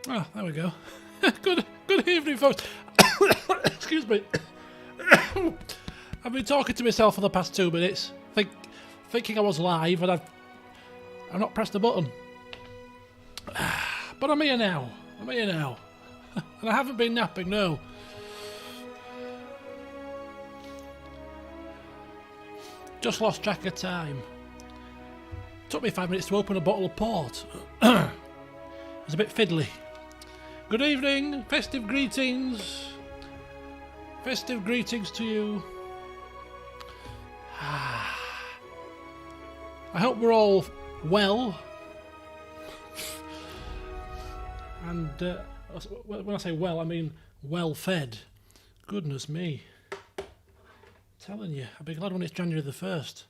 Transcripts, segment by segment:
Oh, there we go. Good evening, folks. Excuse me. I've been talking to myself for the past 2 minutes, thinking I was live, and I've not pressed the button. But I'm here now. And I haven't been napping, no. Just lost track of time. Took me 5 minutes to open a bottle of port. It was a bit fiddly. Good evening, festive greetings. Festive greetings to you. I hope we're all well. And when I say well, I mean well fed. Goodness me. I'm telling you, I'll be glad when it's January the 1st.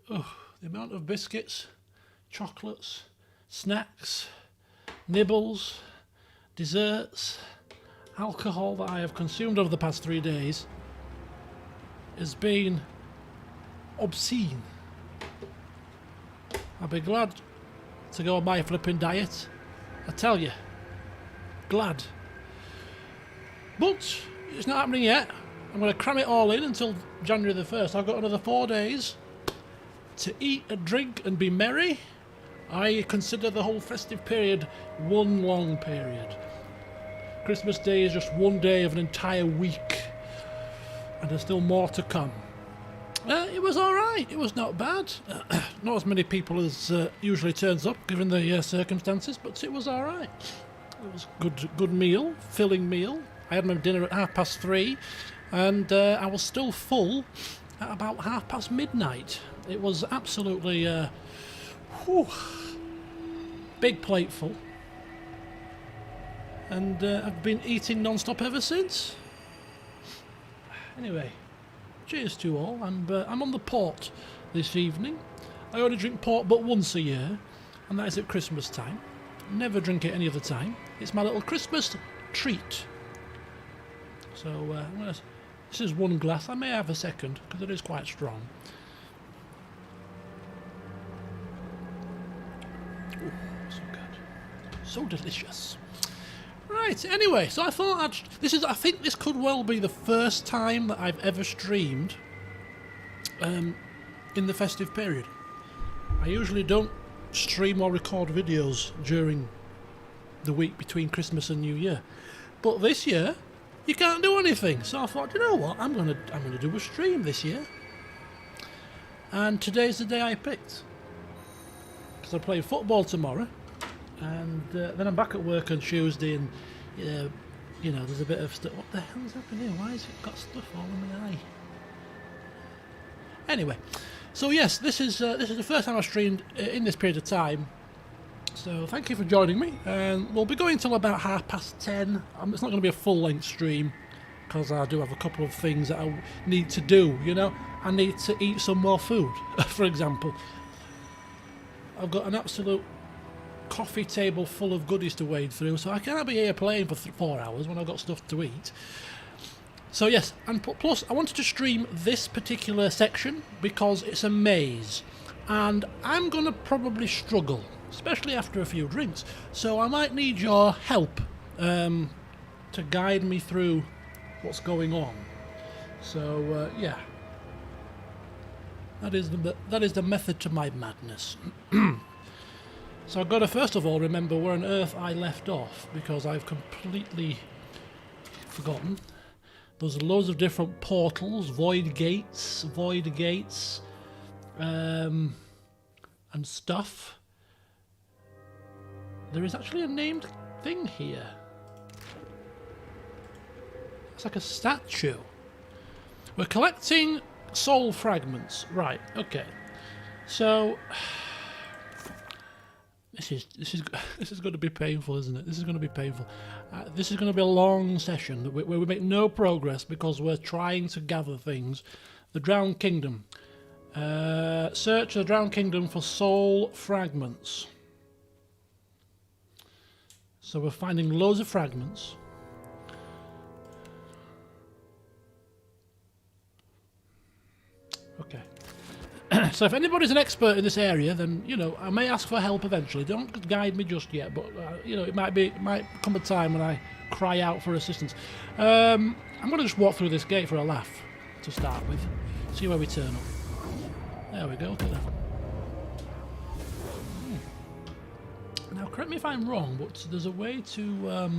Oh, the amount of biscuits, chocolates, snacks, nibbles, desserts, alcohol that I have consumed over the past 3 days has been obscene. I'll be glad to go on my flipping diet. I tell you, glad. But it's not happening yet. I'm going to cram it all in until January the 1st. I've got another 4 days to eat and drink and be merry. I consider the whole festive period one long period. Christmas Day is just one day of an entire week, and there's still more to come. It was alright, it was not bad. Not as many people as usually turns up given the circumstances, but it was alright. It was good meal, filling meal. I had my dinner at 3:30, and I was still full at about midnight. It was absolutely big plateful, and I've been eating non-stop ever since. Anyway, cheers to all. I'm on the port this evening. I only drink port but once a year, and that is at Christmas time. Never drink it any other time. It's my little Christmas treat. So this is one glass. I may have a second because it is quite strong. Ooh, so good, so delicious. Right. Anyway, so I thought I think this could well be the first time that I've ever streamed in the festive period. I usually don't stream or record videos during the week between Christmas and New Year, but this year you can't do anything. So I thought, you know what, I'm gonna do a stream this year, and today's the day I picked because I play football tomorrow. And then I'm back at work on Tuesday, and you know, there's a bit of stuff. What the hell's happening here? Why has it got stuff all in my eye? Anyway, so yes, this is the first time I've streamed in this period of time. So thank you for joining me, and we'll be going till about 10:30. It's not going to be a full-length stream because I do have a couple of things that I need to do. You know, I need to eat some more food. For example, I've got an absolute coffee table full of goodies to wade through, so I can't be here playing for 4 hours when I've got stuff to eat. So yes, and plus I wanted to stream this particular section because it's a maze, and I'm gonna probably struggle, especially after a few drinks, so I might need your help to guide me through what's going on. So yeah, that is the method to my madness. So I've got to first of all remember where on earth I left off, because I've completely forgotten. There's loads of different portals, void gates, and stuff. There is actually a named thing here. It's like a statue. We're collecting soul fragments. Right, okay. So this is going to be painful, isn't it? This is going to be painful. This is going to be a long session where we make no progress because we're trying to gather things. The Drowned Kingdom. Search the Drowned Kingdom for soul fragments. So we're finding loads of fragments. Okay. So if anybody's an expert in this area, then, you know, I may ask for help eventually. Don't guide me just yet, but, you know, it might come a time when I cry out for assistance. I'm going to just walk through this gate for a laugh to start with. See where we turn up. There we go, look at that. Now, correct me if I'm wrong, but there's a way to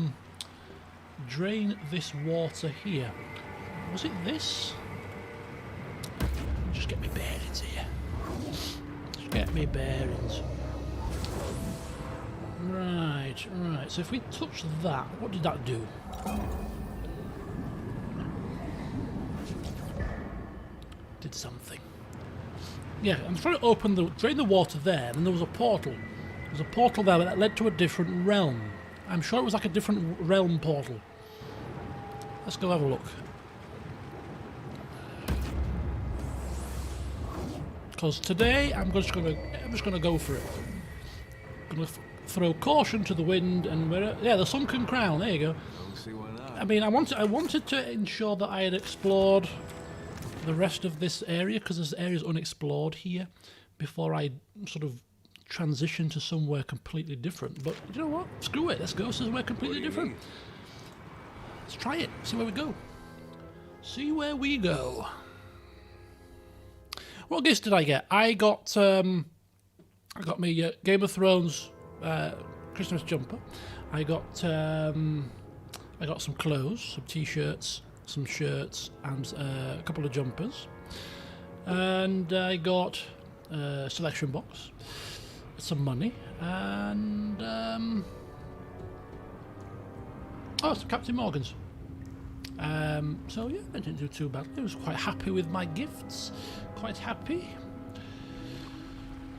drain this water here. Was it this? Just get me bearings here. Just get me bearings. Right, right. So if we touch that, what did that do? Did something. Yeah, I'm trying to drain the water there, and there was a portal. There was a portal there that led to a different realm. I'm sure it was like a different realm portal. Let's go have a look. Because today I'm just gonna go for it. I'm gonna throw caution to the wind, and yeah, the sunken crown. There you go. See why not. I mean, I wanted to ensure that I had explored the rest of this area, because this area is unexplored here, before I sort of transition to somewhere completely different. But you know what? Screw it. Let's go somewhere completely different. Let's try it. See where we go. See where we go. What gifts did I get? I got me Game of Thrones Christmas jumper. I got some clothes, some t-shirts, some shirts, and a couple of jumpers. And I got a selection box, some money, and some Captain Morgan's. So yeah, I didn't do too badly. I was quite happy with my gifts. Quite happy.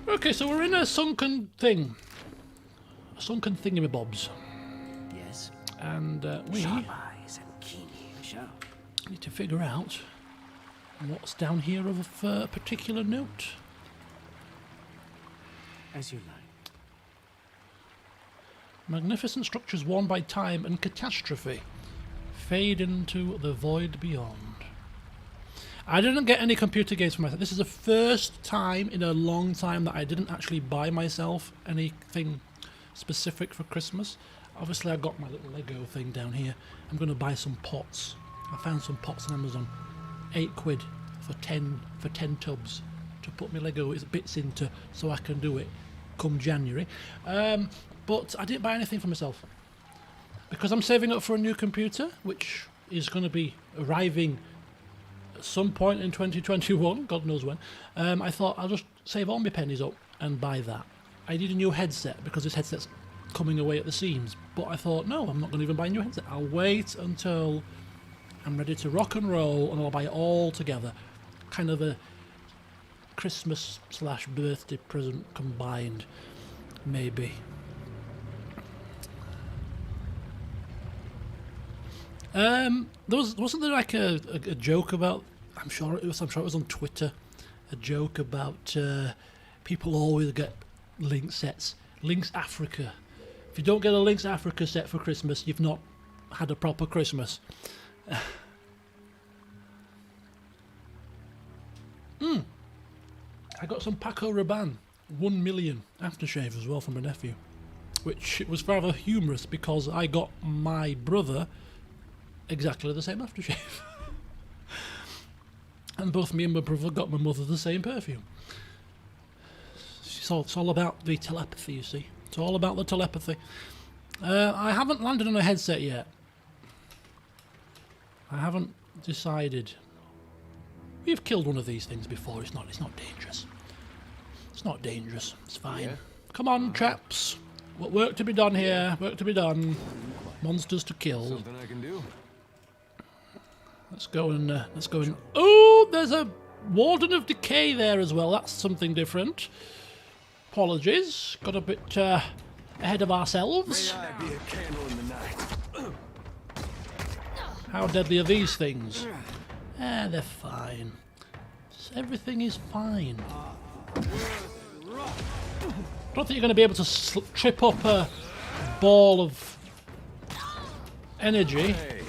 Okay, so we're in a sunken thing. A sunken thingamabobs. Yes. And we Sharp eyes and keen ears. need to figure out what's down here of a particular note. As you like. Magnificent structures worn by time and catastrophe fade into the void beyond. I didn't get any computer games for myself. This is the first time in a long time that I didn't actually buy myself anything specific for Christmas. Obviously I got my little Lego thing down here. I'm going to buy some pots. I found some pots on Amazon. £8 for 10 tubs to put my Lego bits into, so I can do it come January. But I didn't buy anything for myself because I'm saving up for a new computer, which is going to be arriving at some point in 2021, God knows when. I thought I'll just save all my pennies up and buy that. I need a new headset because this headset's coming away at the seams, but I thought, no, I'm not going to even buy a new headset. I'll wait until I'm ready to rock and roll, and I'll buy it all together. Kind of a Christmas / birthday present combined, maybe. Wasn't there like a joke about? I'm sure it was on Twitter. A joke about people always get Link sets. Link's Africa. If you don't get a Link's Africa set for Christmas, you've not had a proper Christmas. I got some Paco Rabanne 1 million aftershave as well from my nephew, which was rather humorous because I got my brother exactly the same aftershave. And both me and my brother got my mother the same perfume. It's all about the telepathy, you see. It's all about the telepathy. I haven't landed on a headset yet. I haven't decided. We've killed one of these things before. It's not dangerous. It's not dangerous. It's fine. Yeah. Come on, chaps. What work to be done here? Work to be done. Monsters to kill. Something I can do. Let's go and. Oh, there's a Warden of Decay there as well. That's something different. Apologies. Got a bit ahead of ourselves. May I be a candle in the night. How deadly are these things? They're fine. Everything is fine. I don't think you're going to be able to trip up a ball of energy. Hey,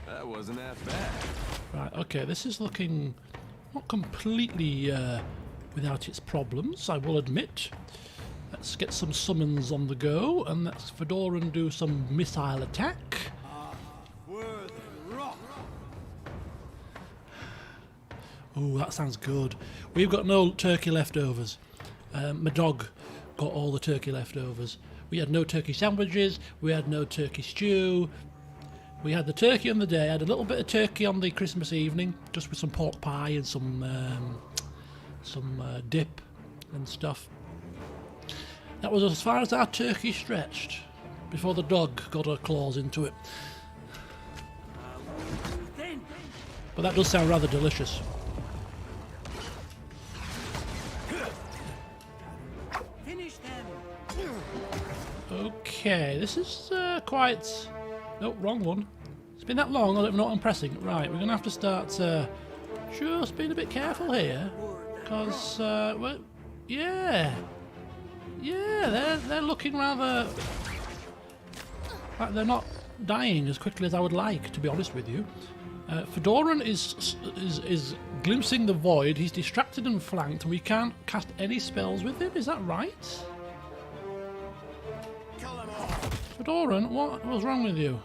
that wasn't that bad. Right, okay, this is looking not completely without its problems, I will admit. Let's get some summons on the go, and let's Fedoran do some missile attack. Oh, that sounds good. We've got no turkey leftovers. My dog got all the turkey leftovers. We had no turkey sandwiches, we had no turkey stew. We had the turkey on the day, I had a little bit of turkey on the Christmas evening, just with some pork pie and some dip and stuff. That was as far as our turkey stretched, before the dog got her claws into it. But that does sound rather delicious. Okay, this is quite... Nope, wrong one. It's been that long, I don't know what I'm pressing. Right, we're going to have to start just being a bit careful here. Because, well, yeah. Yeah, they're looking rather... like they're not dying as quickly as I would like, to be honest with you. Fedoran is glimpsing the void. He's distracted and flanked, and we can't cast any spells with him. Is that right? Fedoran, what was wrong with you?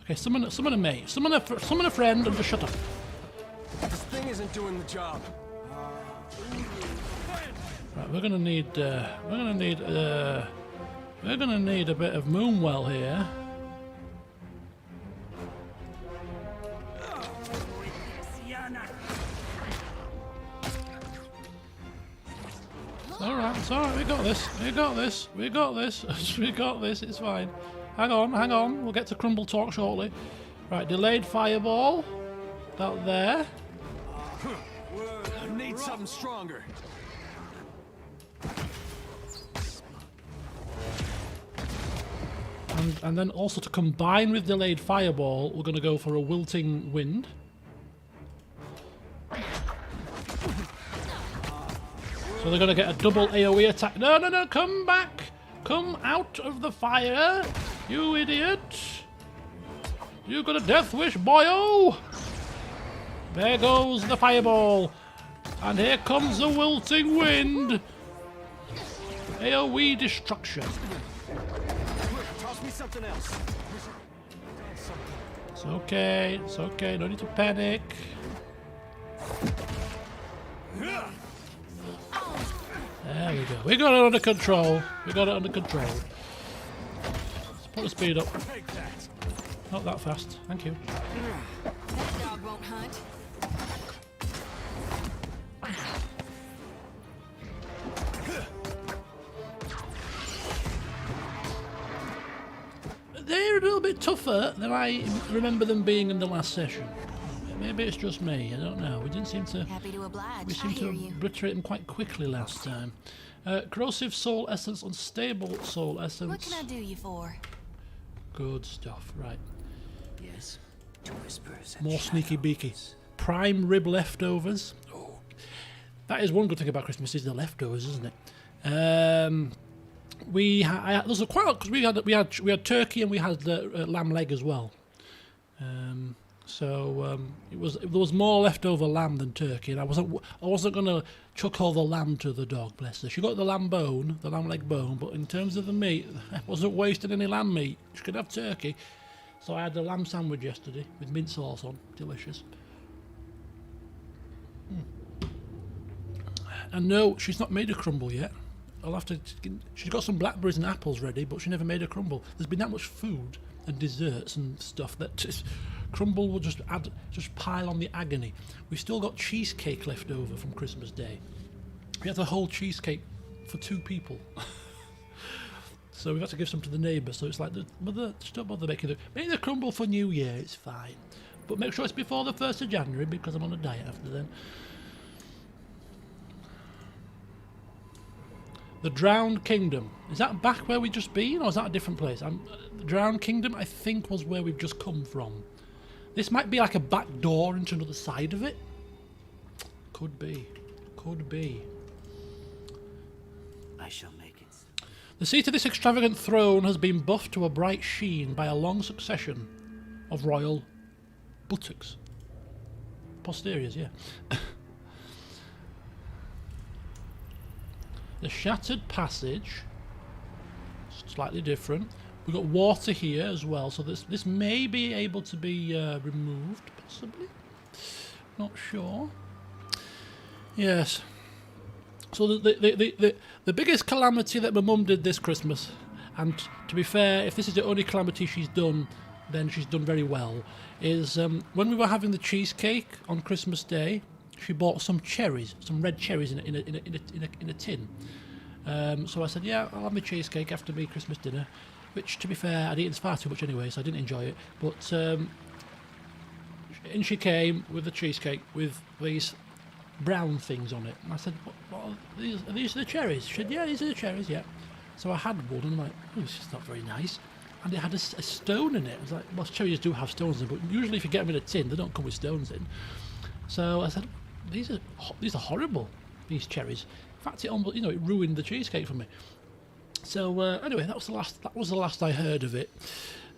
Okay, summon a mate. Summon a friend and just shut up. This thing isn't doing the job. Right, we're gonna need a bit of Moonwell here. It's alright, we got this, it's fine. Hang on, we'll get to Crumble Talk shortly. Right, delayed fireball. That there. I need something stronger. And then also to combine with delayed fireball, we're going to go for a wilting wind. So they're going to get a double AoE attack. No, come back! Come out of the fire, you idiot! You got a death wish, boyo! There goes the fireball. And here comes the wilting wind. AoE destruction. Toss me something else. It's okay, no need to panic. There we go. We got it under control. Let's put the speed up. Not that fast. Thank you. That dog won't hunt. They're a little bit tougher than I remember them being in the last session. Maybe it's just me. I don't know. We didn't seem to. Happy to oblige. We seemed to obliterate them quite quickly last time. Corrosive soul essence, unstable soul essence. What can I do you for? Good stuff. Right. Yes. To whispers and More sneaky shadows. beaky. Prime rib leftovers. Oh, that is one good thing about Christmas is the leftovers, isn't it? There's quite a lot because we had turkey and we had lamb leg as well. There was more leftover lamb than turkey, and I wasn't gonna chuck all the lamb to the dog. Bless her. She got the lamb leg bone, but in terms of the meat, I wasn't wasting any lamb meat. She could have turkey. So I had a lamb sandwich yesterday with mint sauce on. Delicious. And no, she's not made a crumble yet. I'll have to. She's got some blackberries and apples ready, but she never made a crumble. There's been that much food and desserts and stuff that crumble will just pile on the agony. We've still got cheesecake left over from Christmas Day. We had a whole cheesecake for 2 people. So we've had to give some to the neighbour. So it's like, mother, just don't bother making make the crumble for New Year, it's fine. But make sure it's before the 1st of January because I'm on a diet after then. The Drowned Kingdom. Is that back where we've just been, or is that a different place? The Drowned Kingdom, I think, was where we've just come from. This might be like a back door into another side of it. Could be. I shall make it. The seat of this extravagant throne has been buffed to a bright sheen by a long succession of royal buttocks. Posteriors, yeah. The shattered passage, slightly different. We've got water here as well, so this may be able to be removed, possibly. Not sure. Yes. So the biggest calamity that my mum did this Christmas, and to be fair, if this is the only calamity she's done, then she's done very well, is when we were having the cheesecake on Christmas Day, she bought some cherries, some red cherries in a tin. So I said, yeah, I'll have my cheesecake after my Christmas dinner, which, to be fair, I'd eaten far too much anyway, so I didn't enjoy it. But in she came with the cheesecake with these brown things on it. And I said, what are these the cherries? She said, yeah, these are the cherries, yeah. So I had one, and I'm like, oh, this is not very nice. And it had a stone in it. I was like, well, cherries do have stones in, but usually if you get them in a tin, they don't come with stones in. So I said, these are horrible, these cherries. In fact, it almost, it ruined the cheesecake for me. So anyway, that was the last I heard of it,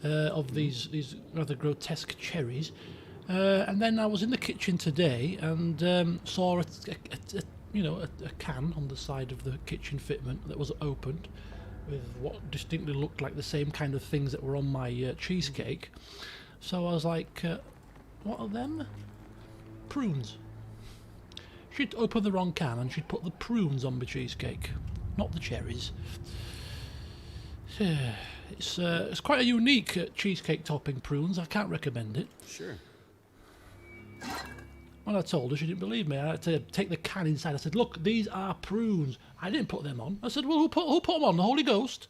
of these rather grotesque cherries. And then I was in the kitchen today and saw a can on the side of the kitchen fitment that was opened with what distinctly looked like the same kind of things that were on my cheesecake. So I was like, what are them? Prunes. She'd opened the wrong can and she'd put the prunes on my cheesecake, not the cherries. It's quite a unique cheesecake topping, prunes. I can't recommend it. Sure. When I told her, she didn't believe me. I had to take the can inside. I said, look, these are prunes. I didn't put them on. I said, well, who put them on? The Holy Ghost.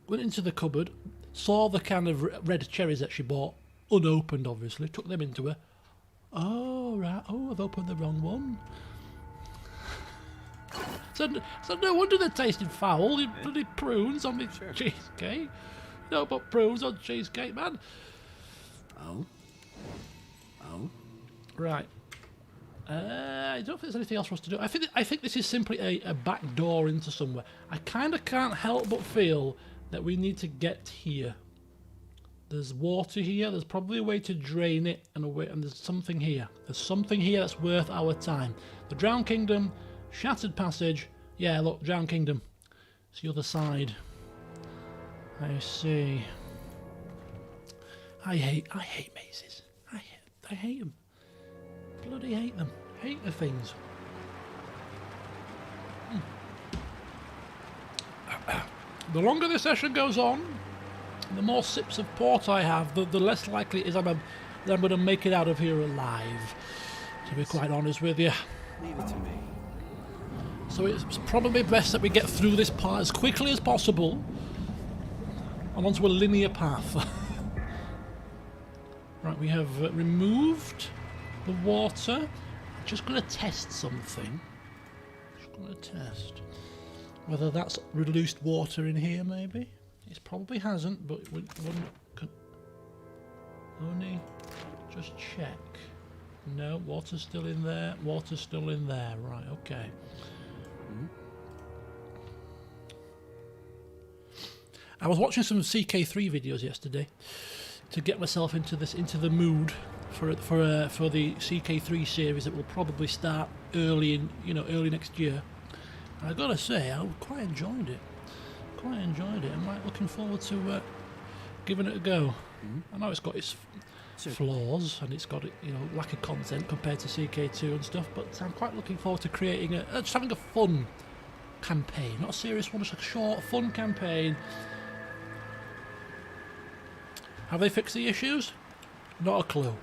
Went into the cupboard, saw the can of red cherries that she bought, unopened obviously, took them into her. Oh, right. Oh, I've opened the wrong one. So no wonder they're tasting foul. You bloody prunes on my cheesecake. No, but prunes on cheesecake, man. Oh. Right. I don't think there's anything else for us to do. I think this is simply a back door into somewhere. I kind of can't help but feel that we need to get here. There's water here. There's probably a way to drain it and there's something here. There's something here that's worth our time. The Drowned Kingdom, Shattered Passage. Yeah, look, Drowned Kingdom. It's the other side. I see. I hate mazes. I hate them. Bloody hate them. Hate the things. The longer the session goes on, the more sips of port I have, the less likely it is that I'm going to make it out of here alive, to be quite honest with you. Leave it to me. So it's probably best that we get through this part as quickly as possible and onto a linear path. Right, we have removed the water. I'm just going to test something. Just going to test whether that's reduced water in here, maybe. It probably hasn't, but we can only just check. No, water's still in there. Water's still in there. Right, okay. I was watching some CK3 videos yesterday to get myself into the mood for the CK3 series that will probably start early next year. And I gotta say, I quite enjoyed it. I'm like looking forward to giving it a go. I know it's got its flaws and it's got lack of content compared to CK2 and stuff, but I'm quite looking forward to creating just having a fun campaign, not a serious one, just a short, fun campaign. Have they fixed the issues? Not a clue.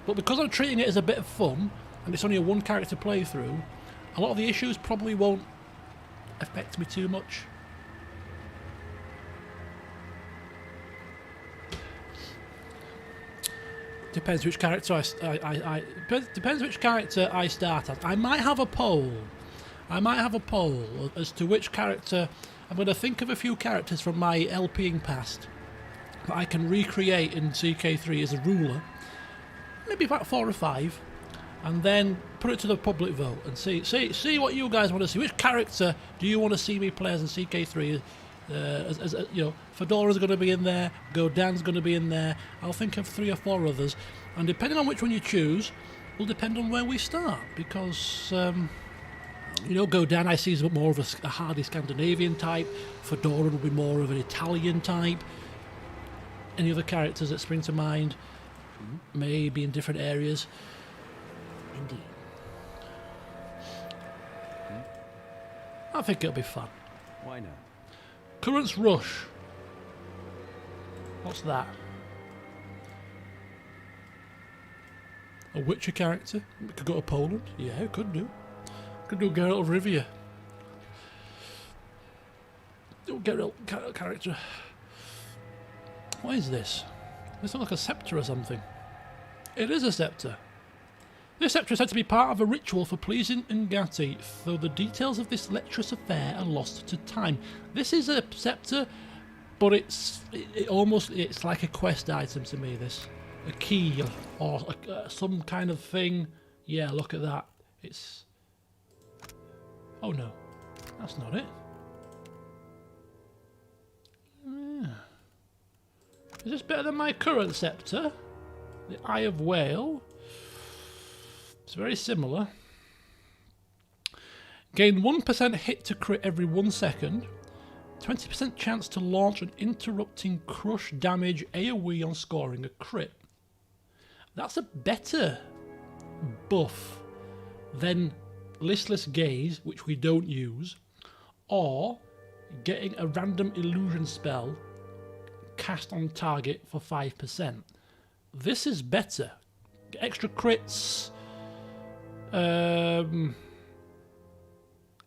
But because I'm treating it as a bit of fun, and it's only a one character playthrough, a lot of the issues probably won't affect me too much. Depends which character depends which character I start at. I might have a poll as to which character. I'm going to think of a few characters from my LPing past that I can recreate in CK3 as a ruler, maybe about 4 or 5, and then put it to the public vote and see what you guys want to see. Which character do you want to see me play as in CK3? Fedora's going to be in there, Godan's going to be in there. I'll think of 3 or 4 others, and depending on which one you choose, will depend on where we start. Because You know, Godin I see is more of a hardy Scandinavian type. Fedora will be more of an Italian type. Any other characters that spring to mind? Maybe in different areas. Indeed. I think it'll be fun. Why not? Currents Rush. What's that? A Witcher character? We could go to Poland. Yeah, it could do. Could do Geralt of Rivia. Do Geralt character. What is this? This looks like a scepter or something. It is a scepter. This scepter is said to be part of a ritual for pleasing Ngati, though the details of this lecherous affair are lost to time. This is a scepter, but it's like a quest item to me. This, a key or some kind of thing. Yeah, look at that. It's. Oh no, that's not it. Yeah. Is this better than my current scepter? The Eye of Whale. It's very similar. Gain 1% hit to crit every 1 second. 20% chance to launch an interrupting crush damage AoE on scoring a crit. That's a better buff than Listless Gaze, which we don't use, or getting a random illusion spell cast on target for 5%. This is better. Extra crits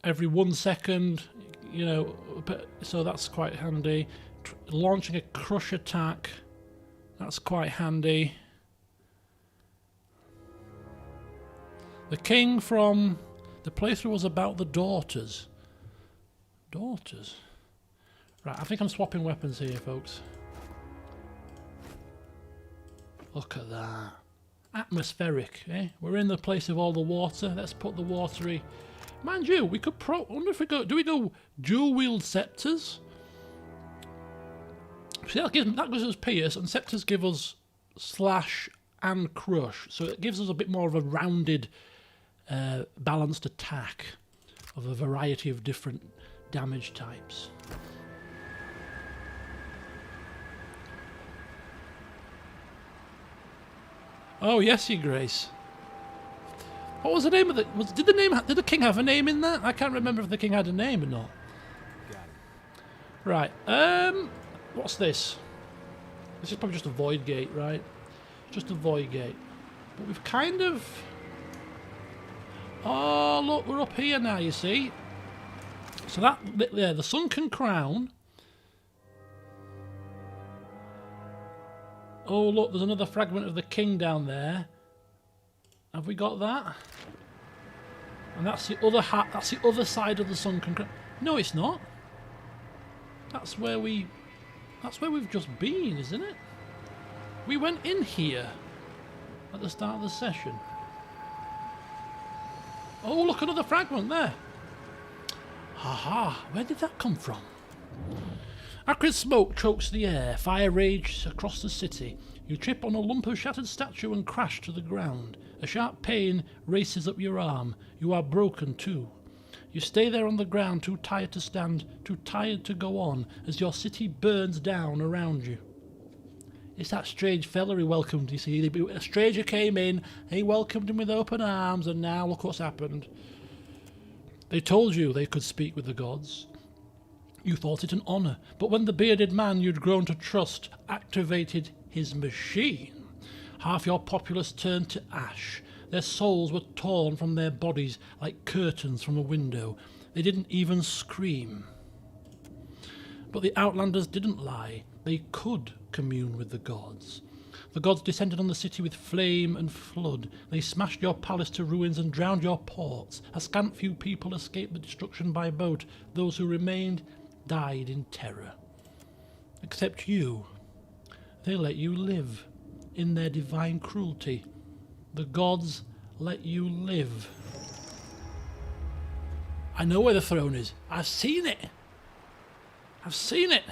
every 1 second, you know, so that's quite handy. Launching a crush attack, that's quite handy. The king from the playthrough was about the daughters. Daughters? Right, I think I'm swapping weapons here, folks. Look at that. Atmospheric, eh? We're in the place of all the water. Let's put the watery. Mind you, we could I wonder if we go. Do we go dual wield scepters? See, that gives us pierce, and scepters give us slash and crush. So it gives us a bit more of a rounded, balanced attack of a variety of different damage types. Oh yes, your grace. What was the name of the? Did the king have a name in that? I can't remember if the king had a name or not. Got it. Right. What's this? This is probably just a void gate, right? Just a void gate. But we've kind of. Oh look, we're up here now. You see. So that there, the sunken crown. Oh look, there's another fragment of the king down there. Have we got that? And that's the other that's the other side of the sunken crown. No, it's not. That's where we've just been, isn't it? We went in here at the start of the session. Oh look, another fragment there. Haha, where did that come from? Acrid smoke chokes the air, fire rages across the city. You trip on a lump of shattered statue and crash to the ground. A sharp pain races up your arm. You are broken too. You stay there on the ground, too tired to stand, too tired to go on, as your city burns down around you. It's that strange fella he welcomed, you see. A stranger came in, he welcomed him with open arms, and now look what's happened. They told you they could speak with the gods. You thought it an honour, but when the bearded man you'd grown to trust activated his machine, half your populace turned to ash. Their souls were torn from their bodies like curtains from a window. They didn't even scream. But the Outlanders didn't lie. They could commune with the gods. The gods descended on the city with flame and flood. They smashed your palace to ruins and drowned your ports. A scant few people escaped the destruction by boat. Those who remained died in terror. Except you. They let you live in their divine cruelty. The gods let you live. I know where the throne is. I've seen it. I've seen it.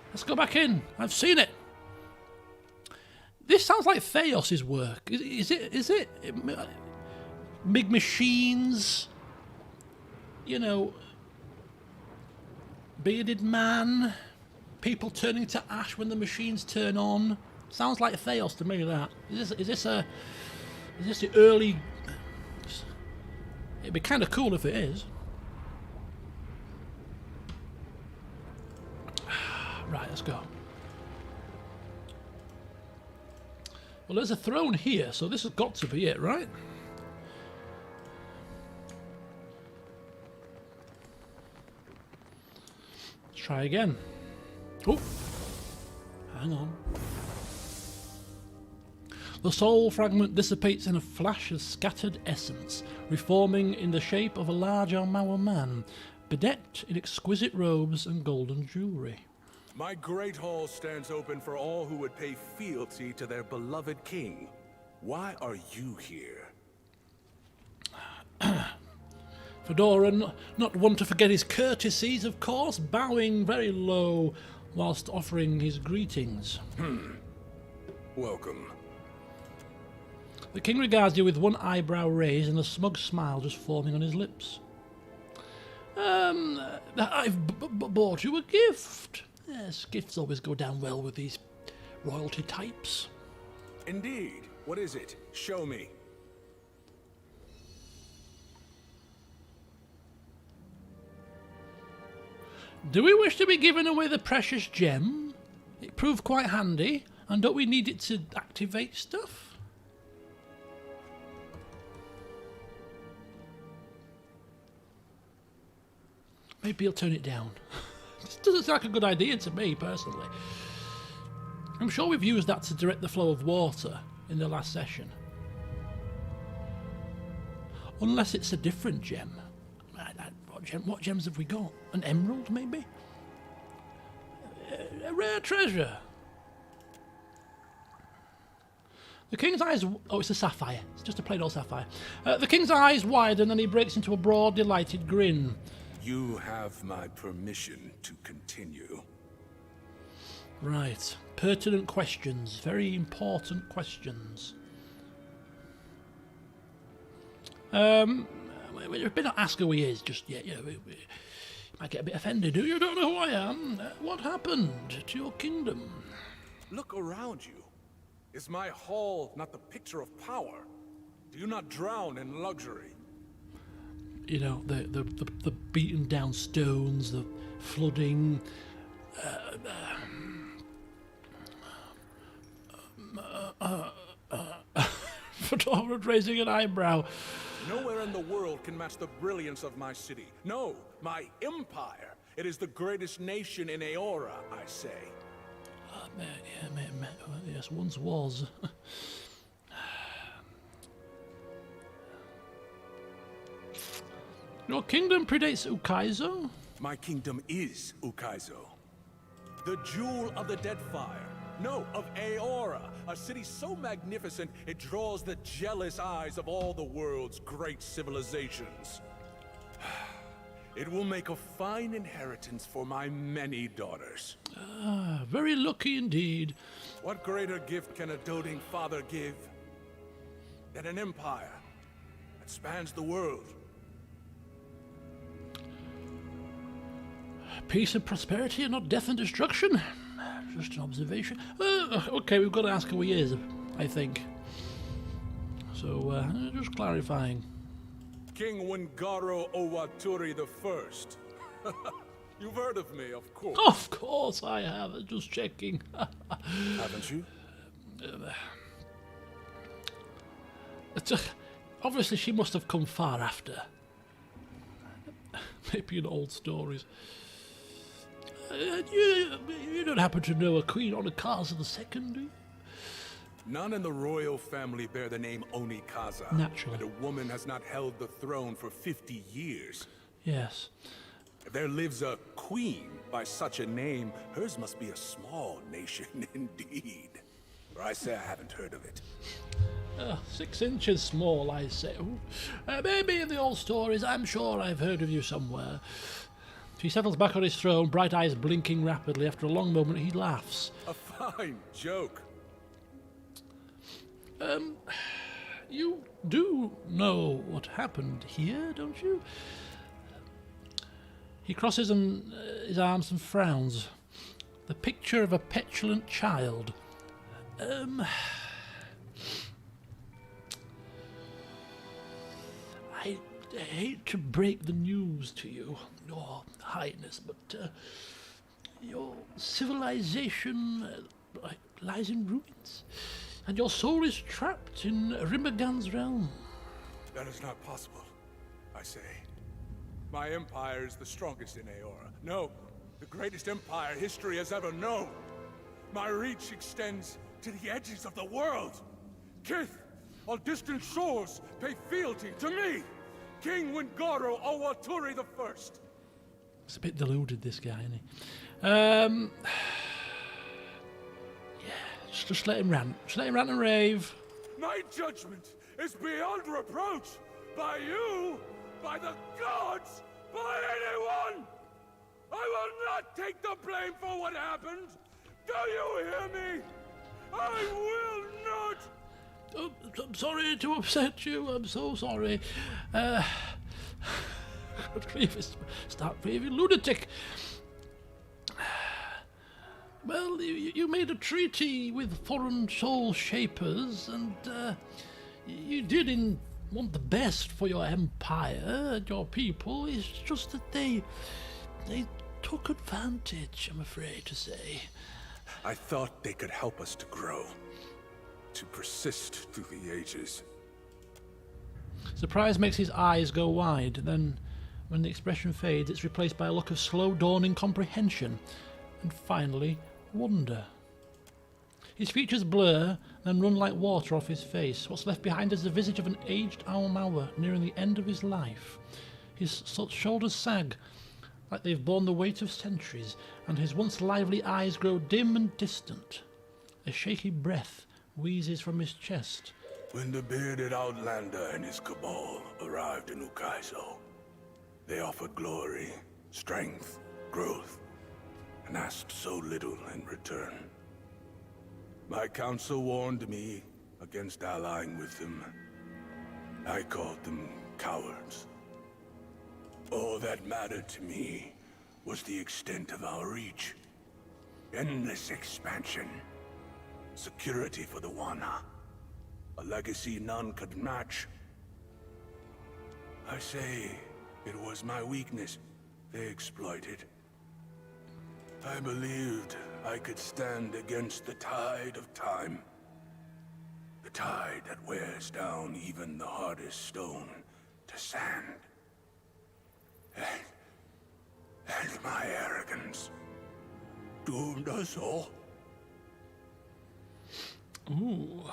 Let's go back in. I've seen it. This sounds like Theos's work. Is it? Big machines, you know, bearded man, people turning to ash when the machines turn on. Sounds like Theos to me. That is this the early? It'd be kind of cool if it is. Right, let's go. Well, there's a throne here, so this has got to be it, right? Let's try again. Oh, hang on. The soul fragment dissipates in a flash of scattered essence, reforming in the shape of a large Almawa man, bedecked in exquisite robes and golden jewellery. My great hall stands open for all who would pay fealty to their beloved king. Why are you here? Fedora, not one to forget his courtesies, of course, bowing very low whilst offering his greetings. Welcome. The king regards you with one eyebrow raised and a smug smile just forming on his lips. I've bought you a gift. Yes, gifts always go down well with these royalty types. Indeed. What is it? Show me. Do we wish to be giving away the precious gem? It proved quite handy, and don't we need it to activate stuff? Maybe he'll turn it down. This doesn't sound like a good idea to me, personally. I'm sure we've used that to direct the flow of water in the last session. Unless it's a different gem. What gems have we got? An emerald, maybe? A rare treasure. The king's eyes... Oh, it's a sapphire. It's just a plain old sapphire. The king's eyes widen and he breaks into a broad, delighted grin. You have my permission to continue. Right. Pertinent questions. Very important questions. We better not ask who he is just yet. You know, we might get a bit offended. You don't know who I am. What happened to your kingdom? Look around you. Is my hall not the picture of power? Do you not drown in luxury? You know, the beaten down stones, the flooding. Fedora raising an eyebrow. Nowhere in the world can match the brilliance of my city. No, my empire. It is the greatest nation in Aora, I say. Yes, once was. Your kingdom predates Ukaizo? My kingdom is Ukaizo. The jewel of the Deadfire. No, of Aora, a city so magnificent it draws the jealous eyes of all the world's great civilizations. It will make a fine inheritance for my many daughters. Ah, very lucky indeed. What greater gift can a doting father give than an empire that spans the world? Peace and prosperity and not death and destruction. Just an observation. Okay, we've got to ask who he is, I think. So, just clarifying. King Wingaro Owaturi I. You've heard of me, of course. Of course I have. Just checking. Haven't you? Obviously, she must have come far after. Maybe in old stories. You don't happen to know a Queen Onikaza II, do you? None in the royal family bear the name Onikaza. Naturally. And a woman has not held the throne for 50 years. Yes. If there lives a queen by such a name, hers must be a small nation indeed. Or I say I haven't heard of it. 6 inches small, I say. Maybe in the old stories, I'm sure I've heard of you somewhere. He settles back on his throne, bright eyes blinking rapidly. After a long moment, he laughs. A fine joke. You do know what happened here, don't you? He crosses his arms and frowns. The picture of a petulant child. I hate to break the news to you, Your Highness, but your civilization lies in ruins, and your soul is trapped in Rimmergan's realm. That is not possible, I say. My empire is the strongest in Aora. No, the greatest empire history has ever known. My reach extends to the edges of the world. Kith, on distant shores, pay fealty to me, King Wingaro Owaturi the First. It's a bit deluded, this guy, isn't he? Yeah, just let him rant. Just let him rant and rave. My judgment is beyond reproach by you, by the gods, by anyone! I will not take the blame for what happened! Do you hear me? I will not! Oh, I'm sorry to upset you. I'm so sorry. Good grief, start raving lunatic. Well, you made a treaty with foreign soul shapers, and you did want the best for your empire and your people. It's just that they took advantage, I'm afraid to say. I thought they could help us to grow, to persist through the ages. Surprise makes his eyes go wide, then when the expression fades, it's replaced by a look of slow dawning comprehension, and finally, wonder. His features blur, then run like water off his face. What's left behind is the visage of an aged Aomawa nearing the end of his life. His shoulders sag, like they've borne the weight of centuries, and his once lively eyes grow dim and distant. A shaky breath wheezes from his chest. When the bearded outlander and his cabal arrived in Ukaizo, they offered glory, strength, growth, and asked so little in return. My council warned me against allying with them. I called them cowards. All that mattered to me was the extent of our reach. Endless expansion. Security for the Wana. A legacy none could match. I say it was my weakness they exploited. I believed I could stand against the tide of time. The tide that wears down even the hardest stone to sand. And my arrogance doomed us all. Ooh.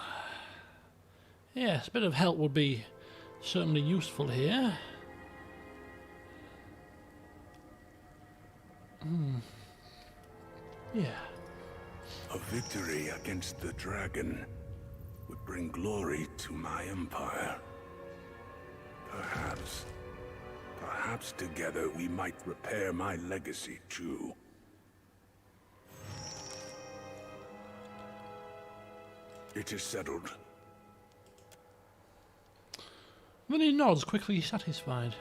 Yes, a bit of help would be certainly useful here. Yeah. A victory against the dragon would bring glory to my empire. Perhaps together we might repair my legacy too. It is settled. Then he nods, quickly satisfied.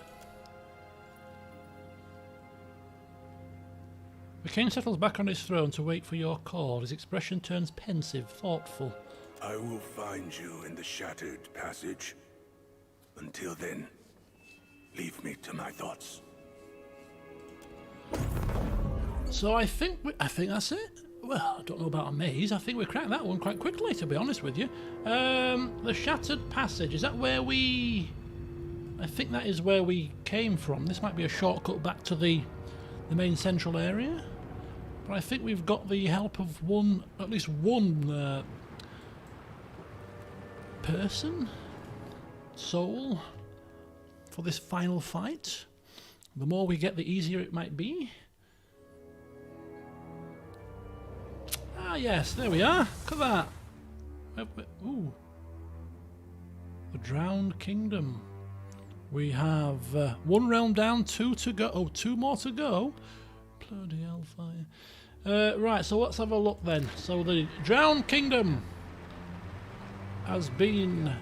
The king settles back on his throne to wait for your call. His expression turns pensive, thoughtful. I will find you in the Shattered Passage. Until then, leave me to my thoughts. So I think that's it. Well, I don't know about a maze. I think we cracked that one quite quickly, to be honest with you. The Shattered Passage, is that where we... I think that is where we came from. This might be a shortcut back to the main central area. But I think we've got the help of at least one person, soul, for this final fight. The more we get, the easier it might be. Ah, yes, there we are. Look at that. Ooh. The Drowned Kingdom. We have one realm down, 2 to go. Oh, 2 more to go. Bloody hellfire. Right, so let's have a look then. So the Drowned Kingdom has been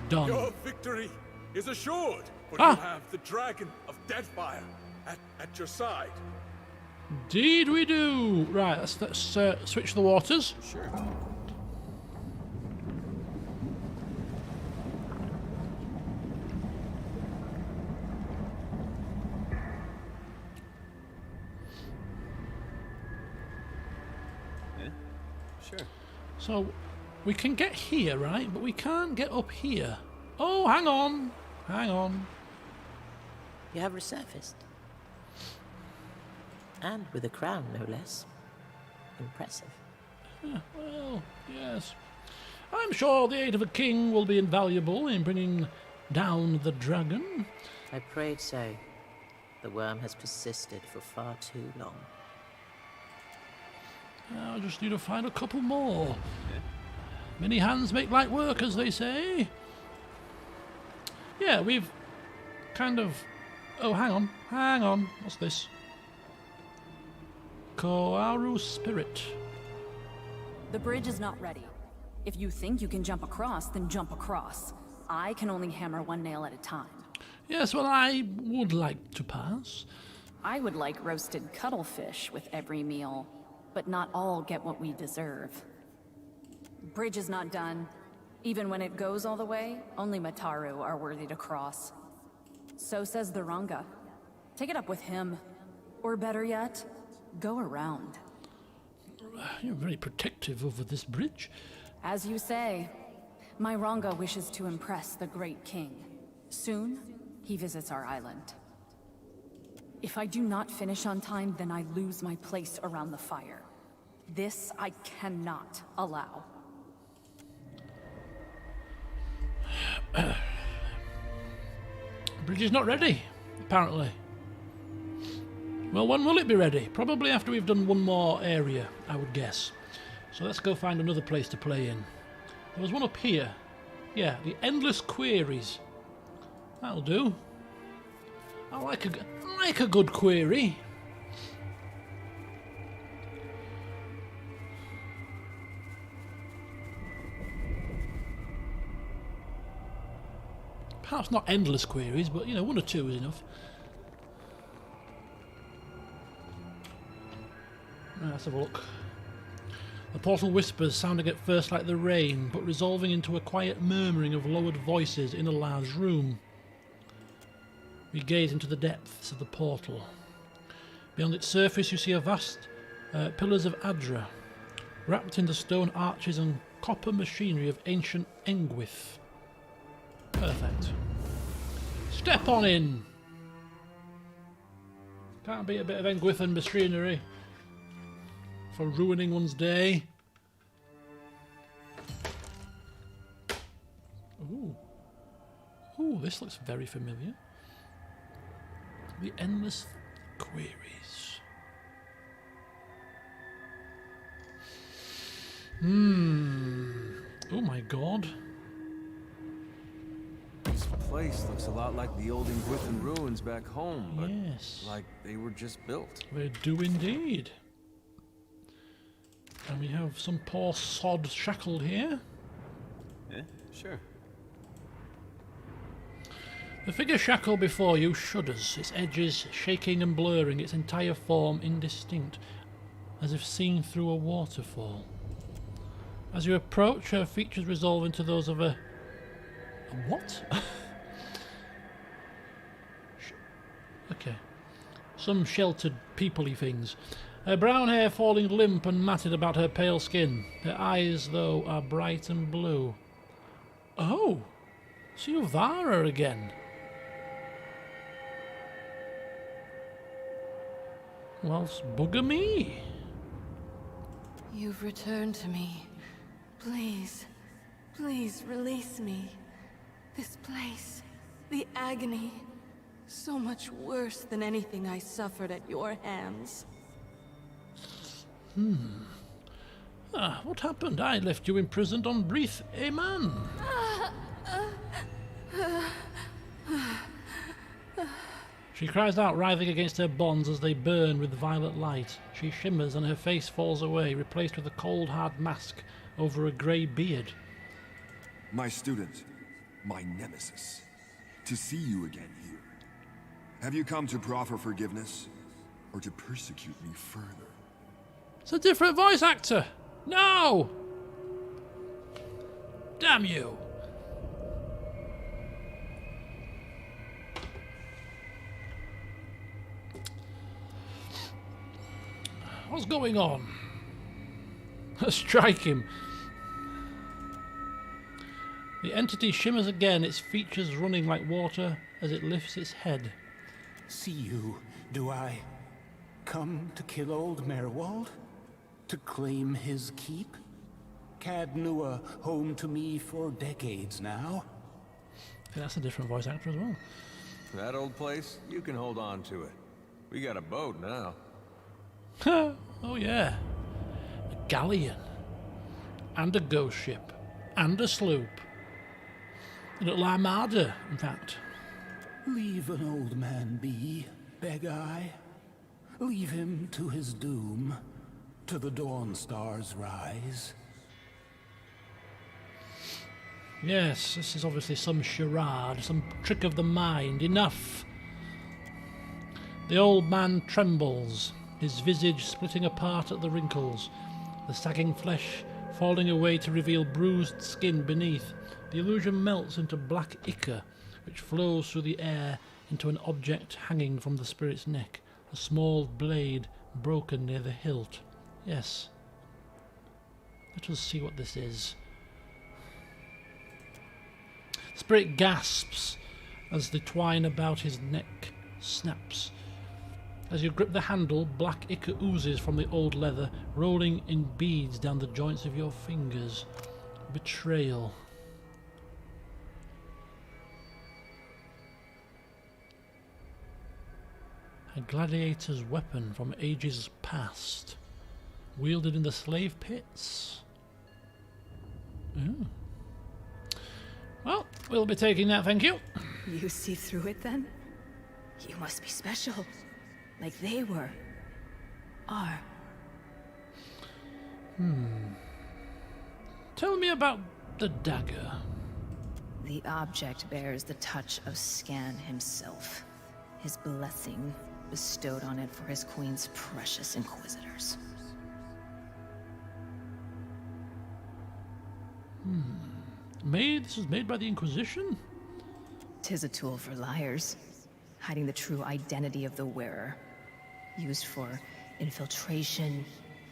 done. Your victory is assured, for Ah. you have the dragon of Deadfire at your side. Indeed we do. Right, let's switch the waters. Sure. Yeah, sure. So we can get here, right? But we can't get up here. Oh, hang on. Hang on. You have resurfaced. And with a crown, no less. Impressive. Well, yes. I'm sure the aid of a king will be invaluable in bringing down the dragon. I prayed so. The worm has persisted for far too long. I just need to find a couple more. Many hands make light work, as they say. Yeah, we've kind of... Oh, hang on. Hang on. What's this? Koaru Spirit. The bridge is not ready. If you think you can jump across, then jump across. I can only hammer one nail at a time. Yes, well, I would like to pass. I would like roasted cuttlefish with every meal, but not all get what we deserve. Bridge is not done. Even when it goes all the way, only Mataru are worthy to cross. So says the Ranga. Take it up with him. Or better yet, go around. You're very protective over this bridge. As you say, my Ranga wishes to impress the great king. Soon, he visits our island. If I do not finish on time, then I lose my place around the fire. This I cannot allow. Bridge is not ready, apparently. Well, when will it be ready? Probably after we've done one more area, I would guess. So let's go find another place to play in. There was one up here. Yeah, the Endless Queries. That'll do. I like a good query. Perhaps not endless queries, but you know, one or two is enough. Right, let's have a look. The portal whispers, sounding at first like the rain, but resolving into a quiet murmuring of lowered voices in a large room. We gaze into the depths of the portal. Beyond its surface you see a vast pillars of Adra, wrapped in the stone arches and copper machinery of ancient Engwith. Perfect. Step on in! Can't beat a bit of Engwith and machinery for ruining one's day. Ooh. Ooh, this looks very familiar. The Endless Queries. Oh my god. This place looks a lot like the old Ingwithan ruins back home, but Yes. like they were just built. They do indeed. And we have some poor sod shackled here. Yeah, sure. The figure shackled before you shudders, its edges shaking and blurring, its entire form indistinct, as if seen through a waterfall. As you approach, her features resolve into those of a what? Okay. Some sheltered people-y things. Her brown hair falling limp and matted about her pale skin. Her eyes, though, are bright and blue. Oh! So you're Vara again. Well, bugger me. You've returned to me. Please, please release me. This place, the agony, so much worse than anything I suffered at your hands. What happened? I left you imprisoned on Breath Aman. She cries out, writhing against her bonds as they burn with violet light. She shimmers and her face falls away, replaced with a cold, hard mask over a grey beard. My student, my nemesis. to see you again here. Have you come to proffer forgiveness, or to persecute me further? It's a different voice actor. No! Damn you! What's going on? Strike him. The entity shimmers again, its features running like water as it lifts its head. See you, do I? Come to kill old Merwald? To claim his keep? Cad Nua home to me for decades now. I think that's a different voice actor as well. That old place, you can hold on to it. We got a boat now. Oh yeah. A galleon. And a ghost ship. And a sloop. A little armada, in fact. Leave an old man be, beg I. Leave him to his doom, to the dawn star's rise. Yes, this is obviously some charade, some trick of the mind. Enough! The old man trembles, his visage splitting apart at the wrinkles, the sagging flesh falling away to reveal bruised skin beneath. The illusion melts into black ichor, which flows through the air into an object hanging from the spirit's neck, a small blade broken near the hilt. Yes. Let us see what this is. The spirit gasps as the twine about his neck snaps. As you grip the handle, black ichor oozes from the old leather, rolling in beads down the joints of your fingers. Betrayal. A gladiator's weapon from ages past, wielded in the slave pits. Ooh. Well, we'll be taking that, thank you. You see through it then? You must be special, like they were. Are. Tell me about the dagger. The object bears the touch of Scan himself. His blessing bestowed on it for his queen's precious inquisitors. This was made by the Inquisition? 'Tis a tool for liars, hiding the true identity of the wearer. Used for infiltration,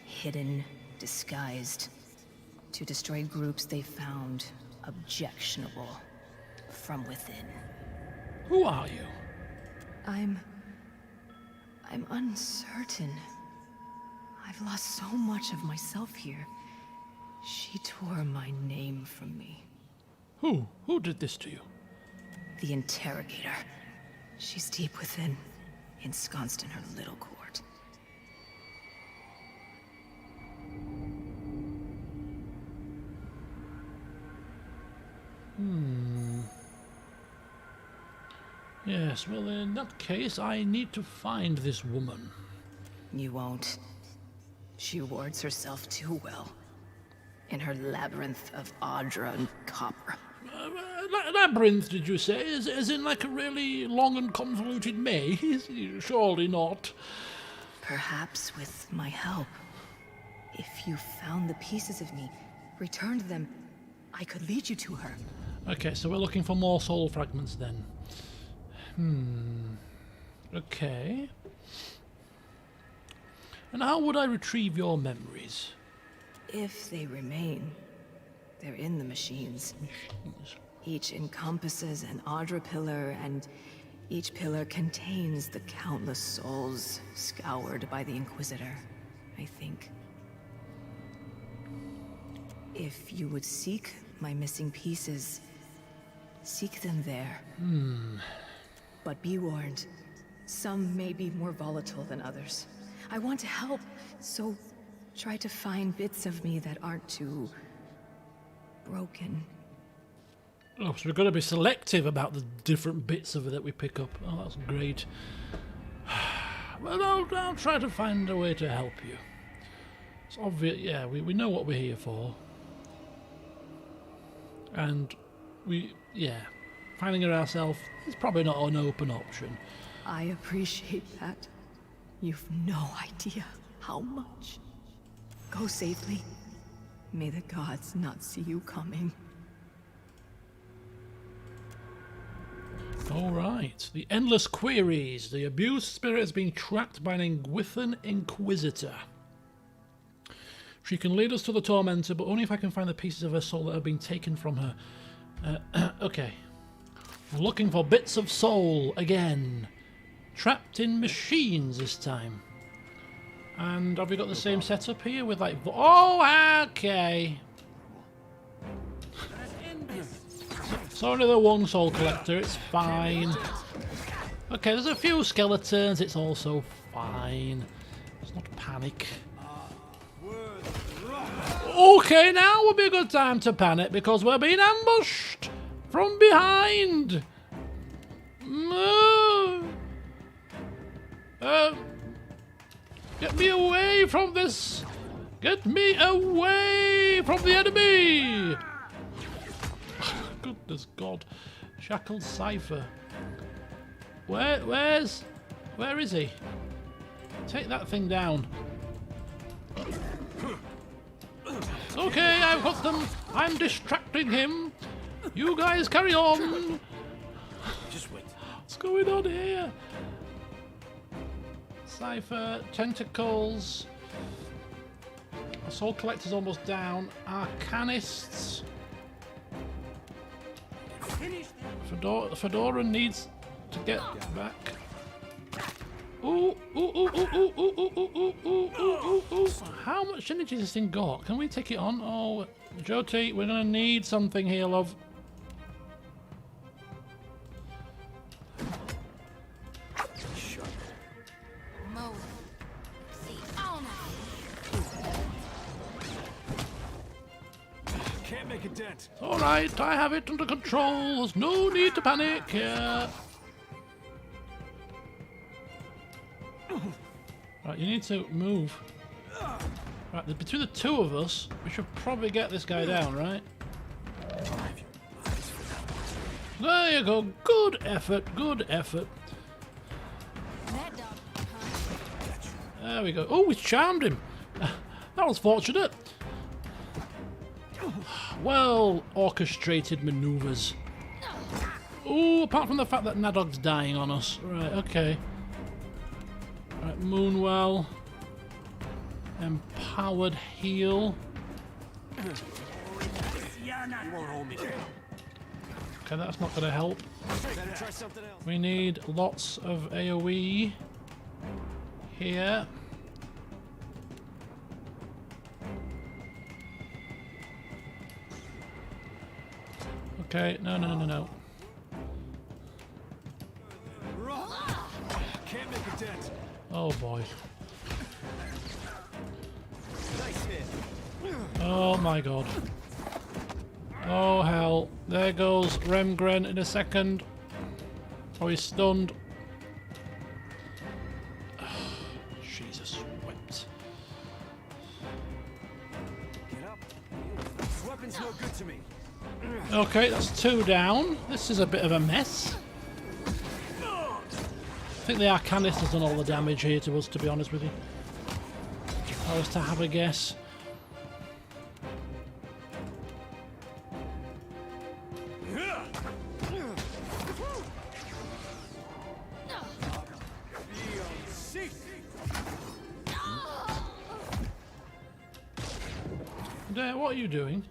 hidden, disguised. To destroy groups they found objectionable from within. Who are you? I'm uncertain. I've lost so much of myself here. She tore my name from me. Who? Who did this to you? The interrogator. She's deep within, ensconced in her little court. Yes, well in that case I need to find this woman. You won't. She wards herself too well. In her labyrinth of Audra and copper. Labyrinth, did you say? As in like a really long and convoluted maze? Surely not. Perhaps with my help. If you found the pieces of me, returned them, I could lead you to her. Okay, so we're looking for more soul fragments then. Okay. And how would I retrieve your memories? If they remain, they're in the machines. Each encompasses an Audra pillar, and each pillar contains the countless souls scoured by the Inquisitor, I think. If you would seek my missing pieces, seek them there. But be warned, some may be more volatile than others. I want to help, so try to find bits of me that aren't too broken. Oh, so we've got to be selective about the different bits of it that we pick up. Oh, that's great. Well, I'll try to find a way to help you. It's obvious, yeah, we know what we're here for. And finding her ourselves is probably not an open option. I appreciate that. You've no idea how much. Go safely. May the gods not see you coming. Alright, the endless queries. The abused spirit has been tracked by an Engwithan Inquisitor. She can lead us to the Tormentor, but only if I can find the pieces of her soul that have been taken from her. Okay. We're looking for bits of soul again. Trapped in machines this time. And have we got the same setup here with like... Oh, okay. It's only the one soul collector, it's fine. Okay, there's a few skeletons, it's also fine. Let's not panic. Okay, now would be a good time to panic because we're being ambushed from behind. Get me away from this. Get me away from the enemy. Goodness God. Shackled Cypher. Where is he? Take that thing down. Okay, I've got them. I'm distracting him. You guys carry on. Just wait. What's going on here? Cypher, tentacles. Our soul collector's almost down. Arcanists. Fedora needs to get back. Ooh, ooh, ooh, ooh, ooh, ooh, ooh, ooh, ooh, ooh, ooh. How much energy has this thing got? Can we take it on? Oh, Jyoti, we're gonna need something here, love. Can't make a dent. Alright, I have it under control. There's no need to panic here. Right, you need to move. Right, between the two of us, we should probably get this guy down, right? There you go. Good effort, good effort. There we go. Oh, we charmed him. That was fortunate. Well orchestrated maneuvers. Oh, apart from the fact that Nadog's dying on us. Right, okay. Right, Moonwell. Empowered heal. Okay, that's not going to help. We need lots of AoE here. Okay, no. Can't make a dent. Oh boy. Oh my god. Oh hell. There goes Remgren in a second. Oh, he's stunned. Jesus wept. Get up. This weapon's no good to me. Okay, that's 2 down. This is a bit of a mess. I think the Arcanist has done all the damage here to us, to be honest with you. If I was to have a guess. What are you doing?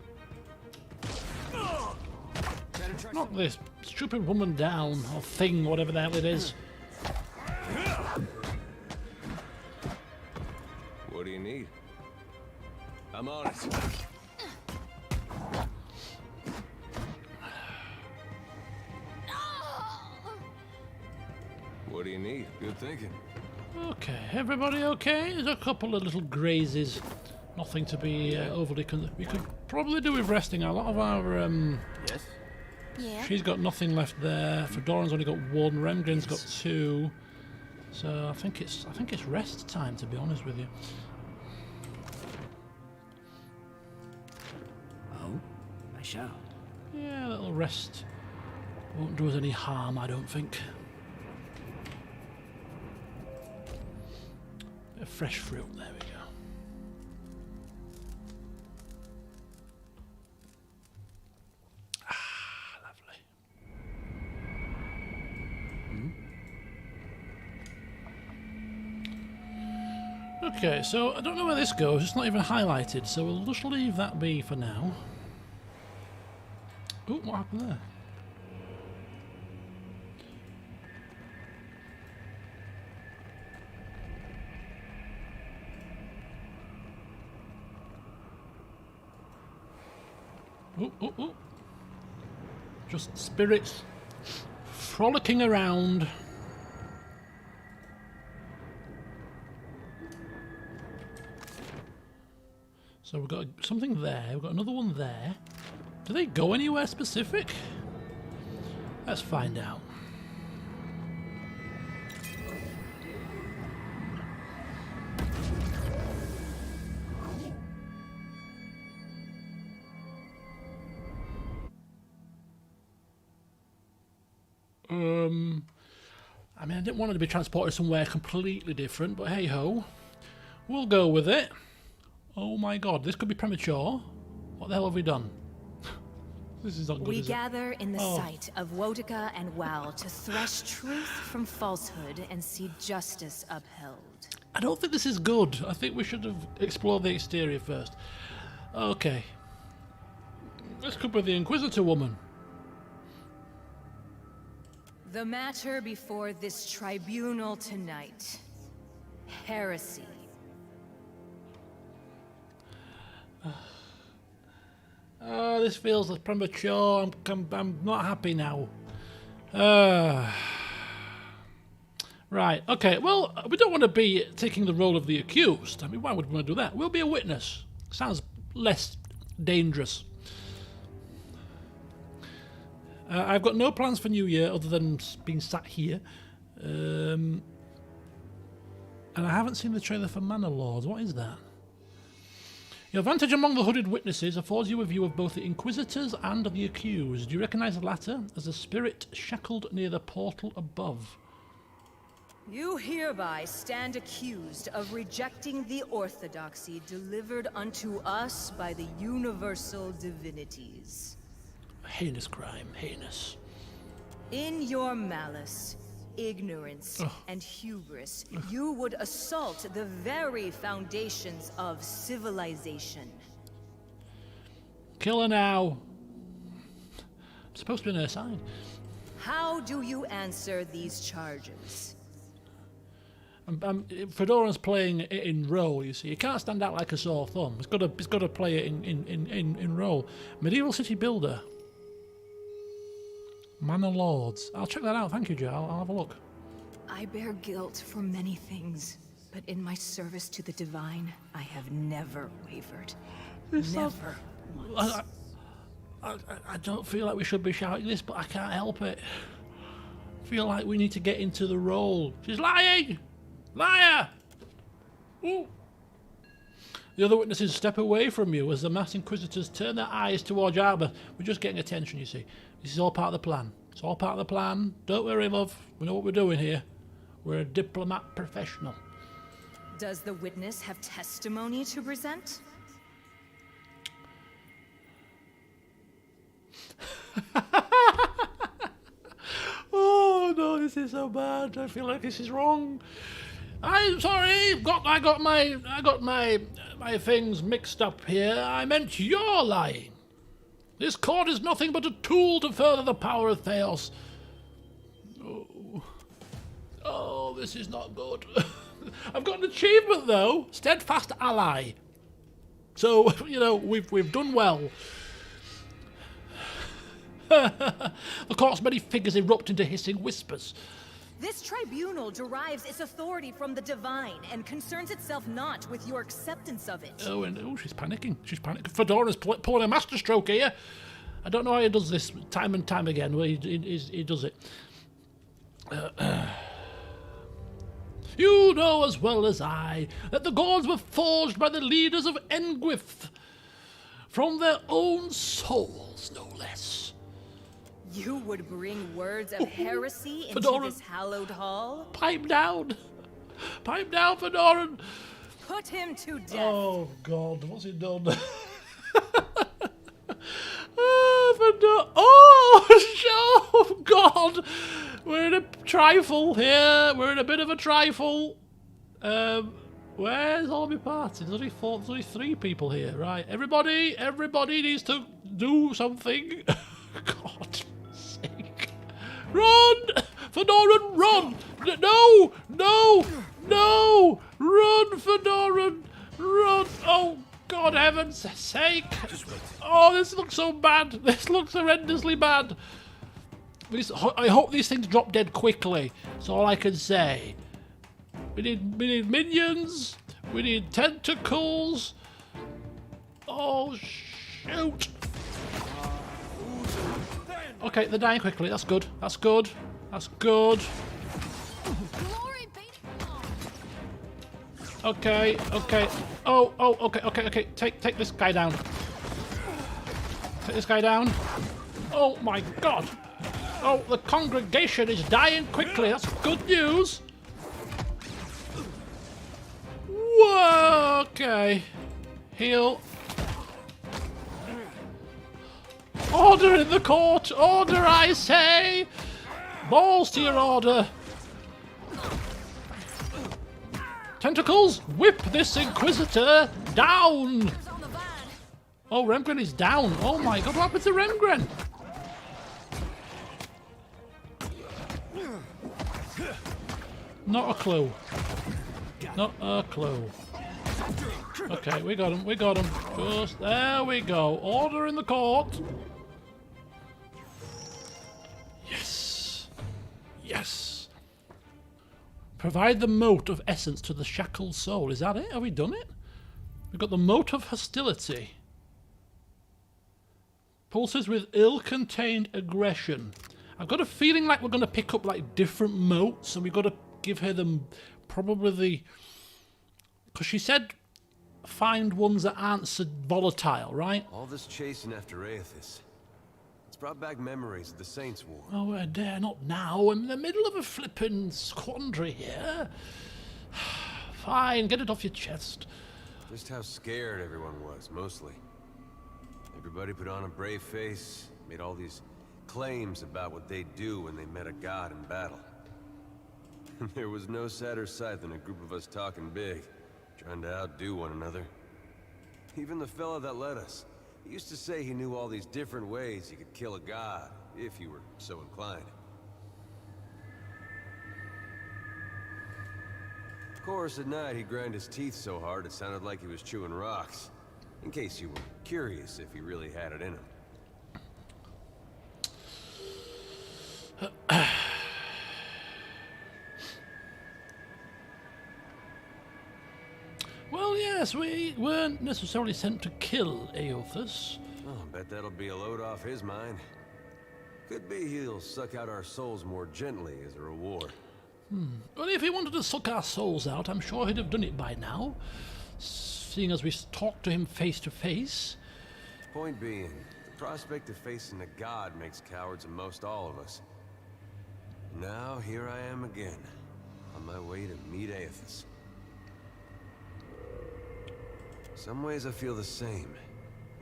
Knock this stupid woman down, or thing, whatever the hell it is. What do you need? I'm on it. What do you need? Good thinking. Okay, everybody okay? There's a couple of little grazes. Nothing to be overly concerned. We could probably do with resting. A lot of our Yes. Yeah. she's got nothing left there. Fedoran's only got 1. Remgren's got 2. So I think it's rest time, to be honest with you. Oh, I shall. Yeah, a little rest Won't do us any harm, I don't think. Bit of fresh fruit, there we go. Okay, so I don't know where this goes, it's not even highlighted, so we'll just leave that be for now. Oh, what happened there? Oh, oh, oh. Just spirits frolicking around. So we've got something there, we've got another one there. Do they go anywhere specific? Let's find out. I mean, I didn't want it to be transported somewhere completely different, but hey ho, we'll go with it. Oh my god, this could be premature. What the hell have we done? This is not good, We is gather in the sight of Wotica and Well to thresh truth from falsehood and see justice upheld. I don't think this is good. I think we should have explored the exterior first. Okay. This could be the Inquisitor woman. The matter before this tribunal tonight. Heresy. Oh, this feels premature. I'm not happy now. Right, okay. Well, we don't want to be taking the role of the accused. I mean, why would we want to do that? We'll be a witness. Sounds less dangerous. I've got no plans for New Year other than being sat here. And I haven't seen the trailer for Manor Lords. What is that? Your vantage among the hooded witnesses affords you a view of both the Inquisitors and the accused. You recognise the latter as a spirit shackled near the portal above. You hereby stand accused of rejecting the orthodoxy delivered unto us by the universal divinities. Heinous crime, heinous. In your malice, ignorance, and hubris, you would assault the very foundations of civilization. Kill her now. I'm supposed to be on her side. How do you answer these charges? Fedoran's playing it in role, you see. You can't stand out like a sore thumb. It's got to play it in role. Medieval city builder. Manor Lords. I'll check that out. Thank you, Joe. I'll have a look. I bear guilt for many things, but in my service to the divine, I have never wavered. Never once. I don't feel like we should be shouting this, but I can't help it. I feel like we need to get into the role. She's lying! Liar! Ooh. The other witnesses step away from you as the mass inquisitors turn their eyes towards Arbor. We're just getting attention, you see. This is all part of the plan. It's all part of the plan. Don't worry, love. We know what we're doing here. We're a diplomat professional. Does the witness have testimony to present? Oh no, this is so bad. I feel like this is wrong. I'm sorry. I got my things mixed up here. I meant you're lying. This court is nothing but a tool to further the power of Theos. Oh, this is not good. I've got an achievement though, steadfast ally. So you know we've done well. The court's many figures erupt into hissing whispers. This tribunal derives its authority from the divine and concerns itself not with your acceptance of it. Oh, and she's panicking. She's panicking. Fedora's pulling a masterstroke here. I don't know how he does this time and time again. Well, he does it. You know as well as I that the gods were forged by the leaders of Engwith, from their own souls, no less. You would bring words of heresy into Fedoran. this hallowed hall? Pipe down! Pipe down, Fedoran! Put him to death! Oh, God, what's he done? Oh, God! We're in a trifle here. We're in a bit of a trifle. Where's all my party? There's only 3 people here, right? Everybody needs to do something. God's sake. Run! Fedoran, run! No! Run, Fedoran! Run! Oh, God heaven's sake! Oh, this looks so bad. This looks horrendously bad. I hope these things drop dead quickly. That's all I can say. We need minions. We need tentacles. Oh, shoot. Okay, they're dying quickly. That's good. That's good. That's good. Okay. Oh, okay. Take this guy down. Take this guy down. Oh my God. Oh, the congregation is dying quickly. That's good news. Whoa, okay. Heal. Order in the court! Order, I say! Balls to your order! Tentacles, whip this Inquisitor down! Oh, Remgren is down. Oh my God, what happened to Remgren? Not a clue. Not a clue. Okay, we got him. Just, there we go. Order in the court. Yes. Provide the mote of essence to the shackled soul. Is that it? Have we done it? We've got the mote of hostility. Pulses with ill-contained aggression. I've got a feeling like we're going to pick up like different motes, and we've got to give her them probably the... Because she said find ones that aren't so volatile, right? All this chasing after Aethys. It's brought back memories of the Saints' War. Oh, I dare not now. I'm in the middle of a flippin' quandary here. Fine, get it off your chest. Just how scared everyone was, mostly. Everybody put on a brave face, made all these claims about what they'd do when they met a god in battle. There was no sadder sight than a group of us talking big, trying to outdo one another. Even the fella that led us, he used to say he knew all these different ways you could kill a god, if you were so inclined. Of course, at night he'd grind his teeth so hard it sounded like he was chewing rocks. In case you were curious if he really had it in him. Well, yes, we weren't necessarily sent to kill Aethys. Oh, bet that'll be a load off his mind. Could be he'll suck out our souls more gently as a reward. Well, if he wanted to suck our souls out, I'm sure he'd have done it by now, seeing as we talked to him face to face. Point being, the prospect of facing a god makes cowards of most all of us. Now, here I am again, on my way to meet Aethys. Some ways I feel the same.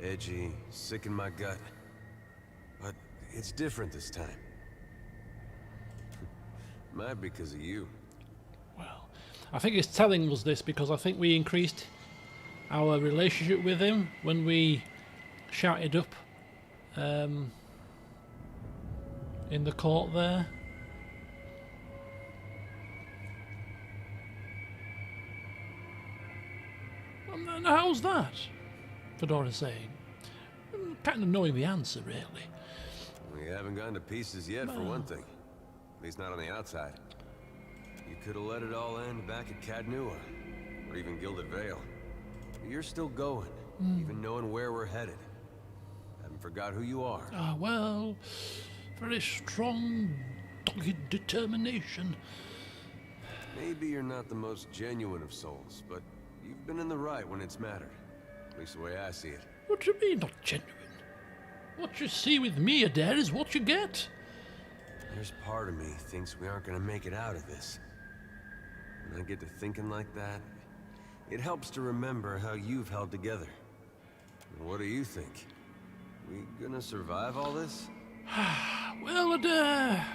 Edgy, sick in my gut. But it's different this time. Might be because of you. Well, I think he's telling us this because I think we increased our relationship with him when we shouted up in the court there. And how's that? Fedora's saying. Kind of knowing the answer, really. We haven't gone to pieces yet, for one thing. At least not on the outside. You could have let it all end back at Cadnua, or even Gilded Vale. But you're still going, even knowing where we're headed. Haven't forgot who you are. Ah, well, very strong, dogged determination. Maybe you're not the most genuine of souls, but you've been in the right when it's mattered. At least the way I see it. What do you mean, not genuine? What you see with me, Adair, is what you get. There's part of me thinks we aren't gonna make it out of this. When I get to thinking like that, it helps to remember how you've held together. What do you think? We gonna survive all this? Well, Adair...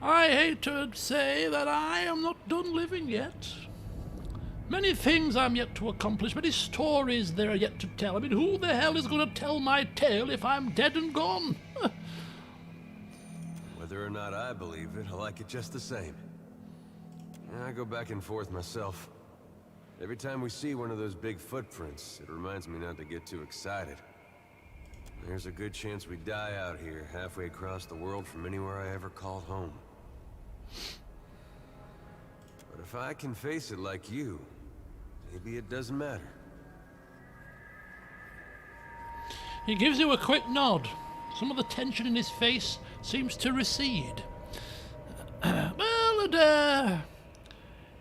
I hate to say that I am not done living yet. Many things I'm yet to accomplish, many stories there are yet to tell. I mean, who the hell is going to tell my tale if I'm dead and gone? Whether or not I believe it, I like it just the same. I go back and forth myself. Every time we see one of those big footprints, it reminds me not to get too excited. There's a good chance we die out here, halfway across the world from anywhere I ever called home. But if I can face it like you, maybe it doesn't matter. He gives you a quick nod. Some of the tension in his face seems to recede. Well, Adair,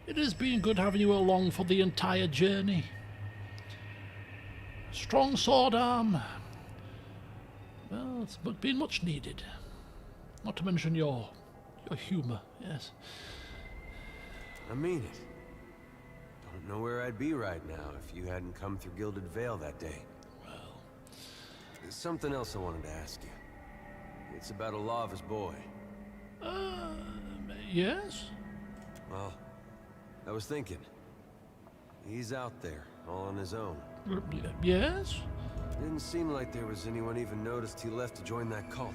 it has been good having you along for the entire journey. Strong sword arm. Well, it's been much needed. Not to mention your humour, yes. I mean it. Don't know where I'd be right now if you hadn't come through Gilded Vale that day. Well... There's something else I wanted to ask you. It's about a Lava's boy. Yes? Well, I was thinking. He's out there, all on his own. Yes? Didn't seem like there was anyone even noticed he left to join that cult.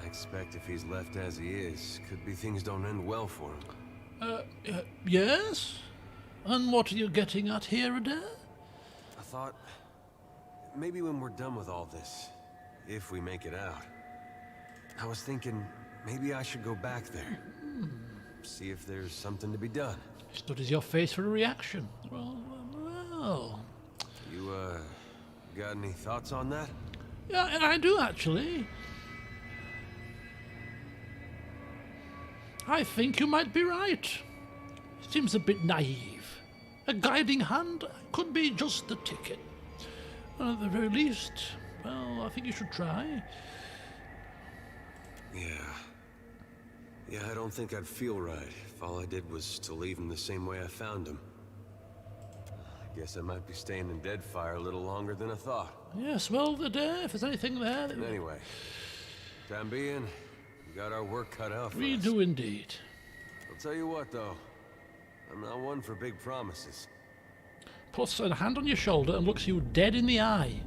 I expect if he's left as he is, could be things don't end well for him. Yes? And what are you getting at here, Adair? I thought, maybe when we're done with all this, if we make it out, I was thinking maybe I should go back there. See if there's something to be done. Studies your face for a reaction. Well... You, got any thoughts on that? Yeah, I do actually. I think you might be right. Seems a bit naive. A guiding hand could be just the ticket. At the very least, well, I think you should try. Yeah, I don't think I'd feel right if all I did was to leave him the same way I found him. I guess I might be staying in Deadfire a little longer than I thought. Yes, well, Adair, if there's anything there... Anyway, time being, we got our work cut out for us. We do indeed. I'll tell you what, though. I'm not one for big promises. Puts a hand on your shoulder and looks you dead in the eye.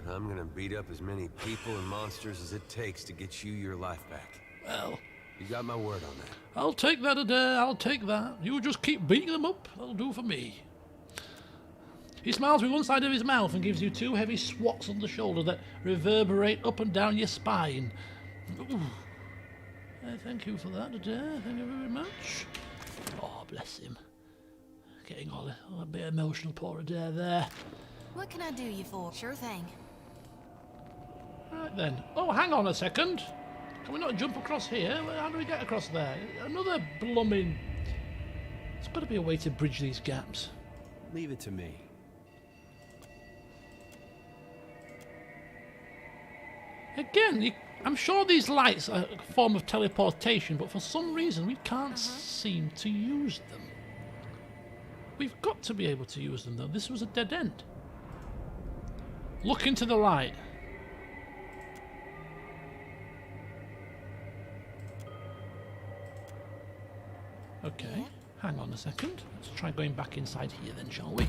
But I'm gonna beat up as many people and monsters as it takes to get you your life back. Well... You got my word on that. I'll take that, Adair, I'll take that. You just keep beating them up, that'll do for me. He smiles with one side of his mouth and gives you two heavy swats on the shoulder that reverberate up and down your spine. Ooh. Thank you for that, Adair. Thank you very much. Oh, bless him. Getting all a bit emotional, poor Adair there. What can I do you for? Sure thing. Right then. Oh, hang on a second. Can we not jump across here? How do we get across there? Another blooming... There's got to be a way to bridge these gaps. Leave it to me. Again, I'm sure these lights are a form of teleportation, but for some reason we can't seem to use them. We've got to be able to use them, though. This was a dead end. Look into the light. Okay, hang on a second. Let's try going back inside here then, shall we?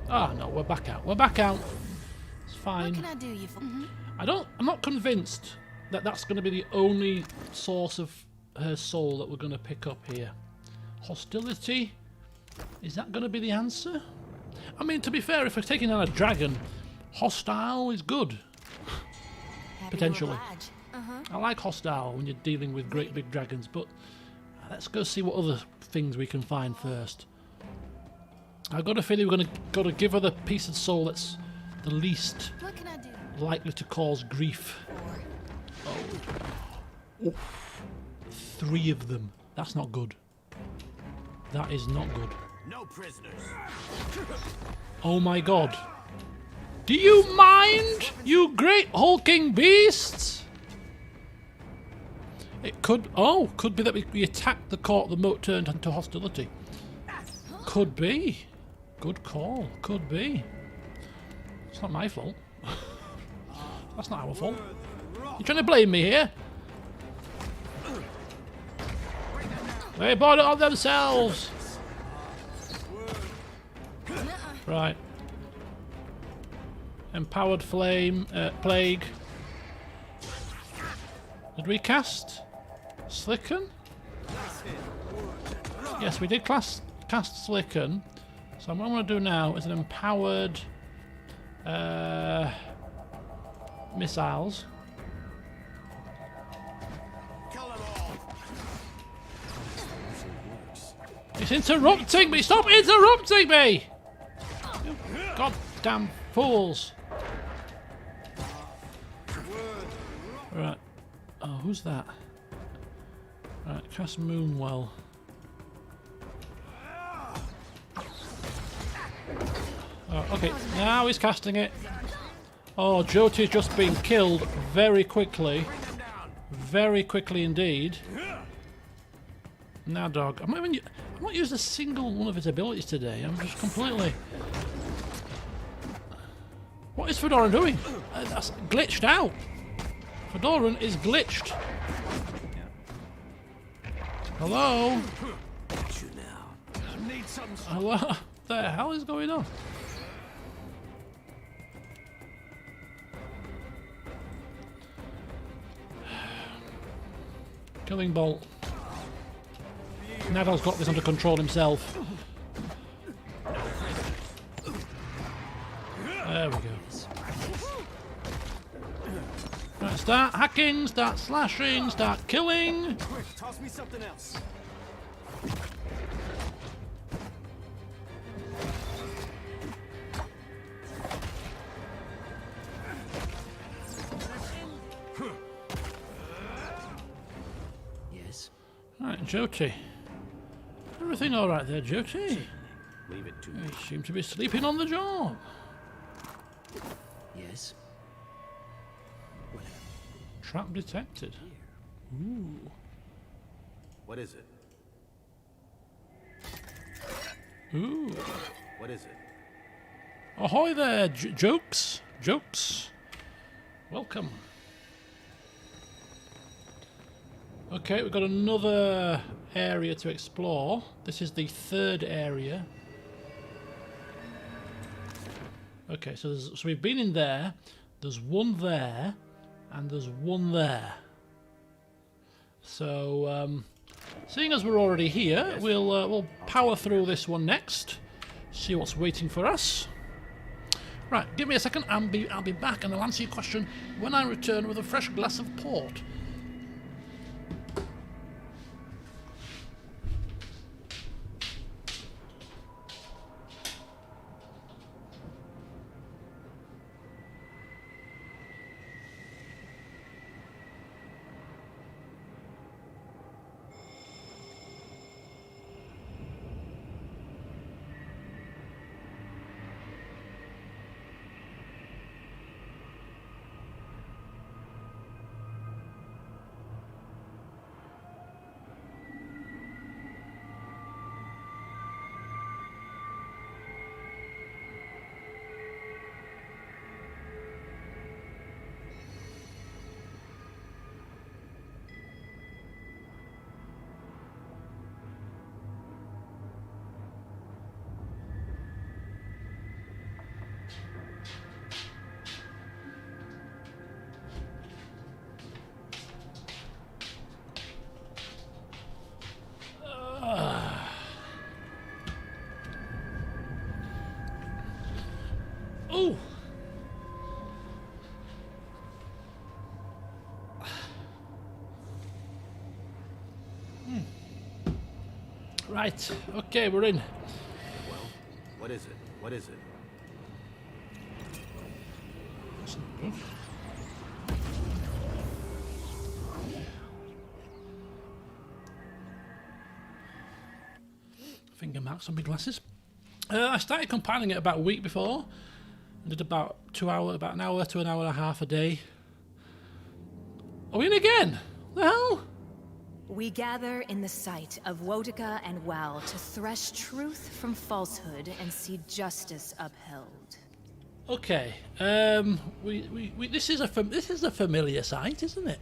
Ah, no, we're back out. We're back out. It's fine. What can I do you for? I'm not convinced that that's going to be the only source of her soul that we're going to pick up here. Hostility? Is that going to be the answer? I mean, to be fair, if we're taking on a dragon, hostile is good. Potentially. I like hostile when you're dealing with great big dragons, but let's go see what other things we can find first. I've got a feeling we're got to give her the piece of soul that's the least likely to cause grief. Oh. Oof. 3 of them. That's not good. That is not good. No prisoners. Oh my god. Do you mind, you great hulking beasts? It could... Oh, could be that we attacked the court, the moat turned into hostility. Could be. Good call. Could be. It's not my fault. That's not our fault. You trying to blame me here? They bought it on themselves. Right. Empowered flame, plague. Did we cast Slicken? Yes, we did cast Slicken. So what I'm going to do now is an empowered missiles. It's interrupting me! Stop interrupting me! You goddamn fools! Right. Oh, who's that? Right, cast Moonwell. Oh, okay, now he's casting it. Oh, Jyoti's just been killed very quickly. Very quickly indeed. Now, dog. I'm not used a single one of his abilities today. I'm just completely... What is Fedoran doing? That's glitched out. Fedoran is glitched. Hello? Hello? What the hell is going on? Killing bolt. Nadal's got this under control himself. There we go. Right, start hacking, start slashing, start killing. Quick, toss me something else. Yes. Right, Jyoti. Everything all right there, Jyoti? Leave it to me. You seem to be sleeping on the job. Yes. Trap detected. Ooh. What is it? Ooh. What is it? Ahoy there, Jokes. Jokes. Welcome. Okay, we've got another area to explore. This is the third area. Okay, so we've been in there. There's one there, and there's one there. So, seeing as we're already here, we'll power through this one next. See what's waiting for us. Right, give me a second. I'll be back, and I'll answer your question when I return with a fresh glass of port. Oh! Right, okay, we're in. Well, what is it? What is it? finger marks on my glasses. I started compiling it about a week before. I did about an hour to an hour and a half a day. Are we in again? The hell? We gather in the sight of Wotica and Wal to thresh truth from falsehood and see justice upheld. Okay. This is a familiar sight, isn't it?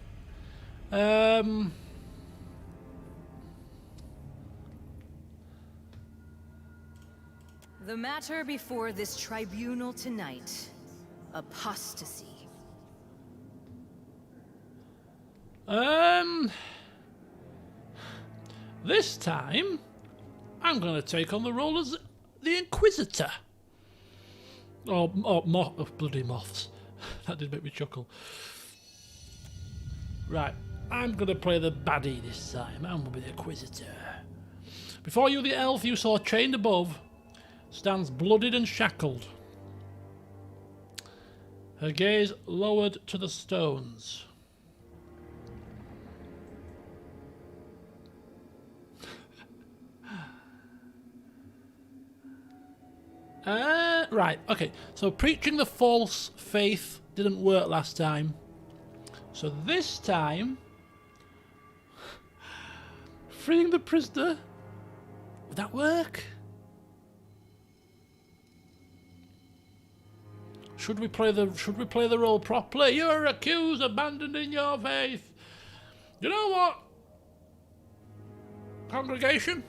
The matter before this tribunal tonight: apostasy. This time, I'm going to take on the role as the Inquisitor. Oh, bloody moths. That did make me chuckle. Right, I'm going to play the baddie this time. I'm going to be the Inquisitor. Before you, the elf you saw chained above, stands bloodied and shackled. Her gaze lowered to the stones. Right, okay. So preaching the false faith didn't work last time. So this time, freeing the prisoner, would that work? Should we play the role properly? You're accused of abandoning your faith. You know what? Congregation?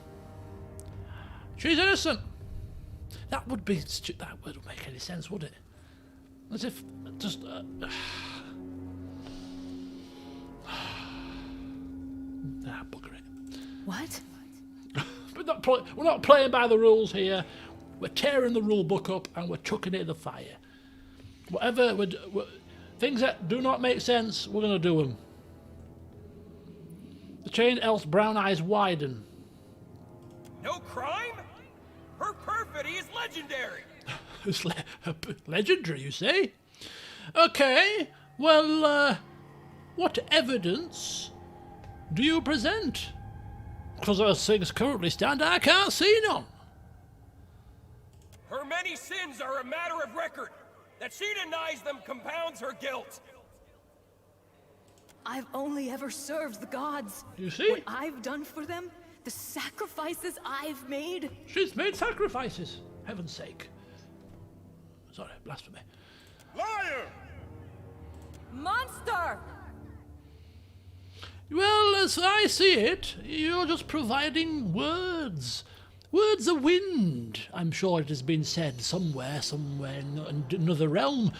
She's innocent. That wouldn't make any sense, would it? As if just bugger it. What? We're not playing by the rules here. We're tearing the rule book up and we're chucking it in the fire. Whatever things that do not make sense, we're going to do them. The chained elf's brown eyes widen. No crime? Her perfidy is legendary. It's legendary, you say? Okay, well, what evidence do you present? Because as things currently stand, I can't see none. Her many sins are a matter of record. That she denies them compounds her guilt. I've only ever served the gods. You see? What I've done for them, the sacrifices I've made. She's made sacrifices. Heaven's sake. Sorry, blasphemy. Liar! Monster! Well, as I see it, you're just providing words. Words of wind, I'm sure it has been said somewhere in another realm.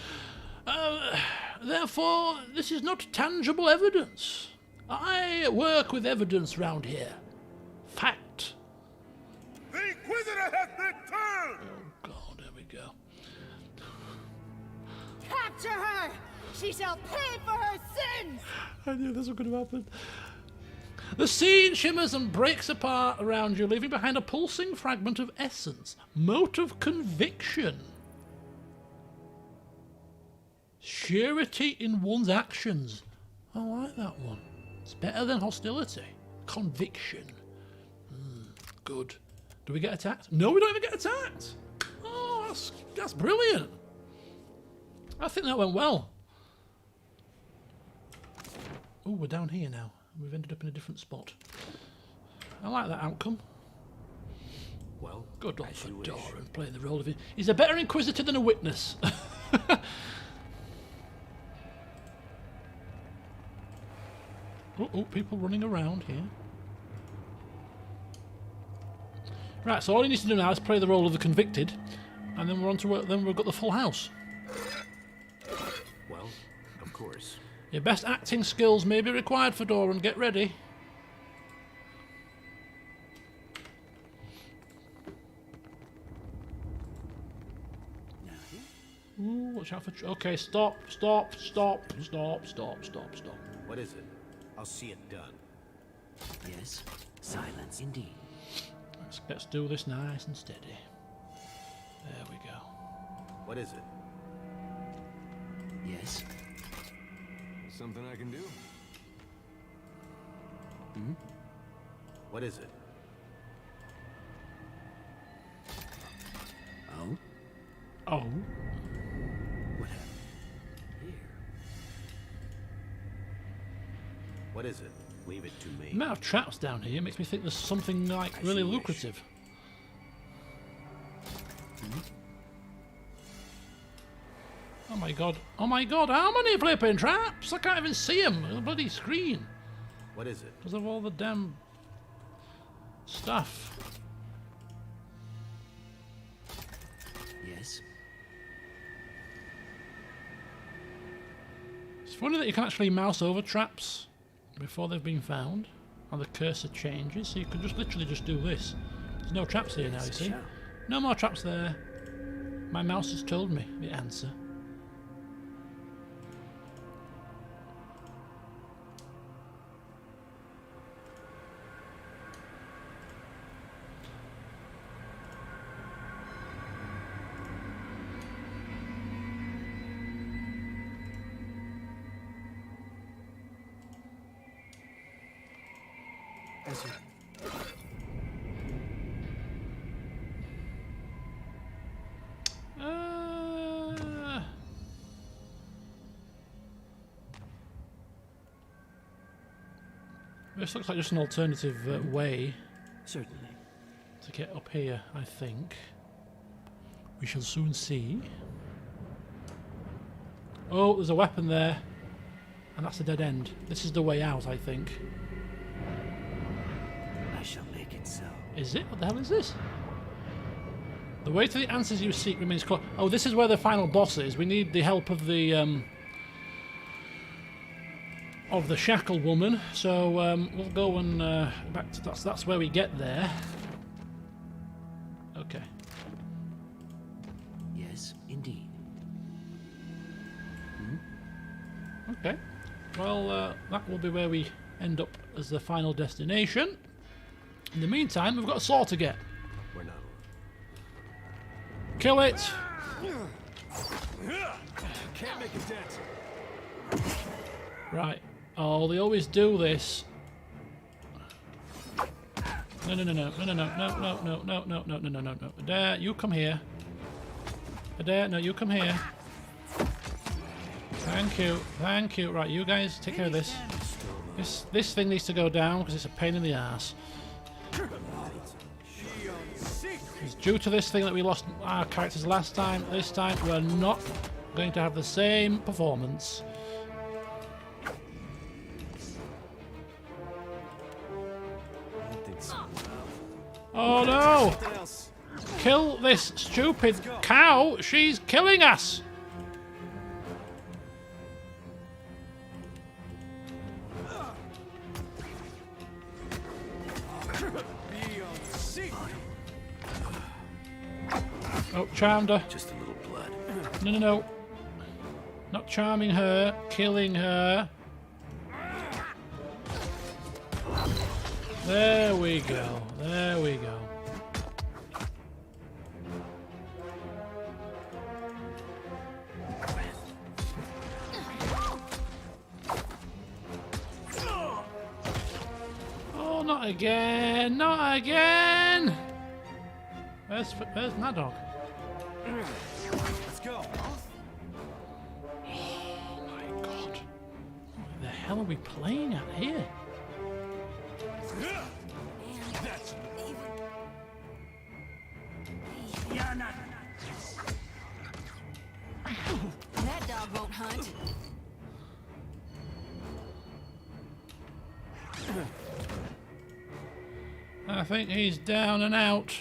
Therefore, this is not tangible evidence. I work with evidence round here. Fact. The Inquisitor has returned! Oh God, there we go. Capture her! She shall pay for her sins! I knew this was going to happen. The scene shimmers and breaks apart around you, leaving behind a pulsing fragment of essence. Mote of conviction. Surety in one's actions. I like that one. It's better than hostility. Conviction. Good. Do we get attacked? No, we don't even get attacked. Oh, that's brilliant. I think that went well. Oh, we're down here now. We've ended up in a different spot. I like that outcome. Well, good old Fedora and playing the role of it. He's a better Inquisitor than a witness. Oh, people running around here. Right, so all he needs to do now is play the role of the convicted, and then we're on to work. Then we've got the full house. Well, of course. Your best acting skills may be required, Fedora, and get ready. Ooh, watch out for... Okay, stop. What is it? I'll see it done. Yes, silence indeed. Let's do this nice and steady. There we go. What is it? Yes. Something I can do? What is it? Oh. What happened here? What is it? Leave it to me. The amount of traps down here makes me think there's something like really lucrative. Oh my god. Oh my god, how many flipping traps? I can't even see them on the bloody screen. What is it? Because of all the damn stuff. Yes. It's funny that you can actually mouse over traps before they've been found, and the cursor changes, so you can just literally just do this. There's no traps here now, you see. No more traps there. My mouse has told me the answer. This looks like just an alternative way Certainly. to get up here, I think. We shall soon see. Oh, there's a weapon there. And that's a dead end. This is the way out, I think. I shall make it so. Is it? What the hell is this? The way to the answers you seek remains closed. Oh, this is where the final boss is. We need the help of the shackle woman. So we'll go and back to that's where we get there. Okay. Yes, indeed. Okay. Well, that will be where we end up as the final destination. In the meantime, we've got a saw to get. We're not. Kill it! Can't make a dent. Right. Oh, they always do this. No, no, no, no, no, no, no, no, no, no, no, no, no, no, no, no. Adair, you come here. Adair, no, you come here. Thank you, thank you. Right, you guys take care of this. This thing needs to go down because it's a pain in the ass. It's due to this thing that we lost our characters last time. This time we're not going to have the same performance. Oh no! Kill this stupid cow! She's killing us! Oh, charmed her. Just a little blood. No, no, no. Not charming her, killing her. There we go. There we go. Oh, not again. Not again. Where's Mad Dog? Let's go. Oh my god. What the hell are we playing at here? That's That dog won't hunt. I think he's down and out.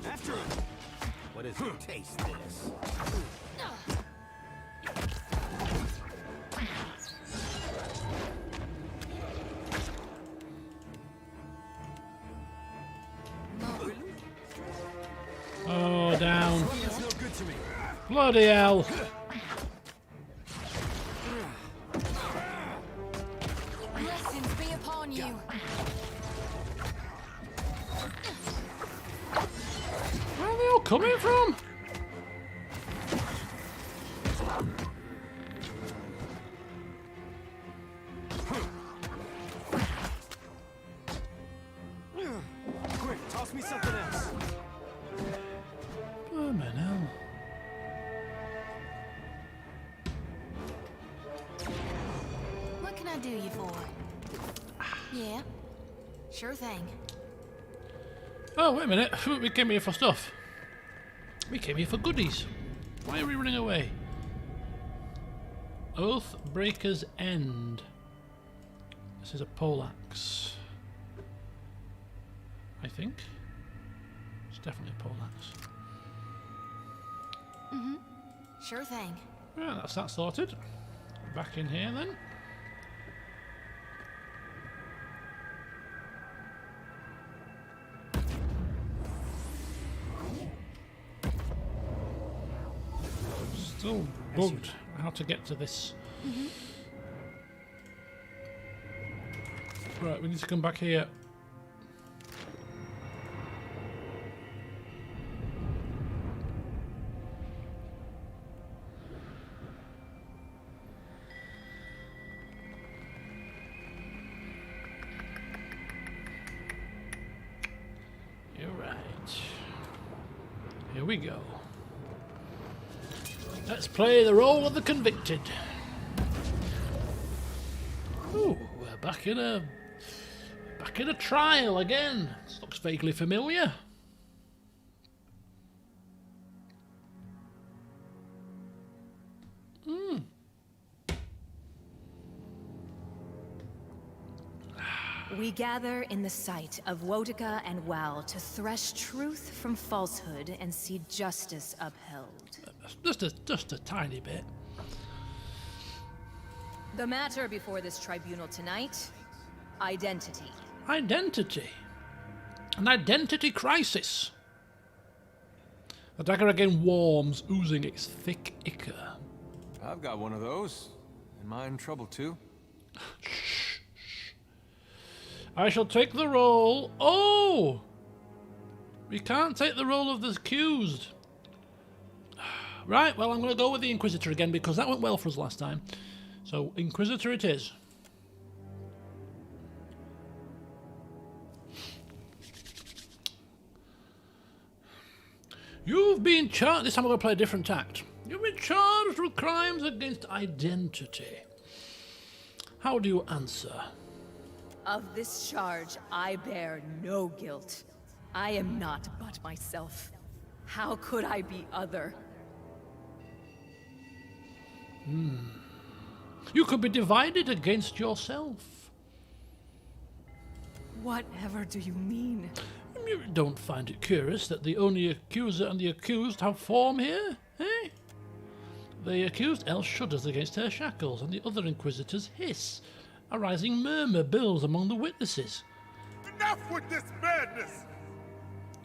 After him. What is it? Taste this. Oh, down. Bloody hell. Blessings be upon you. Where are they all coming from? quick. Toss me something else. I do you for? Yeah, sure thing. Oh, wait a minute. We came here for stuff. We came here for goodies. Why are we running away? Oathbreaker's End. This is a poleaxe. I think. It's definitely a poleaxe. Mm-hmm. Sure thing. Yeah, that's that sorted. Back in here then. Still bugged how to get to this. Right, we need to come back here. You're right. Here we go. Let's play the role of the convicted. Ooh, we're back in a trial again. This looks vaguely familiar. We gather in the sight of Wodika and Well to thresh truth from falsehood and see justice upheld. Just a tiny bit. The matter before this tribunal tonight: identity. Identity. An identity crisis. The dagger again warms, oozing its thick ichor. I've got one of those. Am I in trouble too? Shh. I shall take the role. Oh! We can't take the role of the accused. Right, well, I'm going to go with the Inquisitor again because that went well for us last time. So, Inquisitor it is. You've been charged. This time I'm going to play a different tact. You've been charged with crimes against identity. How do you answer? Of this charge, I bear no guilt. I am not but myself. How could I be other? You could be divided against yourself. Whatever do you mean? You don't find it curious that the only accuser and the accused have form here, eh? The accused else shudders against her shackles, and the other inquisitors hiss. A rising murmur builds among the witnesses. Enough with this madness!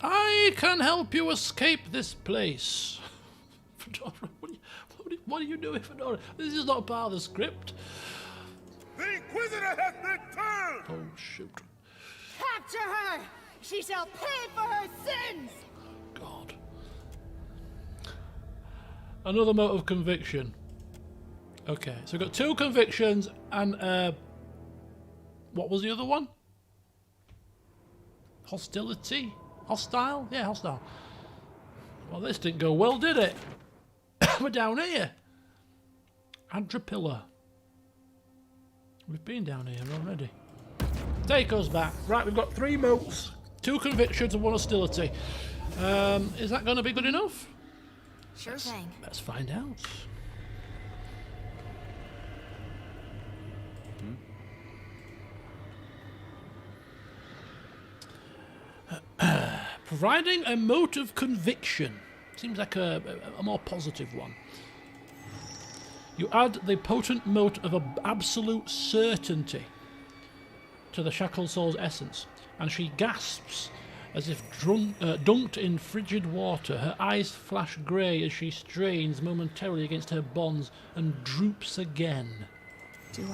I can help you escape this place. Fedora, what are you doing, Fedora? This is not part of the script. The Inquisitor has been turned! Oh, shoot. Capture her! She shall pay for her sins! God. Another mote of conviction. Okay, so we've got 2 convictions and, what was the other one? Hostility? Hostile? Yeah, hostile. Well, this didn't go well, did it? We're down here. Adropilla. We've been down here already. Take us back. Right, we've got 3 motes, 2 convictions and 1 hostility. Is that going to be good enough? Sure thing. Let's find out. Providing a mote of conviction. Seems like a more positive one. You add the potent mote of absolute certainty to the shackled soul's essence, and she gasps as if dunked in frigid water. Her eyes flash grey as she strains momentarily against her bonds and droops again. Do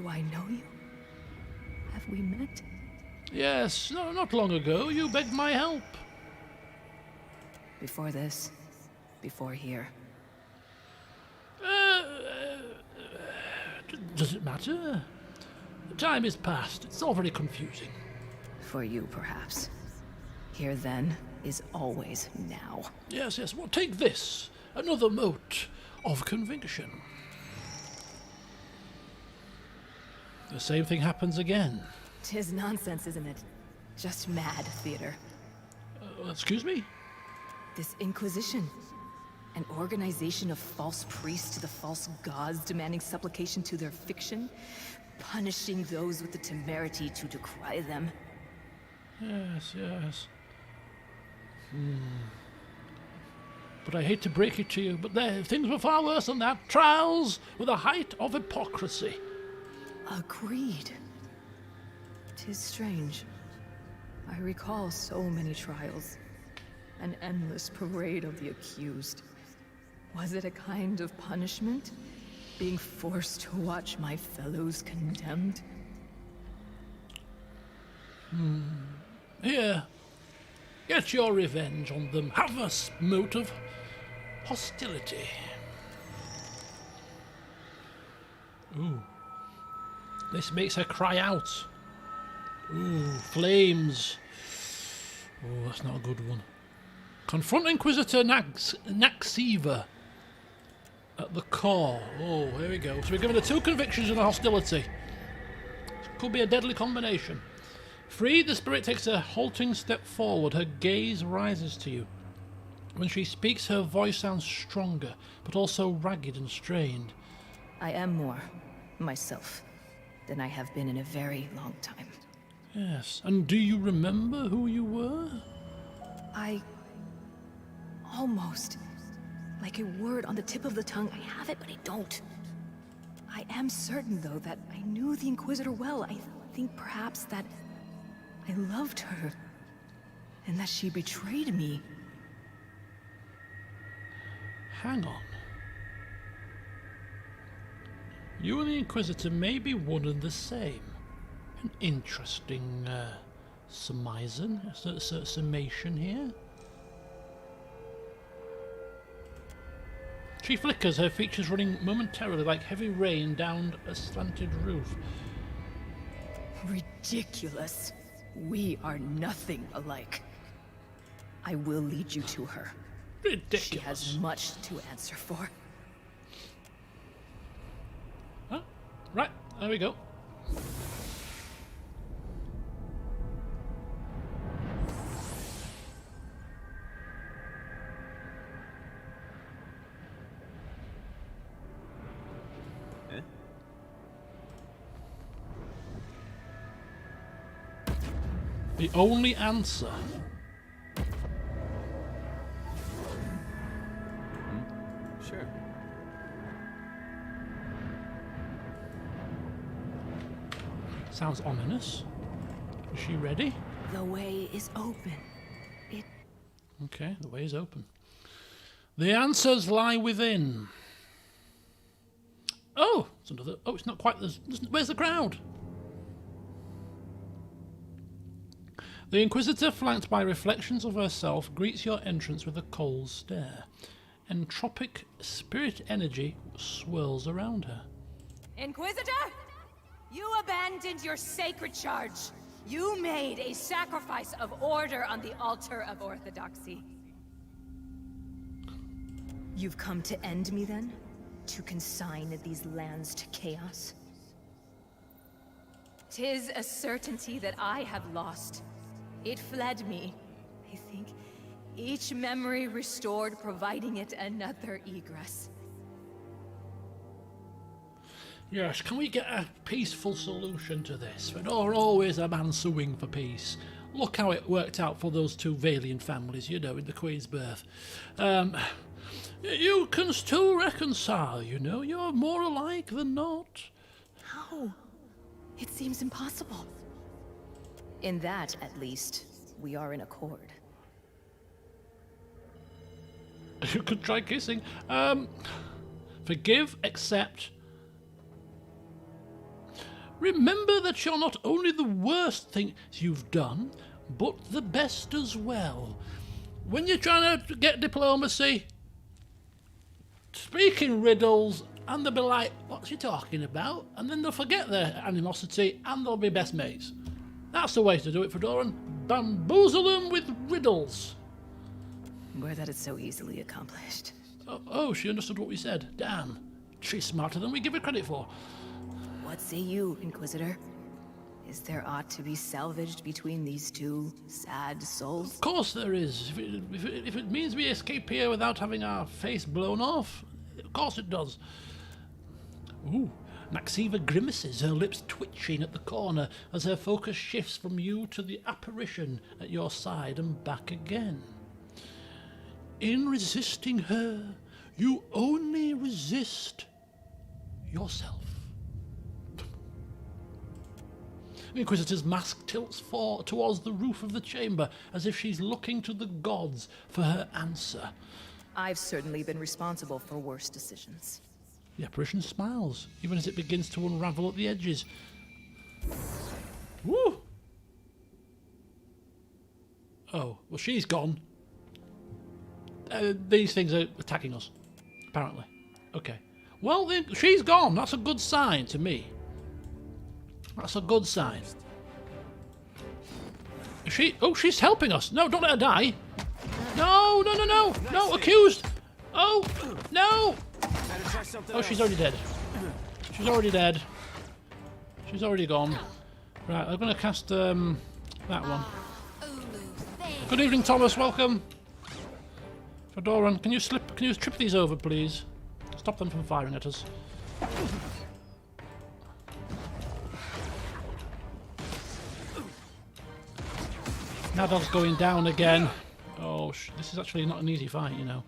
I know you? Have we met? Yes, no, not long ago you begged my help. Before this? Before here? Does it matter? The time is past. It's all very confusing. For you, perhaps. Here, then, is always now. Yes, yes. Well, take this. Another mote of conviction. The same thing happens again. 'Tis nonsense, isn't it? Just mad theater. Excuse me? This Inquisition. An organization of false priests to the false gods demanding supplication to their fiction, punishing those with the temerity to decry them. Yes, yes. But I hate to break it to you, but things were far worse than that. Trials were the height of hypocrisy. Agreed. 'Tis strange. I recall so many trials. An endless parade of the accused. Was it a kind of punishment? Being forced to watch my fellows condemned? Here. Get your revenge on them. Have a motive. Hostility. Ooh. This makes her cry out. Ooh, flames. Oh, that's not a good one. Confront Inquisitor Naxiva at the core. Oh, here we go. So we're given the 2 convictions and a hostility. Could be a deadly combination. Freed, the spirit takes a halting step forward. Her gaze rises to you. When she speaks, her voice sounds stronger, but also ragged and strained. I am more myself than I have been in a very long time. Yes, and do you remember who you were? Almost. Like a word on the tip of the tongue. I have it, but I don't. I am certain, though, that I knew the Inquisitor well. I think perhaps that I loved her, and that she betrayed me. Hang on. You and the Inquisitor may be one and the same. An interesting summation here. She flickers, her features running momentarily like heavy rain down a slanted roof. Ridiculous. We are nothing alike. I will lead you to her. Ridiculous. She has much to answer for. Huh? Right, there we go. The only answer. Sure. Sounds ominous. Is she ready? The way is open. Okay, the way is open. The answers lie within. Oh, it's another. Oh, it's not quite. Where's the crowd? The Inquisitor, flanked by reflections of herself, greets your entrance with a cold stare. Entropic spirit energy swirls around her. Inquisitor! You abandoned your sacred charge. You made a sacrifice of order on the altar of orthodoxy. You've come to end me, then? To consign these lands to chaos? 'Tis a certainty that I have lost. It fled me. I think each memory restored, providing it another egress. Yes, can we get a peaceful solution to this? We're always a man suing for peace. Look how it worked out for those 2 Valiant families, you know, in the Queen's birth. You can still reconcile, you know. You're more alike than not. How? It seems impossible. In that, at least, we are in accord. You could try kissing. Forgive, accept. Remember that you're not only the worst things you've done, but the best as well. When you're trying to get diplomacy, speak in riddles, and they'll be like, what's he talking about? And then they'll forget their animosity, and they'll be best mates. That's the way to do it, Fedoran. Bamboozle them with riddles. Were that it's so easily accomplished. Oh, she understood what we said. Damn. She's smarter than we give her credit for. What say you, Inquisitor? Is there aught to be salvaged between these two sad souls? Of course there is. If it means we escape here without having our face blown off, of course it does. Ooh. Maxiva grimaces, her lips twitching at the corner as her focus shifts from you to the apparition at your side and back again. In resisting her, you only resist yourself. The Inquisitor's mask tilts towards the roof of the chamber, as if she's looking to the gods for her answer. I've certainly been responsible for worse decisions. The apparition smiles, even as it begins to unravel at the edges. Woo! Oh, well, she's gone. These things are attacking us, apparently. Okay. Well, she's gone. That's a good sign to me. That's a good sign. Oh, she's helping us. No, don't let her die. No, no, no, no. No, accused. Oh, no. Oh, she's already dead. She's already dead. She's already gone. Right, I'm going to cast that one. Good evening, Thomas. Welcome. Fedoran, can you trip these over, please? Stop them from firing at us. Nadog's going down again. Oh, this is actually not an easy fight, you know.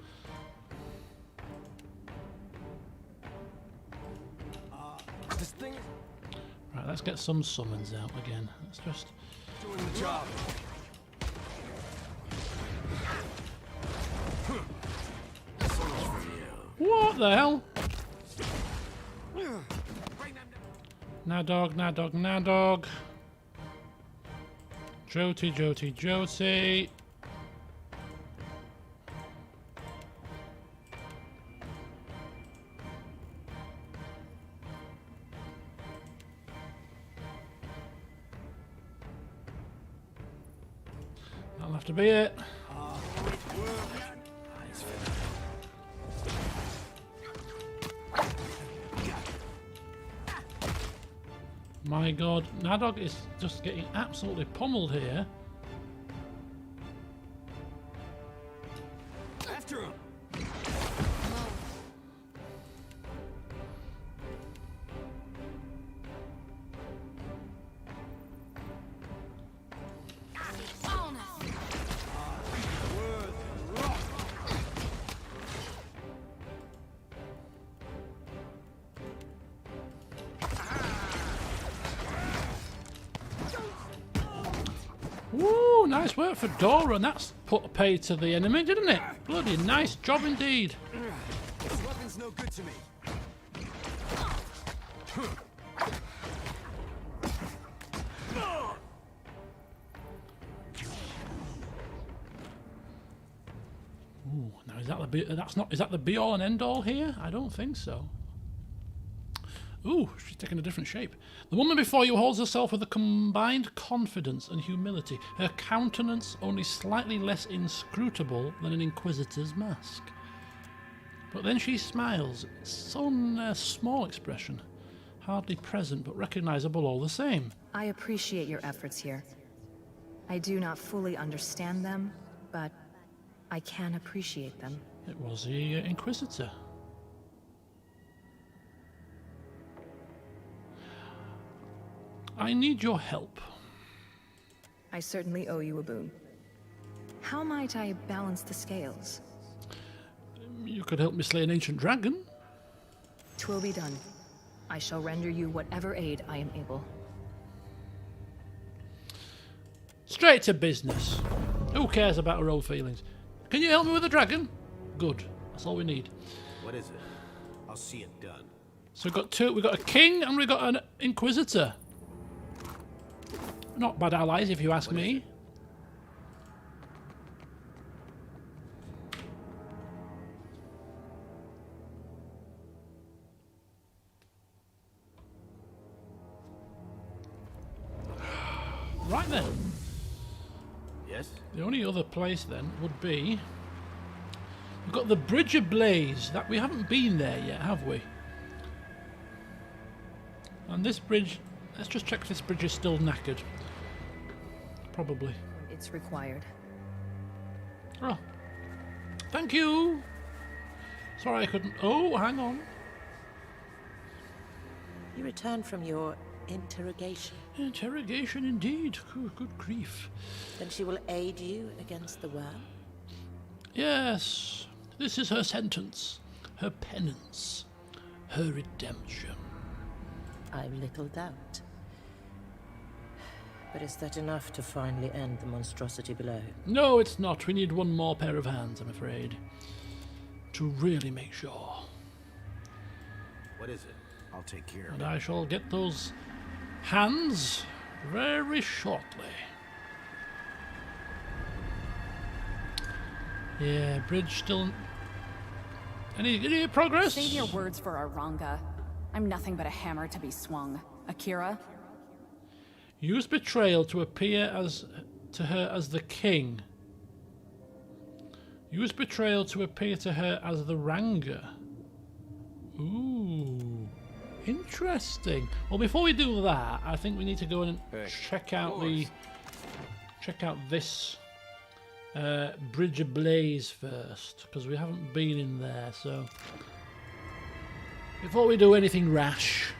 Right, let's get some summons out again. Let's just doing the job. What the hell? Nadog, Nadog, Nadog. Joti, Joti, Joti. That'll have to be it. My god, Nadog is just getting absolutely pummeled here. After him. Woo, nice work for Dora, and that's put pay to the enemy, didn't it? Bloody nice job indeed. This weapon's no good to me. Ooh, now is that the be all and end all here? I don't think so. Ooh, she's taking a different shape. The woman before you holds herself with a combined confidence and humility, her countenance only slightly less inscrutable than an Inquisitor's mask. But then she smiles, some small expression, hardly present but recognisable all the same. I appreciate your efforts here. I do not fully understand them, but I can appreciate them. It was the Inquisitor. I need your help. I certainly owe you a boon. How might I balance the scales? You could help me slay an ancient dragon. 'Twill be done. I shall render you whatever aid I am able. Straight to business. Who cares about our own feelings? Can you help me with the dragon? Good. That's all we need. What is it? I'll see it done. So we've got two. We've got a king and we've got an Inquisitor. Not bad allies, if you ask me. Right then. Yes? The only other place then would be... We've got the Bridge ablaze. That we haven't been there yet, have we? And this bridge, let's just check if this bridge is still knackered. Probably. It's required. Oh. Thank you! Sorry I couldn't... Oh, hang on. You returned from your interrogation. Interrogation indeed. Good grief. Then she will aid you against the worm? Yes. This is her sentence. Her penance. Her redemption. I've little doubt. But is that enough to finally end the monstrosity below? No, it's not. We need one more pair of hands, I'm afraid. To really make sure. What is it? I'll take care of And it. I shall get those hands very shortly. Yeah, bridge still... Any progress? Save your words for Aranga. I'm nothing but a hammer to be swung. Akira? Use betrayal to appear to her as the king. Use betrayal to appear to her as the Ranger. Ooh, interesting. Well, before we do that, I think we need to go in and check out this bridge ablaze first, because we haven't been in there. So before we do anything rash.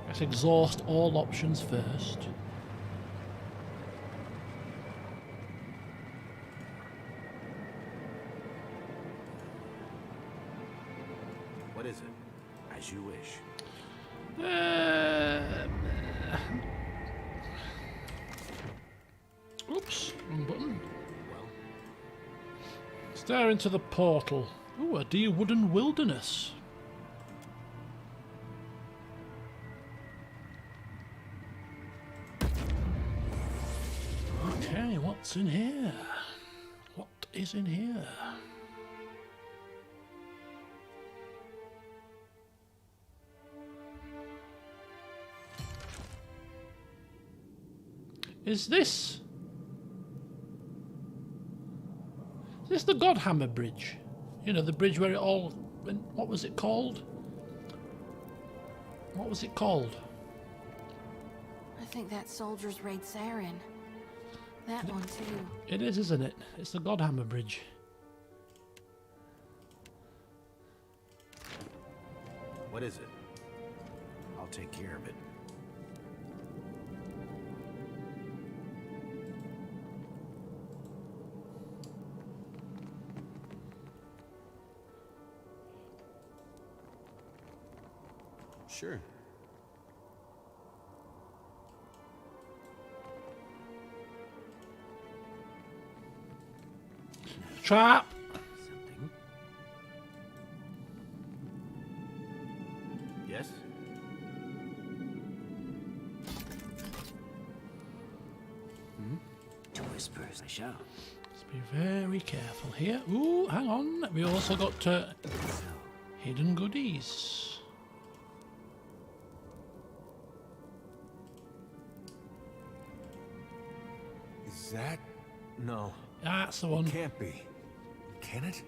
Let's exhaust all options first. What is it? As you wish. Oops, wrong button. Stare into the portal. Ooh, a dear wooden wilderness. Okay, what's in here? What is in here? Is this the Godhammer Bridge? You know, the bridge where it all... What was it called? What was it called? I think that soldier's raid Saren. That one too. It is, isn't it? It's the Godhammer Bridge. What is it? I'll take care of it. Sure. Trap! Something. Yes? To whispers I shall. Let's be very careful here. Ooh, hang on. We also got hidden goodies. Is that? No. That's the one. It can't be. Can it?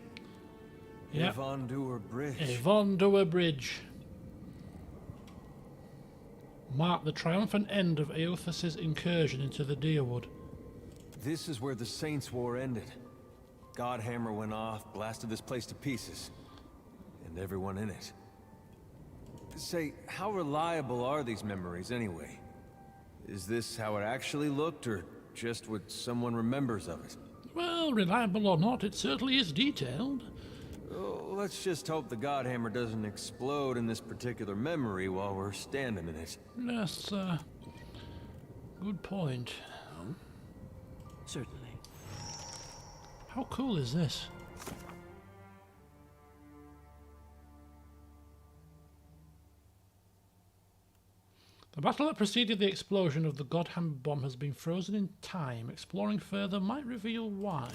Yep. Avondua Bridge. Avondua Bridge. Mark the triumphant end of Eothas' incursion into the Deerwood. This is where the Saints' War ended. Godhammer went off, blasted this place to pieces. And everyone in it. Say, how reliable are these memories anyway? Is this how it actually looked, or just what someone remembers of it? Well, reliable or not, it certainly is detailed. Oh, let's just hope the Godhammer doesn't explode in this particular memory while we're standing in it. Yes, good point. Oh? Certainly. How cool is this? The battle that preceded the explosion of the Godhammer bomb has been frozen in time. Exploring further might reveal why.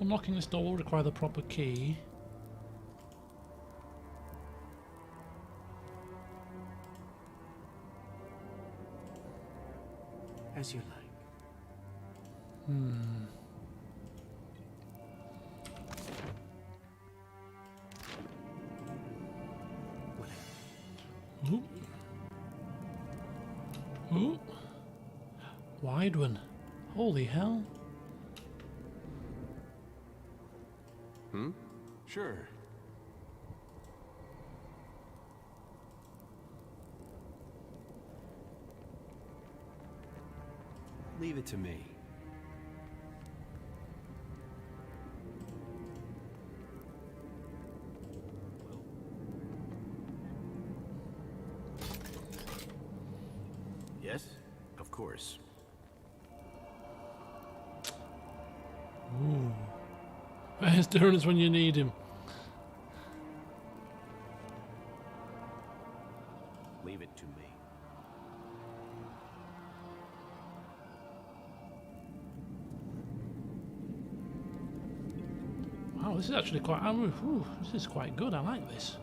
Unlocking this door will require the proper key. As you like. Ooh. Ooh. Wide one. Holy hell. Sure. Leave it to me. Yes, of course. Ooh. Where's Durance when you need him? Leave it to me. Wow, this is actually quite... this is quite good. I like this.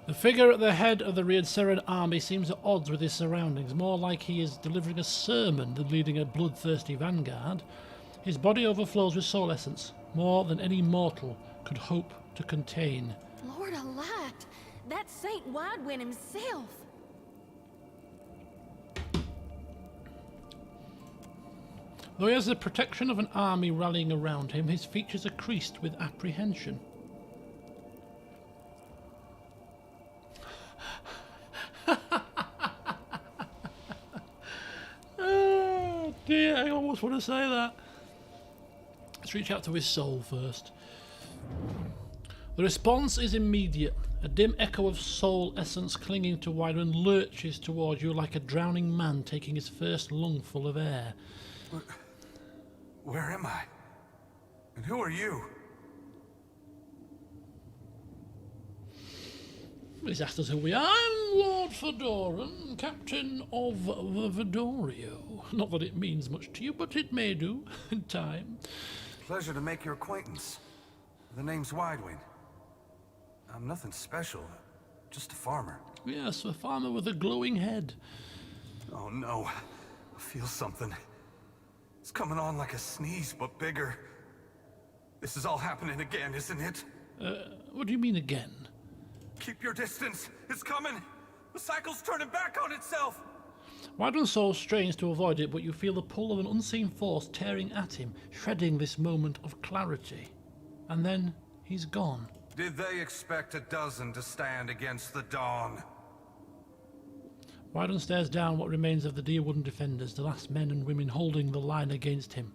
The figure at the head of the Readseren army seems at odds with his surroundings, more like he is delivering a sermon than leading a bloodthirsty vanguard. His body overflows with soul essence, more than any mortal could hope to contain. Lord Alat, that's Saint Wadwin himself. Though he has the protection of an army rallying around him, his features are creased with apprehension. Oh dear, I almost want to say that. Let's reach out to his soul first. The response is immediate. A dim echo of soul essence clinging to Wyron lurches toward you like a drowning man taking his first lungful of air. Where am I? And who are you? He's asked us who we are. I'm Lord Fedoran, Captain of the Vidorio. Not that it means much to you, but it may do in time. Pleasure to make your acquaintance. The name's Widewing. I'm nothing special, just a farmer. Yes, a farmer with a glowing head. Oh no, I feel something. It's coming on like a sneeze, but bigger. This is all happening again, isn't it? What do you mean again? Keep your distance. It's coming. The cycle's turning back on itself. Wydron's soul strains to avoid it, but you feel the pull of an unseen force tearing at him, shredding this moment of clarity. And then he's gone. Did they expect a dozen to stand against the dawn? Wydron stares down what remains of the Deerwooden defenders, the last men and women holding the line against him.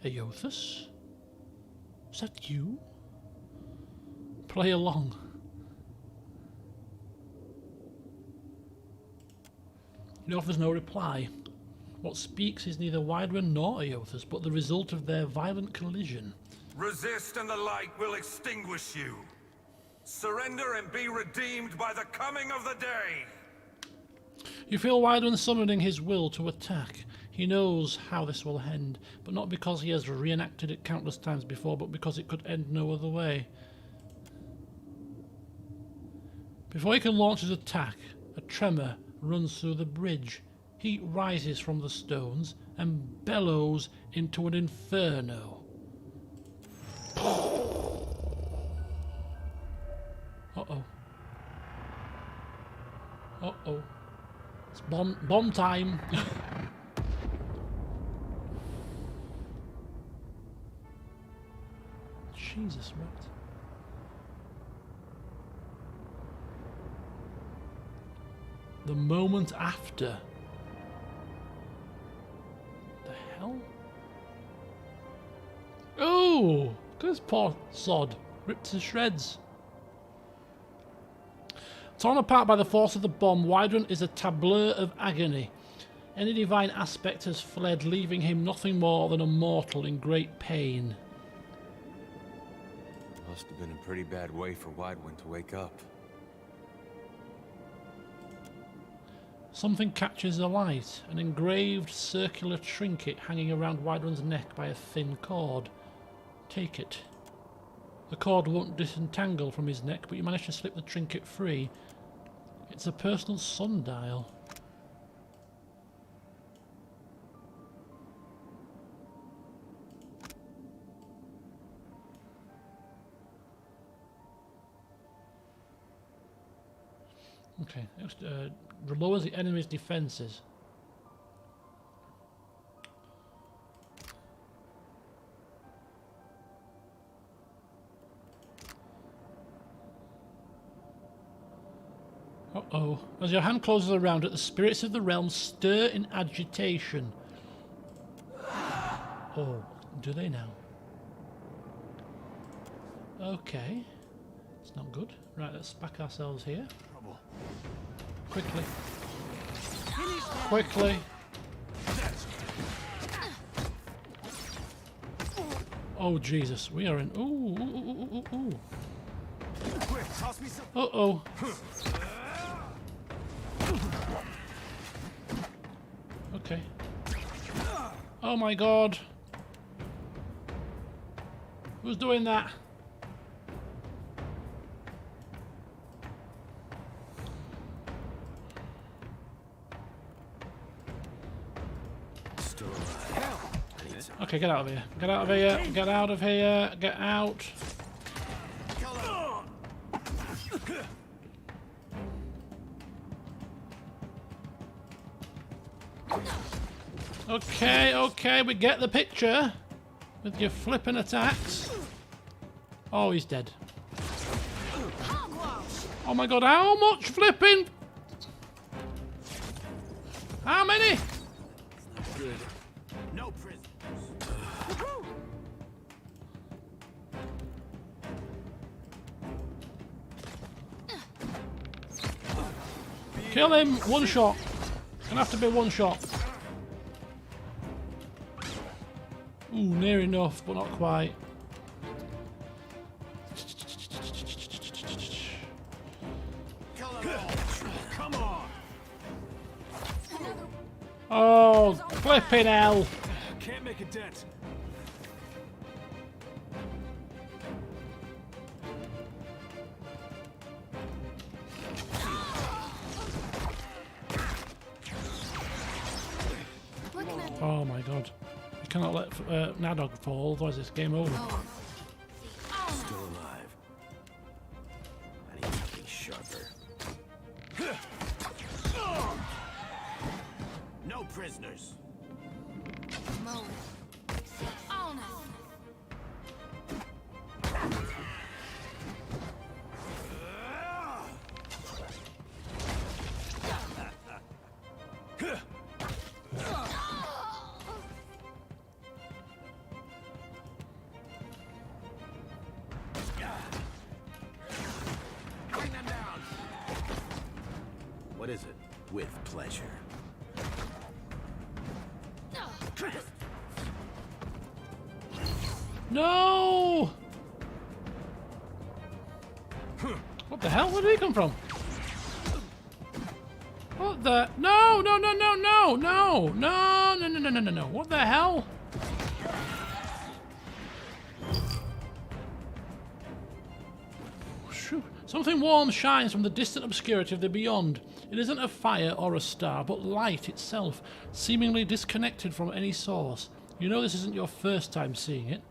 Eothas? Is that you? Play along. He offers no reply. What speaks is neither Wydron nor Eothas, but the result of their violent collision. Resist and the light will extinguish you. Surrender and be redeemed by the coming of the day. You feel Wydron summoning his will to attack. He knows how this will end, but not because he has reenacted it countless times before, but because it could end no other way. Before he can launch his attack, a tremor runs through the bridge. Heat rises from the stones and bellows into an inferno. Uh-oh. Uh-oh. It's bomb time. Jesus, what? The moment after. The hell? Oh! This poor sod. Ripped to shreds. Torn apart by the force of the bomb, Wydron is a tableau of agony. Any divine aspect has fled, leaving him nothing more than a mortal in great pain. Must have been a pretty bad way for Widewin to wake up. Something catches the light, an engraved circular trinket hanging around Wydron's neck by a thin cord. Take it. The cord won't disentangle from his neck, but you manage to slip the trinket free. It's a personal sundial. Okay. Lowers the enemy's defenses. Uh-oh. As your hand closes around it, the spirits of the realm stir in agitation. Oh, do they now? Okay. It's not good. Right, let's back ourselves here. Quickly. Quickly. Oh, Jesus. We are in... Ooh, ooh, ooh, ooh, ooh. Uh-oh. Okay. Oh my god. Who's doing that? Okay, get out of here. Get out of here. Get out of here. Get out. Okay, okay, we get the picture with your flipping attacks. Oh, he's dead. Oh my god, how much flipping? How many? Good. No prisoners. Kill him! One shot. Gonna have to be one shot. Ooh, near enough, but not quite. Come on. Oh, flipping hell! Can't make a dent. Oh my god. You cannot let Nadog fall, otherwise it's game over. Still alive. I need to be sharper. No prisoners. What is it? With pleasure. No! What the hell? Where did he come from? What the? No! No! No! No! No! No! No! No! No! No! No! No! No! What the hell? Shoo. Something warm shines from the distant obscurity of the beyond. It isn't a fire or a star, but light itself, seemingly disconnected from any source. You know this isn't your first time seeing it.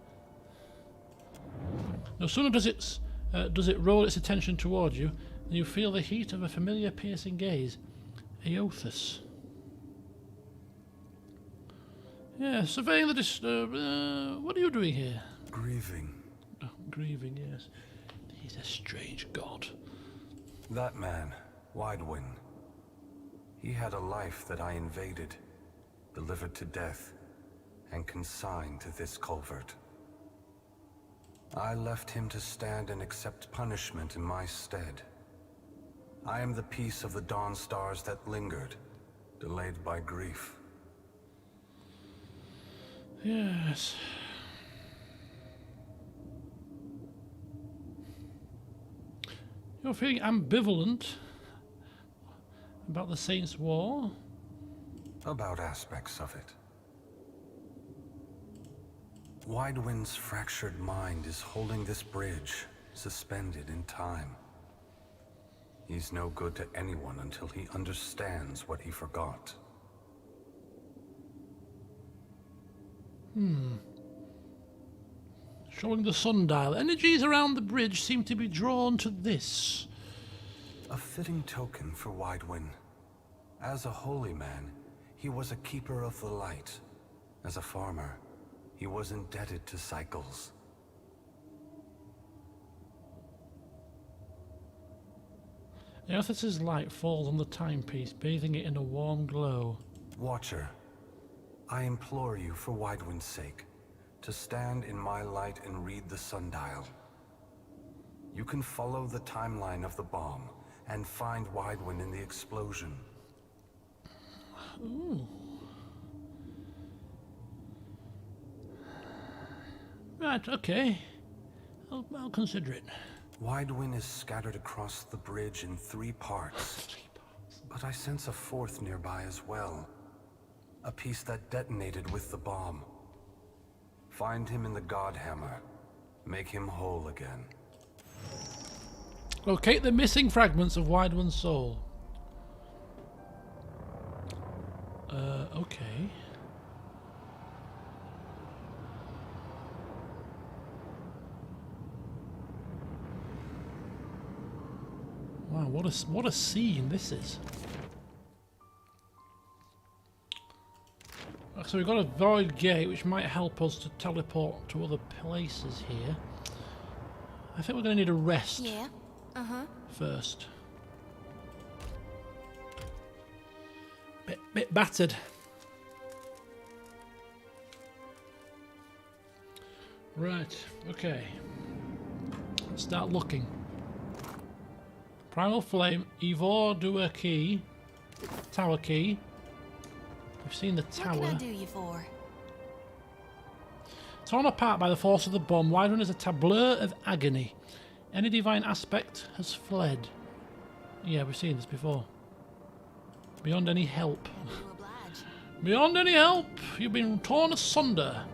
No sooner does it roll its attention toward you, than you feel the heat of a familiar piercing gaze. Aothus. Yeah, surveying the what are you doing here? Grieving. Oh, grieving, yes. He's a strange god. That man, Widewin. He had a life that I invaded, delivered to death, and consigned to this culvert. I left him to stand and accept punishment in my stead. I am the piece of the dawn stars that lingered, delayed by grief. Yes. You're feeling ambivalent about the Saints' War? About aspects of it. Widewind's fractured mind is holding this bridge, suspended in time. He's no good to anyone until he understands what he forgot. Showing the sundial. Energies around the bridge seem to be drawn to this. A fitting token for Widewin. As a holy man, he was a keeper of the light. As a farmer, he was indebted to cycles. The officer's light falls on the timepiece, bathing it in a warm glow. Watcher, I implore you for Widewin's sake, to stand in my light and read the sundial. You can follow the timeline of the bomb and find Widewin in the explosion. Ooh. Right, okay. I'll consider it. Widewin is scattered across the bridge in 3 parts. But I sense a 4th nearby as well. A piece that detonated with the bomb. Find him in the Godhammer. Make him whole again. Locate the missing fragments of Widewin's soul. Okay. Wow, what a scene this is. So we've got a void gate which might help us to teleport to other places here. I think we're going to need a rest. Yeah. First. Bit battered. Right, okay. Let's start looking. Primal Flame, Evor Doer Key, Tower Key. We've seen the tower. What can I do you for? Torn apart by the force of the bomb, Widewin is a tableau of agony. Any divine aspect has fled. Yeah, we've seen this before. Beyond any help. Beyond any help, you've been torn asunder.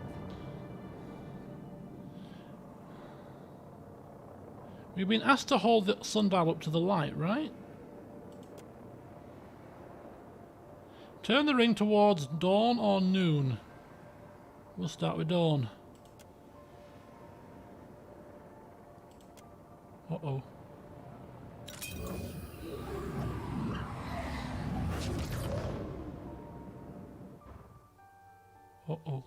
We've been asked to hold the sundial up to the light, right? Turn the ring towards dawn or noon. We'll start with dawn. Uh-oh. Uh-oh.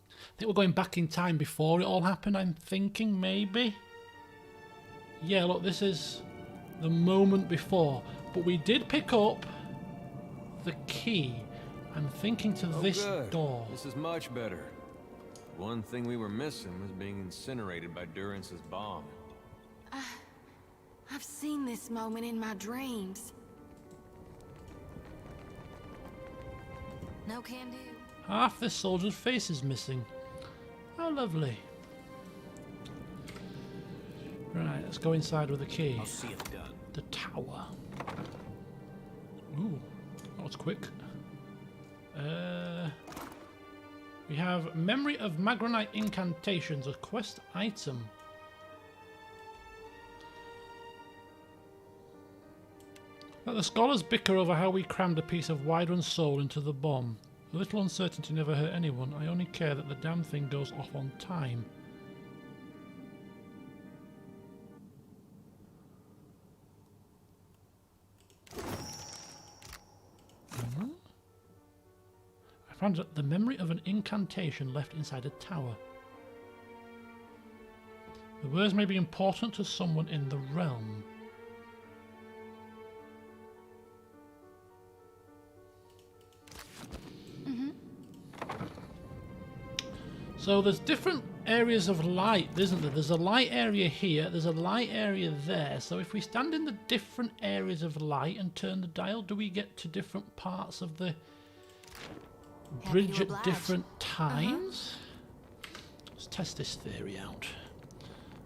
I think we're going back in time before it all happened, I'm thinking, maybe? Yeah, look, this is the moment before. But we did pick up the key. I'm thinking to this good. door. This is much better. One thing we were missing was being incinerated by Durance's bomb. I've seen this moment in my dreams. No can do. Half the soldier's face is missing. How lovely. Right, let's go inside with the key. I'll see it done. The tower. Ooh, that was quick. We have Memory of Magronite Incantations, a quest item. Let the scholars bicker over how we crammed a piece of Widewin's soul into the bomb. A little uncertainty never hurt anyone. I only care that the damn thing goes off on time. I found the memory of an incantation left inside a tower. The words may be important to someone in the realm. So there's different areas of light, isn't there? There's a light area here, there's a light area there. So if we stand in the different areas of light and turn the dial, do we get to different parts of the bridge at different times? Let's test this theory out.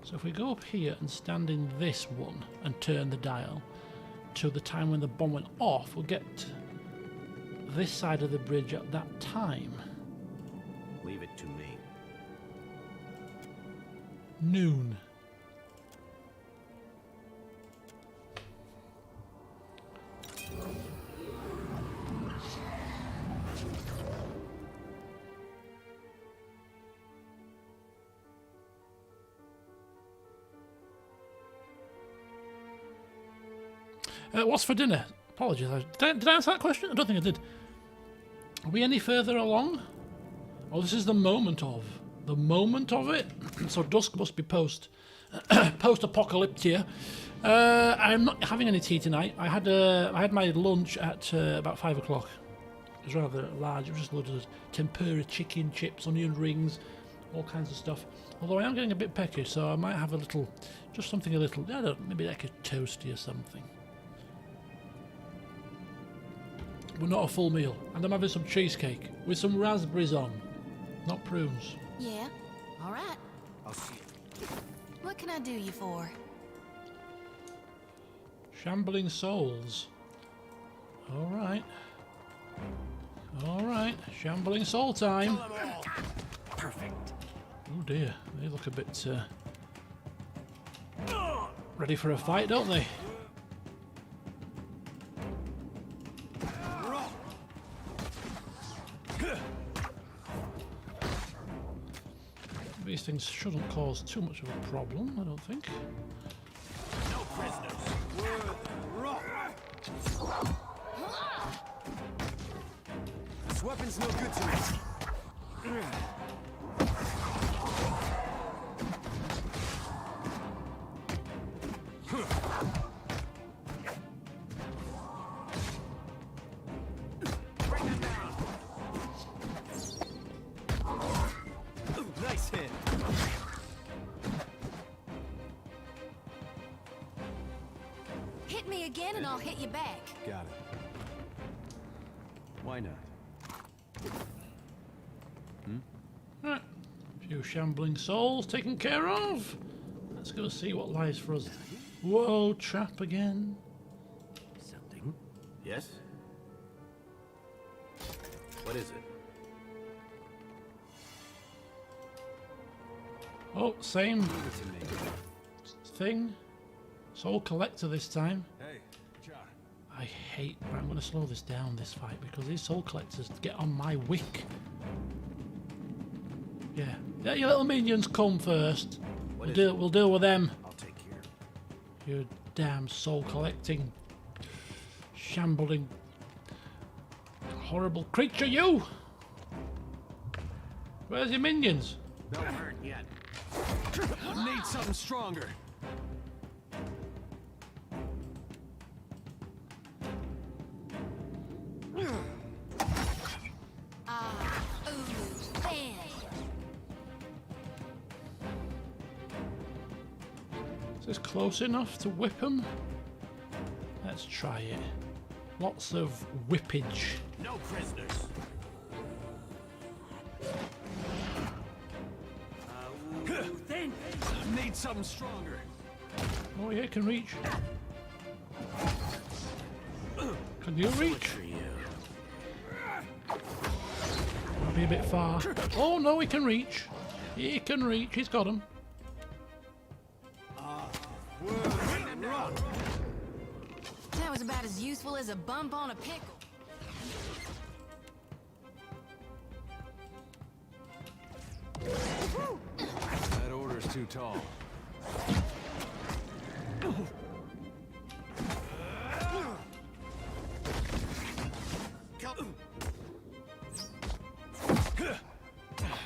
So if we go up here and stand in this one and turn the dial to the time when the bomb went off, we'll get this side of the bridge at that time. Leave it to me. Noon. What's for dinner? Apologies. Did I answer that question? I don't think I did. Are we any further along? Oh, this is the moment of. The moment of it? So dusk must be post-apocalyptia. I'm not having any tea tonight. I had my lunch at about 5 o'clock. It was rather large. It was just loads of tempura chicken, chips, onion rings, all kinds of stuff. Although I am getting a bit peckish, so I might have a little, just something a little, I don't know, maybe like a toasty or something. But not a full meal. And I'm having some cheesecake with some raspberries on, not prunes. Yeah, all right. I'll see you. What can I do you for? Shambling souls. All right. All right. Shambling soul time. Perfect. Oh dear, they look a bit ready for a fight, don't they? These things shouldn't cause too much of a problem, I don't think. No prisoners. This weapon's no good to me. Nice hit. Hit me again and I'll hit you back. Got it. Why not? Right. A few shambling souls taken care of. Let's go see what lies for us. Whoa, trap again. Something? Yes? What is it? Oh, same thing. Soul collector this time. Hey, John. I hate. Right, I'm going to slow this down, this fight, because these soul collectors get on my wick. Yeah. Let your little minions come first. We'll deal with them. I'll take care. You damn soul collecting, shambling, horrible creature, you! Where's your minions? No hurt yet. Need something stronger. Is this close enough to whip them? Let's try it. Lots of whippage. No prisoners. Need something stronger. Oh yeah, it can reach. Can you reach? Might be a bit far. Oh no, he can reach. He can reach. He's got him. That was about as useful as a bump on a pickle. That order's too tall.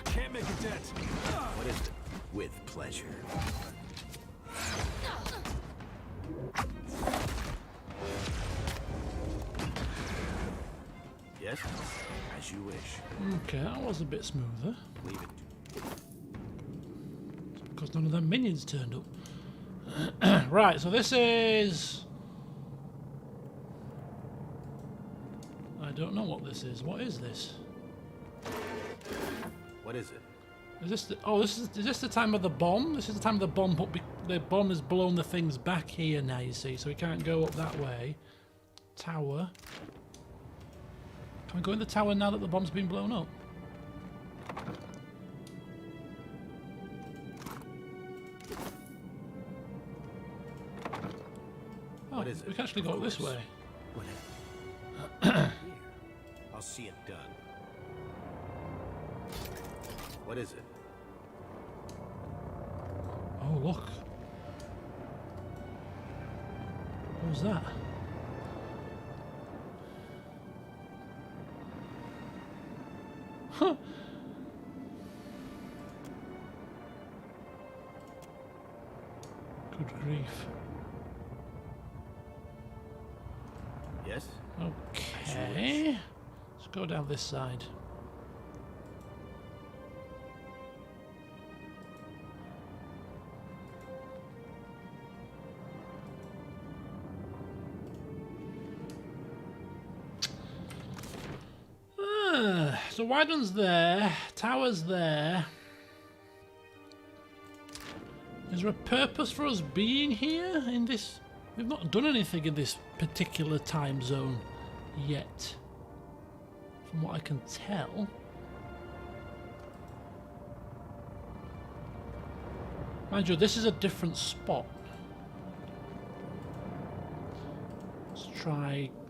Can't make a dent. What is it? With pleasure. Yes, as you wish. Okay, that was a bit smoother. Leave it. Because none of them minions turned up. Right, so this is... I don't know what this is. What is this? What is it? Is this the... Oh, is this the time of the bomb? This is the time of the bomb, but the bomb has blown the things back here now, you see, so we can't go up that way. Tower. Can we go in the tower now that the bomb's been blown up? Oh, What is it? we can actually go this way. Here. I'll see it done. What is it? Oh, look. What was that? Huh. Good grief. Yes? Okay. Let's go down this side. So wide one's there, tower's there. Is there a purpose for us being here in this? We've not done anything in this particular time zone yet, from what I can tell. Mind you, this is a different spot.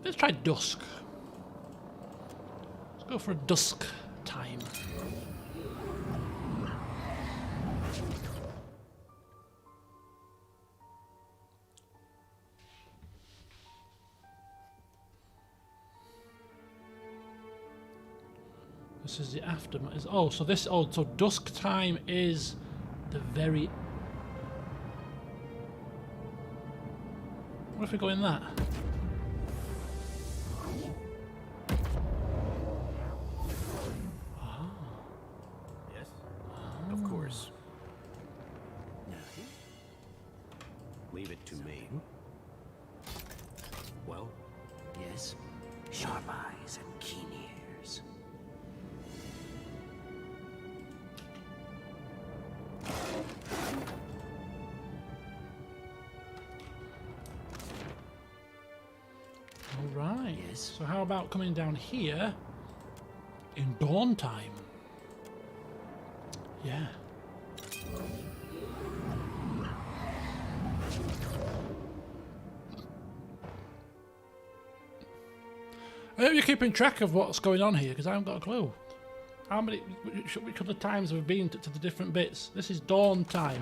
Let's try dusk. Go for a dusk time. This is the aftermath. Oh, so this. Oh, so dusk time is the very. What if we go in that? Leave it to me. Well, yes. Sharp eyes and keen ears. All right. Yes. So how about coming down here in dawn time? Yeah. I hope you're keeping track of what's going on here, because I haven't got a clue. How many, which other times have we been to the different bits? This is dawn time.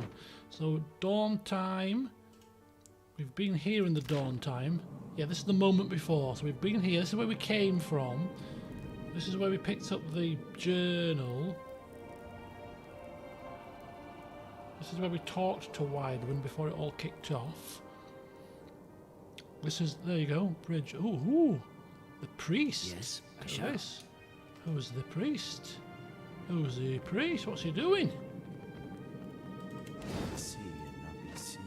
So dawn time, we've been here in the dawn time. Yeah, this is the moment before. So we've been here, this is where we came from. This is where we picked up the journal. This is where we talked to Wideman before it all kicked off. This is, there you go, bridge. Ooh. The priest? Yes, I shall. Who's the priest? Who's the priest? What's he doing? See and not be seen.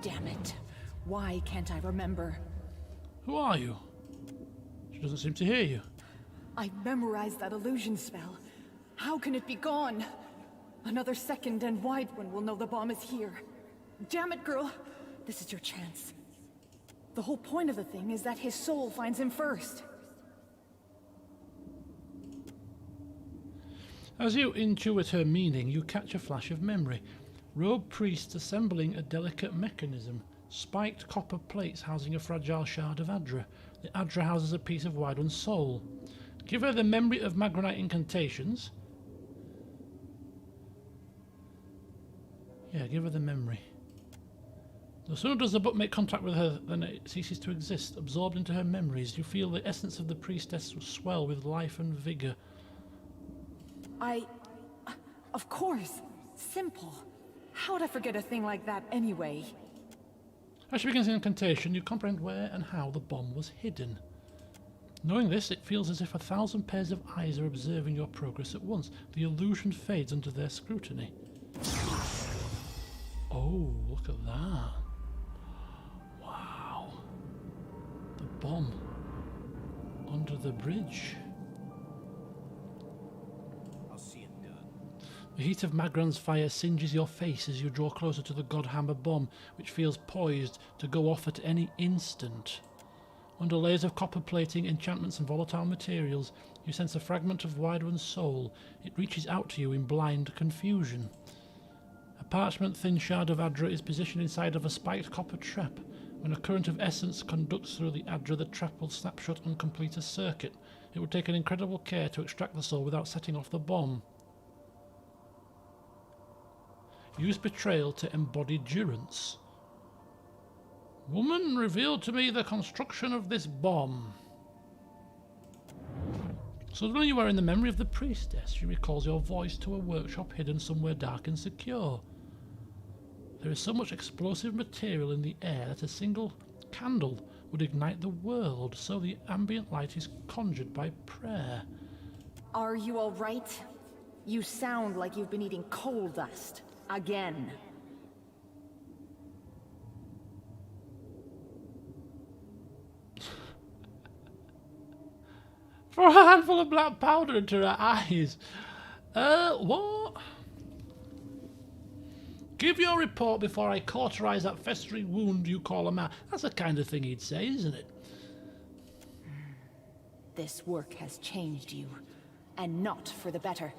Damn it. Why can't I remember? Who are you? She doesn't seem to hear you. I memorized that illusion spell. How can it be gone? Another second and Wideman will know the bomb is here. Damn it, girl. This is your chance. The whole point of the thing is that his soul finds him first. As you intuit her meaning, you catch a flash of memory. Robed priests assembling a delicate mechanism. Spiked copper plates housing a fragile shard of Adra. The Adra houses a piece of Wideman's soul. Give her the memory of Magronite incantations. Yeah, give her the memory. No sooner does the book make contact with her than it ceases to exist. Absorbed into her memories, you feel the essence of the priestess swell with life and vigor. Of course. Simple. How would I forget a thing like that anyway? As she begins the incantation, you comprehend where and how the bomb was hidden. Knowing this, it feels as if 1,000 pairs of eyes are observing your progress at once. The illusion fades under their scrutiny. Oh, look at that. Wow. The bomb under the bridge. I'll see it done. The heat of Magran's fire singes your face as you draw closer to the Godhammer bomb, which feels poised to go off at any instant. Under layers of copper plating, enchantments and volatile materials, you sense a fragment of Wideman's soul. It reaches out to you in blind confusion. A parchment-thin shard of Adra is positioned inside of a spiked copper trap. When a current of essence conducts through the Adra, the trap will snap shut and complete a circuit. It would take an incredible care to extract the soul without setting off the bomb. Use betrayal to embody durance. Woman, reveal to me the construction of this bomb. Suddenly you are in the memory of the priestess. She recalls your voice to a workshop hidden somewhere dark and secure. There is so much explosive material in the air that a single candle would ignite the world, so the ambient light is conjured by prayer. Are you all right? You sound like you've been eating coal dust. Again. For a handful of black powder into her eyes. What? Give your report before I cauterize that festering wound you call a mouth. That's the kind of thing he'd say, isn't it? This work has changed you, and not for the better.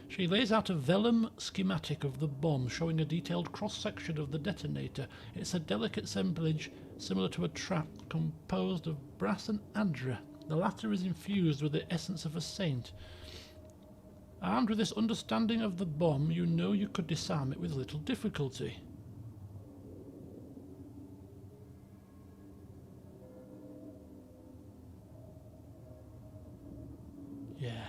She lays out a vellum schematic of the bomb, showing a detailed cross-section of the detonator. It's a delicate assemblage similar to a trap, composed of brass and adra. The latter is infused with the essence of a saint. Armed with this understanding of the bomb, you know you could disarm it with little difficulty. Yeah.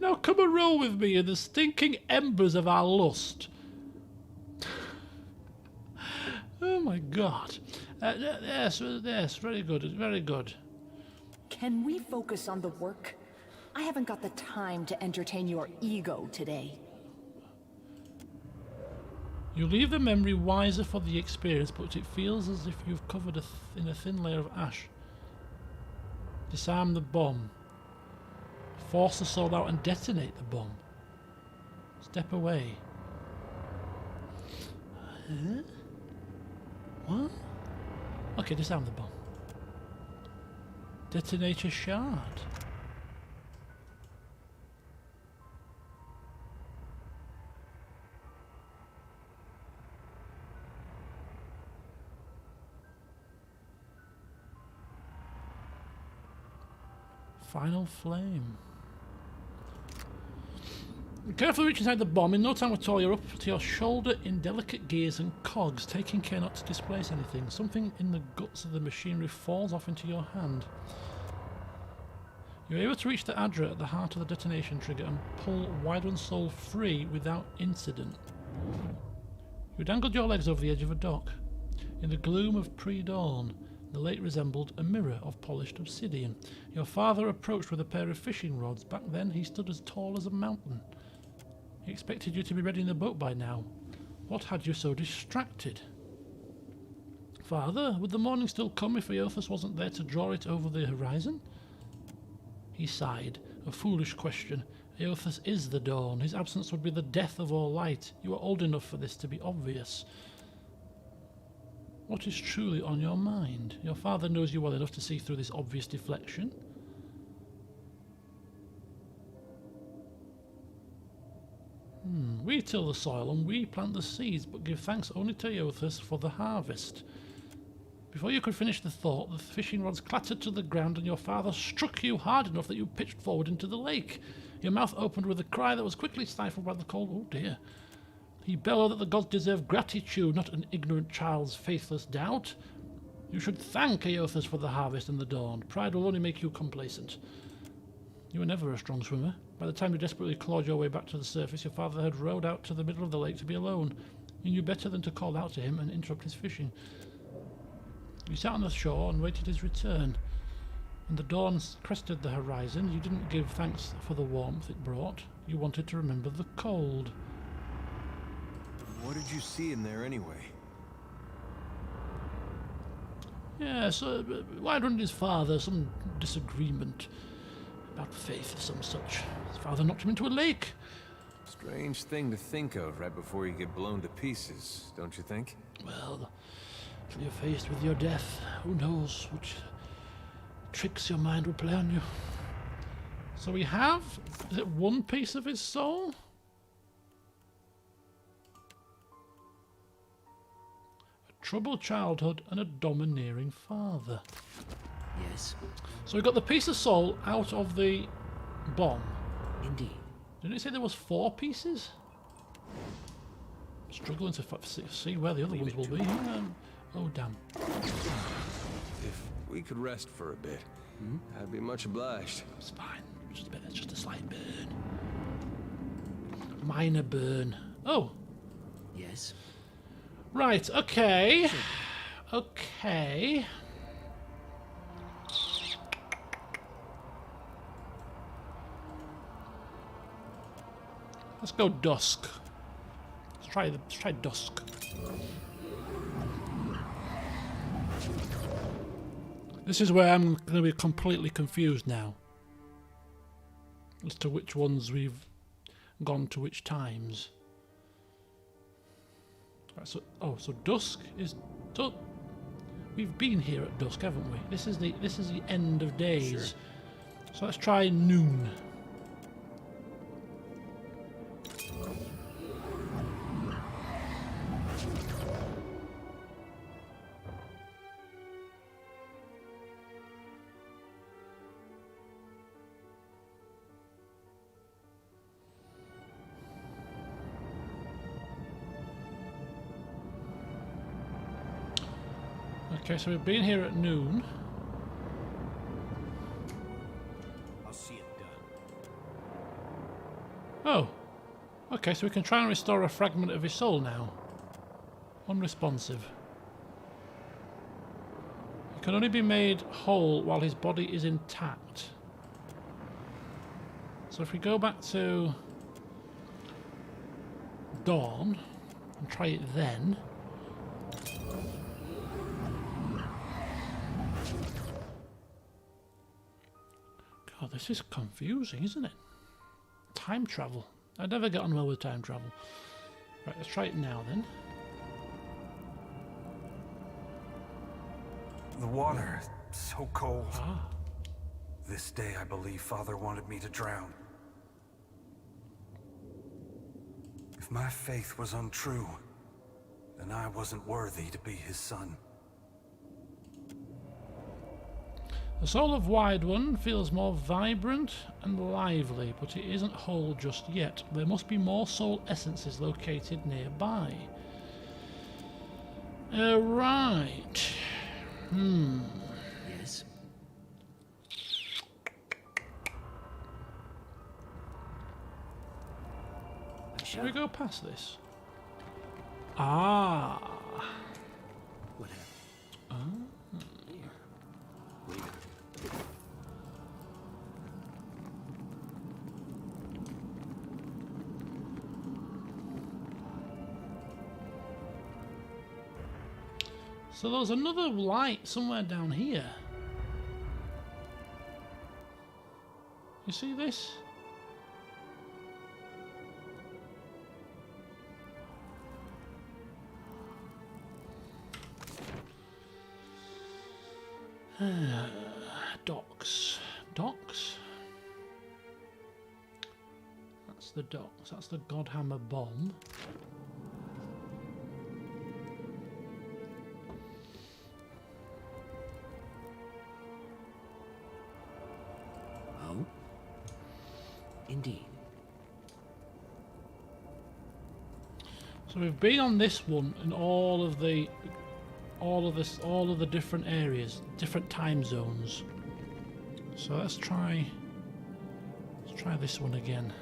Now come and roll with me in the stinking embers of our lust. Oh my god. Yes, very good, very good. Can we focus on the work? I haven't got the time to entertain your ego today. You leave the memory wiser for the experience, but it feels as if you've covered in a thin layer of ash. Disarm the bomb. Force the soul out and detonate the bomb. Step away. Huh? What? Okay, disarm the bomb. Detonate a shard. Final flame. Carefully reach inside the bomb. In no time at all, you're up to your shoulder in delicate gears and cogs, taking care not to displace anything. Something in the guts of the machinery falls off into your hand. You're able to reach the adra at the heart of the detonation trigger and pull Wide One's soul free without incident. You dangled your legs over the edge of a dock. In the gloom of pre-dawn, the lake resembled a mirror of polished obsidian. Your father approached with a pair of fishing rods. Back then, he stood as tall as a mountain. He expected you to be ready in the boat by now. What had you so distracted? Father, would the morning still come if Eothas wasn't there to draw it over the horizon? He sighed. A foolish question. Eothas is the dawn. His absence would be the death of all light. You are old enough for this to be obvious. What is truly on your mind? Your father knows you well enough to see through this obvious deflection. We till the soil and we plant the seeds, but give thanks only to Eothas for the harvest. Before you could finish the thought, the fishing rods clattered to the ground and your father struck you hard enough that you pitched forward into the lake. Your mouth opened with a cry that was quickly stifled by the cold. Oh dear. He bellowed that the gods deserve gratitude, not an ignorant child's faithless doubt. You should thank Eothas for the harvest and the dawn. Pride will only make you complacent. You were never a strong swimmer. By the time you desperately clawed your way back to the surface, your father had rowed out to the middle of the lake to be alone. You knew better than to call out to him and interrupt his fishing. You sat on the shore and waited his return. When the dawn crested the horizon, you didn't give thanks for the warmth it brought. You wanted to remember the cold. What did you see in there anyway? Yes, Wide and his father, some disagreement about faith of some such. His father knocked him into a lake. Strange thing to think of right before you get blown to pieces, don't you think? Well, till you're faced with your death, who knows which tricks your mind will play on you. So we have, is it one piece of his soul? A troubled childhood and a domineering father. Yes. So we got the piece of soul out of the bomb. Indeed. Didn't it say there was 4 pieces? Struggling to see where the other ones will be. Oh damn. If we could rest for a bit, I'd be much obliged. It's fine. Just a bit. It's just a slight burn. Minor burn. Oh. Yes. Right. Okay. Okay. Let's go dusk. Let's try dusk. This is where I'm going to be completely confused now as to which ones we've gone to which times. Right, so dusk is we've been here at dusk, haven't we? This is the end of days. Sure. So let's try noon. Okay, so we've been here at noon. I'll see it done. Oh. Okay, so we can try and restore a fragment of his soul now. Unresponsive. He can only be made whole while his body is intact. So if we go back to dawn and try it then. God, this is confusing, isn't it? Time travel. I'd never get on well with time travel. Right, let's try it now then. The water, so cold. Ah. This day I believe Father wanted me to drown. If my faith was untrue, then I wasn't worthy to be his son. The soul of Wide One feels more vibrant and lively, but it isn't whole just yet. There must be more soul essences located nearby. Right. Yes. Should we go past this? Ah. What happened? Leave it. So there's another light somewhere down here. You see this? Docks. Docks? That's the docks. That's the Godhammer bomb. Oh? Indeed. So we've been on this one in all of the different areas, different time zones. So let's try this one again.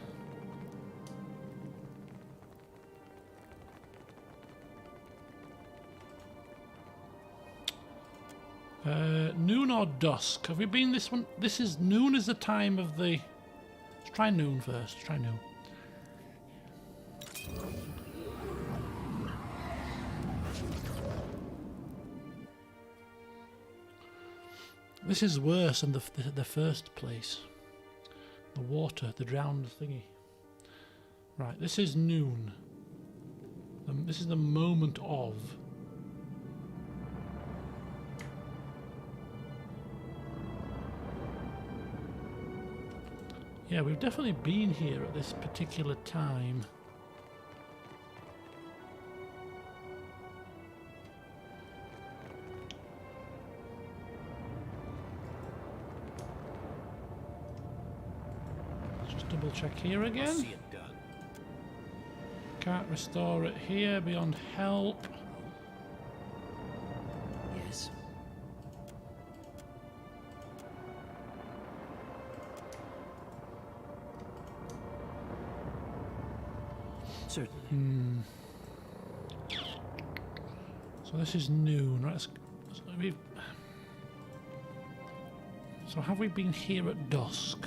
Noon or dusk? Have we been this one? This is noon is the time of the... Let's try noon first. Try noon. This is worse than the first place. The water, the drowned thingy. Right, this is noon. This is the moment of. Yeah, we've definitely been here at this particular time. Double check here again. I'll see it done. Can't restore it here beyond help. Yes. Certainly. So this is noon, right? So have we been here at dusk?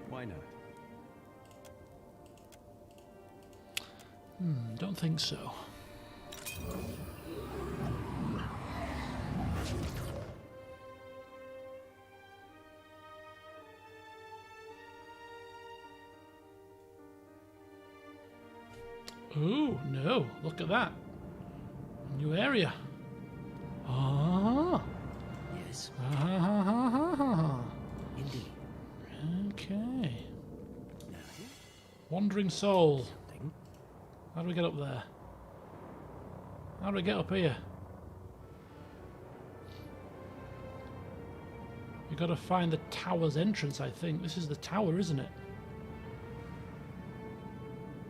Why not? Don't think so. Oh, no. Look at that. New area. Ah. Yes. Ah. Indeed. Okay. Wandering soul. How do we get up there? How do we get up here? You've got to find the tower's entrance, I think. This is the tower, isn't it?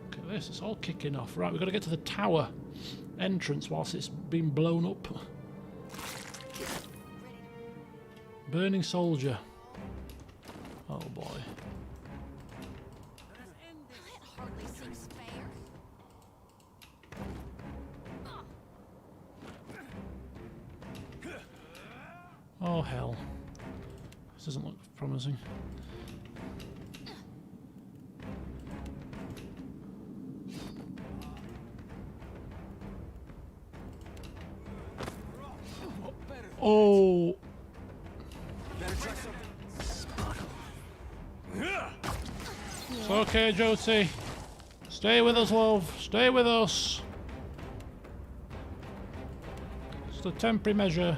Look at this, it's all kicking off. Right, we've got to get to the tower entrance whilst it's been blown up. Burning soldier. Oh boy. Oh hell. This doesn't look promising. Oh. It's okay, Josie. Stay with us, love. Stay with us. It's a temporary measure.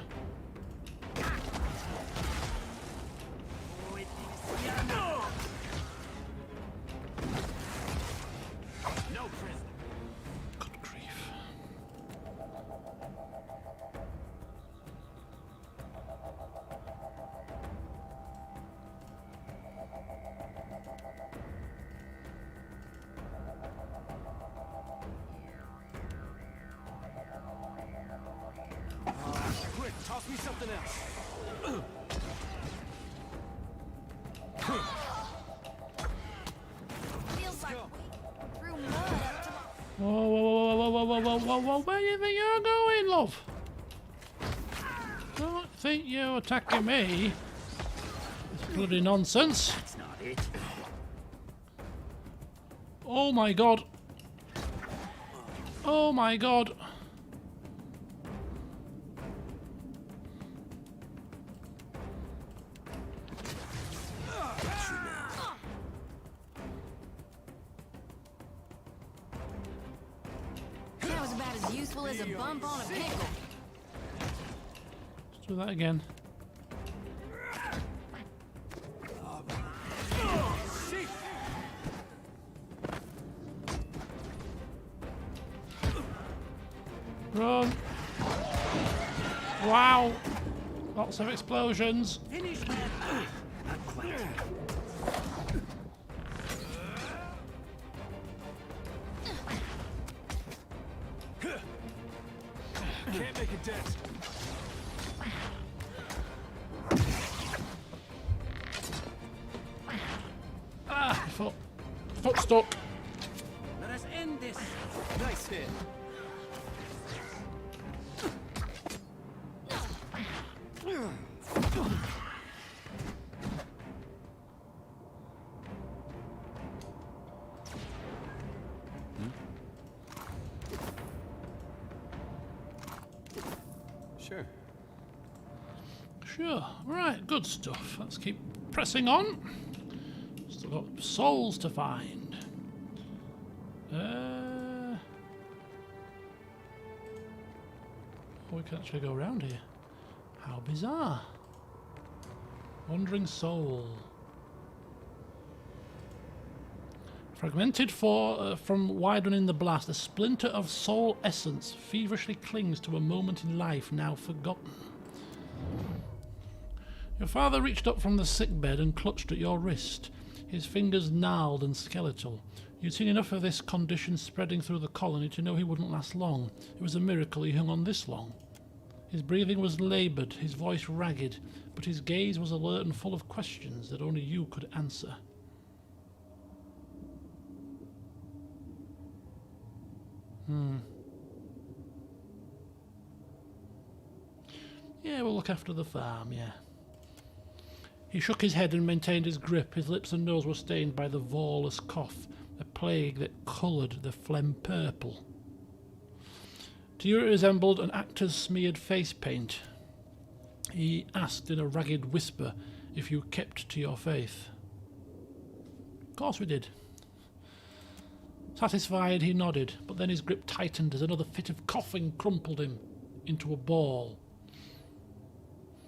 Quick, toss me something else. Feels like we threw mud up to Whoa, whoa, whoa, whoa, whoa, whoa, whoa, whoa, where do you think you're going, love? Don't think you're attacking me. It's bloody nonsense. That's not it. Oh my god. Oh my god. That was about as useful as a bump on a pickle. Let's do that again. Run! Wow! Lots of explosions. Finish that. Not quite. Can't make a dent. Ah, foot stuck. Let us end this. Nice hit. Sure. Sure. Right, good stuff. Let's keep pressing on. Still got souls to find. Oh, we can actually go around here. How bizarre. Wandering soul. Fragmented from widening the blast, a splinter of soul essence feverishly clings to a moment in life now forgotten. Your father reached up from the sickbed and clutched at your wrist, his fingers gnarled and skeletal. You'd seen enough of this condition spreading through the colony to know he wouldn't last long. It was a miracle he hung on this long. His breathing was laboured, his voice ragged, but his gaze was alert and full of questions that only you could answer. Yeah, we'll look after the farm, yeah. He shook his head and maintained his grip. His lips and nose were stained by the Vorless cough, a plague that coloured the phlegm purple. To you it resembled an actor's smeared face paint. He asked in a ragged whisper if you kept to your faith. Of course we did. Satisfied, he nodded, but then his grip tightened as another fit of coughing crumpled him into a ball.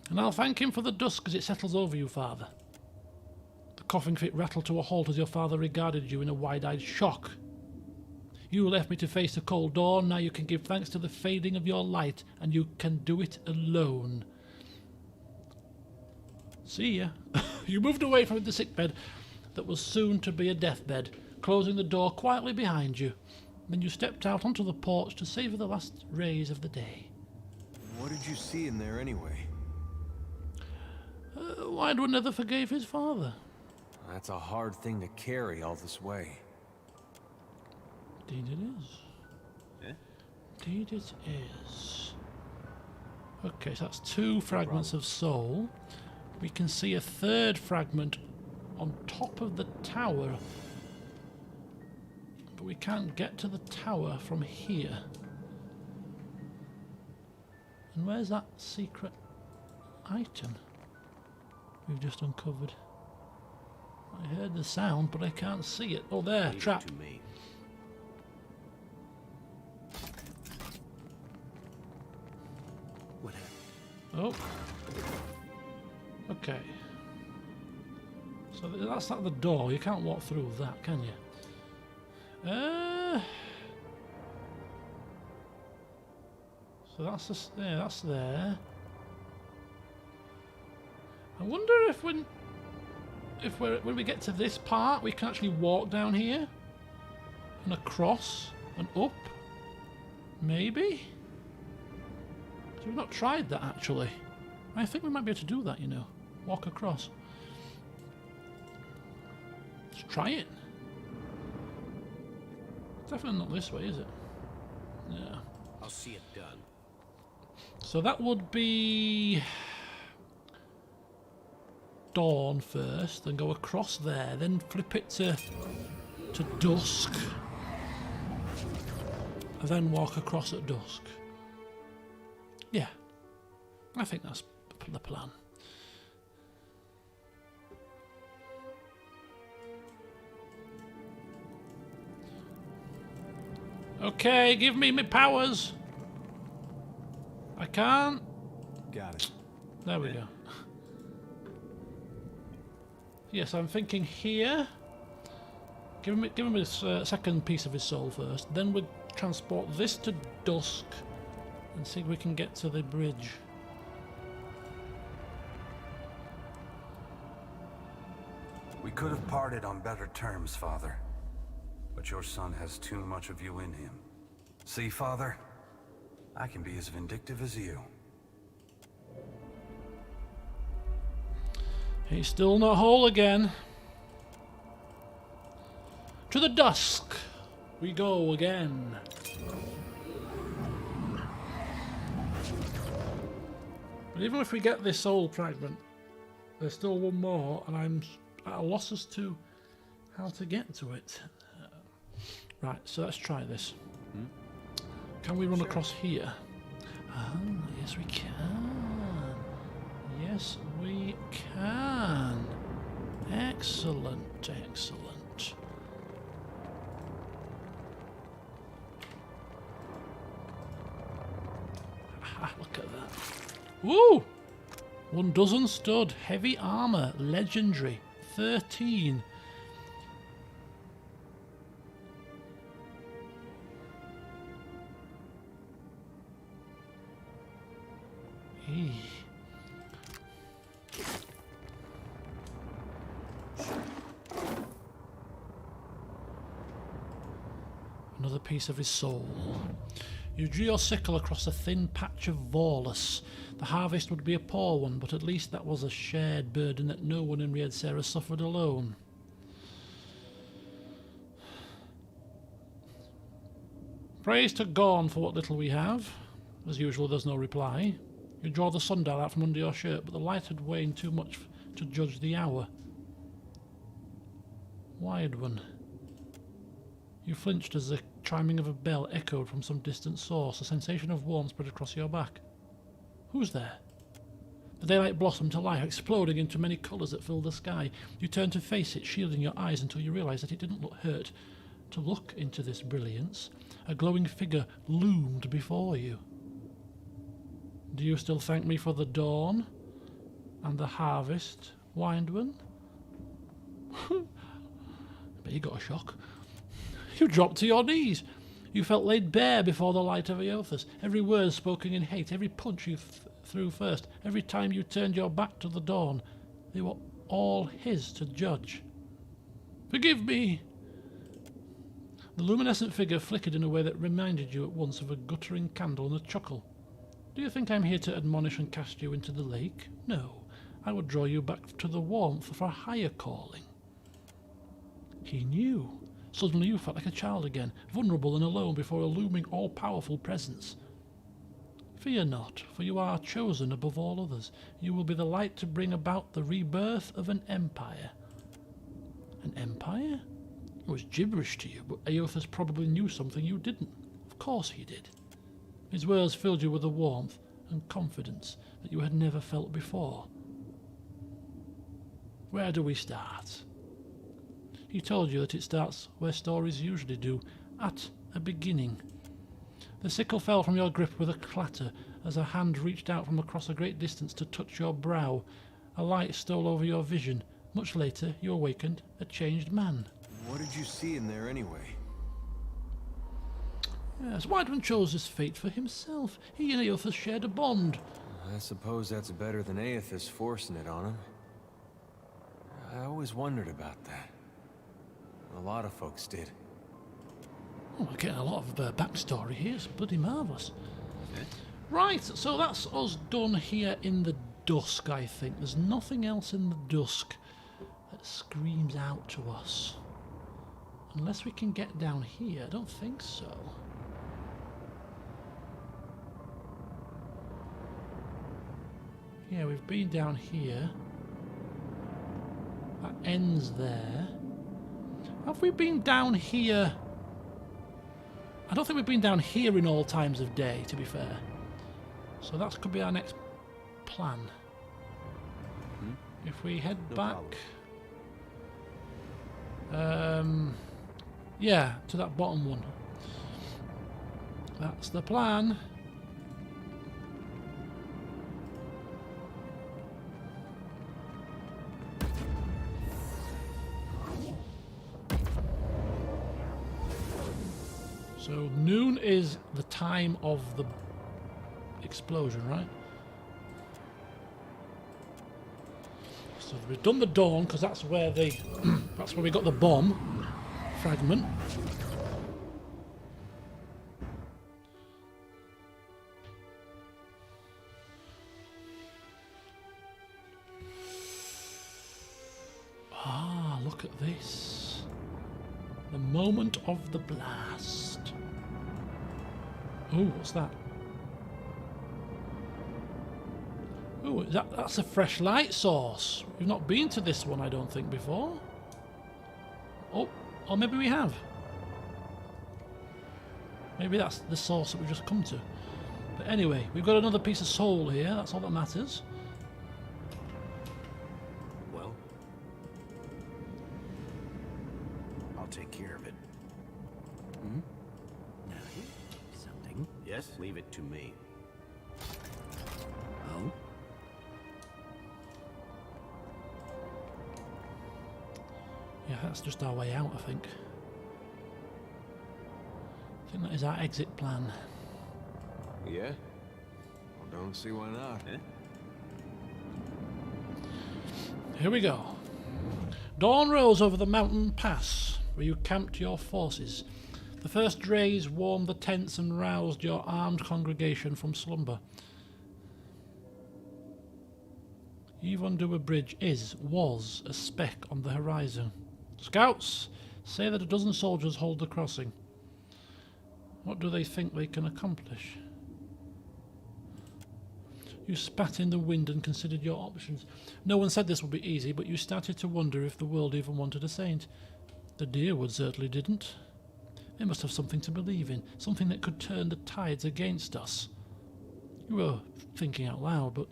And I'll thank him for the dusk as it settles over you, Father. The coughing fit rattled to a halt as your father regarded you in a wide-eyed shock. You left me to face the cold dawn, now you can give thanks to the fading of your light, and you can do it alone. See ya. You moved away from the sickbed that was soon to be a deathbed, closing the door quietly behind you. Then you stepped out onto the porch to savour the last rays of the day. What did you see in there anyway? Wydwin never forgave his father. That's a hard thing to carry all this way. Indeed it is. Yeah? Indeed it is. Okay, so that's 2 fragments of soul. We can see a third fragment on top of the tower. But we can't get to the tower from here. And where's that secret item we've just uncovered? I heard the sound, but I can't see it. Oh, there, trap. What happened? Oh. Okay. So that's not the door. You can't walk through that, can you? So that's just, yeah, that's there. I wonder if when we get to this part, we can actually walk down here and across and up. Maybe. So we've not tried that actually. I think we might be able to do that, you know. Walk across. Let's try it. Definitely not this way, is it? Yeah. I'll see it done. So that would be dawn first, then go across there, then flip it to dusk, and then walk across at dusk. Yeah, I think that's the plan. Okay, give me my powers. I can't. Got it. There we go. Yes, I'm thinking here. Give him his second piece of his soul first. Then we'll transport this to dusk and see if we can get to the bridge. We could have parted on better terms, Father. But your son has too much of you in him. See, Father? I can be as vindictive as you. He's still not whole again. To the dusk we go again. But even if we get this soul fragment, there's still one more, and I'm at a loss as to how to get to it. Right, so let's try this. Can we run across here? Ah, yes we can. Yes we can. Excellent, excellent. Ah, look at that. Woo! 1 dozen stud, heavy armor, legendary, 13. Another piece of his soul. You drew your sickle across a thin patch of Vorlus. The harvest would be a poor one, but at least that was a shared burden that no one in Riedsera suffered alone. Praise to Gorn for what little we have. As usual, there's no reply. You draw the sundial out from under your shirt, but the light had waned too much to judge the hour. Wide one. You flinched as the chiming of a bell echoed from some distant source. A sensation of warmth spread across your back. Who's there? The daylight blossomed to life, exploding into many colours that filled the sky. You turned to face it, shielding your eyes until you realised that it didn't hurt to look into this brilliance. A glowing figure loomed before you. Do you still thank me for the dawn and the harvest, Windman? But you got a shock. You dropped to your knees. You felt laid bare before the light of Eothas. Every word spoken in hate, every punch you threw first, every time you turned your back to the dawn, they were all his to judge. Forgive me! The luminescent figure flickered in a way that reminded you at once of a guttering candle and a chuckle. Do you think I'm here to admonish and cast you into the lake? No, I would draw you back to the warmth of a higher calling. He knew. Suddenly you felt like a child again, vulnerable and alone before a looming all-powerful presence. Fear not, for you are chosen above all others. You will be the light to bring about the rebirth of an empire. An empire? It was gibberish to you, but Eothas probably knew something you didn't. Of course he did. His words filled you with a warmth and confidence that you had never felt before. Where do we start? He told you that it starts where stories usually do, at a beginning. The sickle fell from your grip with a clatter as a hand reached out from across a great distance to touch your brow. A light stole over your vision. Much later, you awakened a changed man. What did you see in there anyway? Yes, Weidman chose his fate for himself. He and Eothas shared a bond. I suppose that's better than Eothas forcing it on him. I always wondered about that. A lot of folks did. Oh, we're getting a lot of backstory here. It's bloody marvellous. Right, so that's us done here in the dusk, I think. There's nothing else in the dusk that screams out to us. Unless we can get down here. I don't think so. Yeah, we've been down here. That ends there. Have we been down here? I don't think we've been down here in all times of day, to be fair. So that could be our next plan. If we head back... yeah, to that bottom one. That's the plan. So noon is the time of the explosion, right? So we've done the dawn because that's where the that's where we got the bomb fragment. Ah, look at this. The moment of the blast. Oh, what's that? Oh, that's a fresh light source. We've not been to this one, I don't think, before. Oh, or maybe we have. Maybe that's the source that we've just come to. But anyway, we've got another piece of soul here. That's all that matters. Well, I'll take care of it. Now, something. Yes, leave it to me. Oh? Yeah, that's just our way out, I think. I think that is our exit plan. Yeah? Well, don't see why not. Here we go. Dawn rose over the mountain pass, where you camped your forces. The first rays warmed the tents and roused your armed congregation from slumber. Yvonnedour Bridge was a speck on the horizon. Scouts, say that a dozen soldiers hold the crossing. What do they think they can accomplish? You spat in the wind and considered your options. No one said this would be easy, but you started to wonder if the world even wanted a saint. The Deerwood certainly didn't. They must have something to believe in, something that could turn the tides against us. You were thinking out loud, but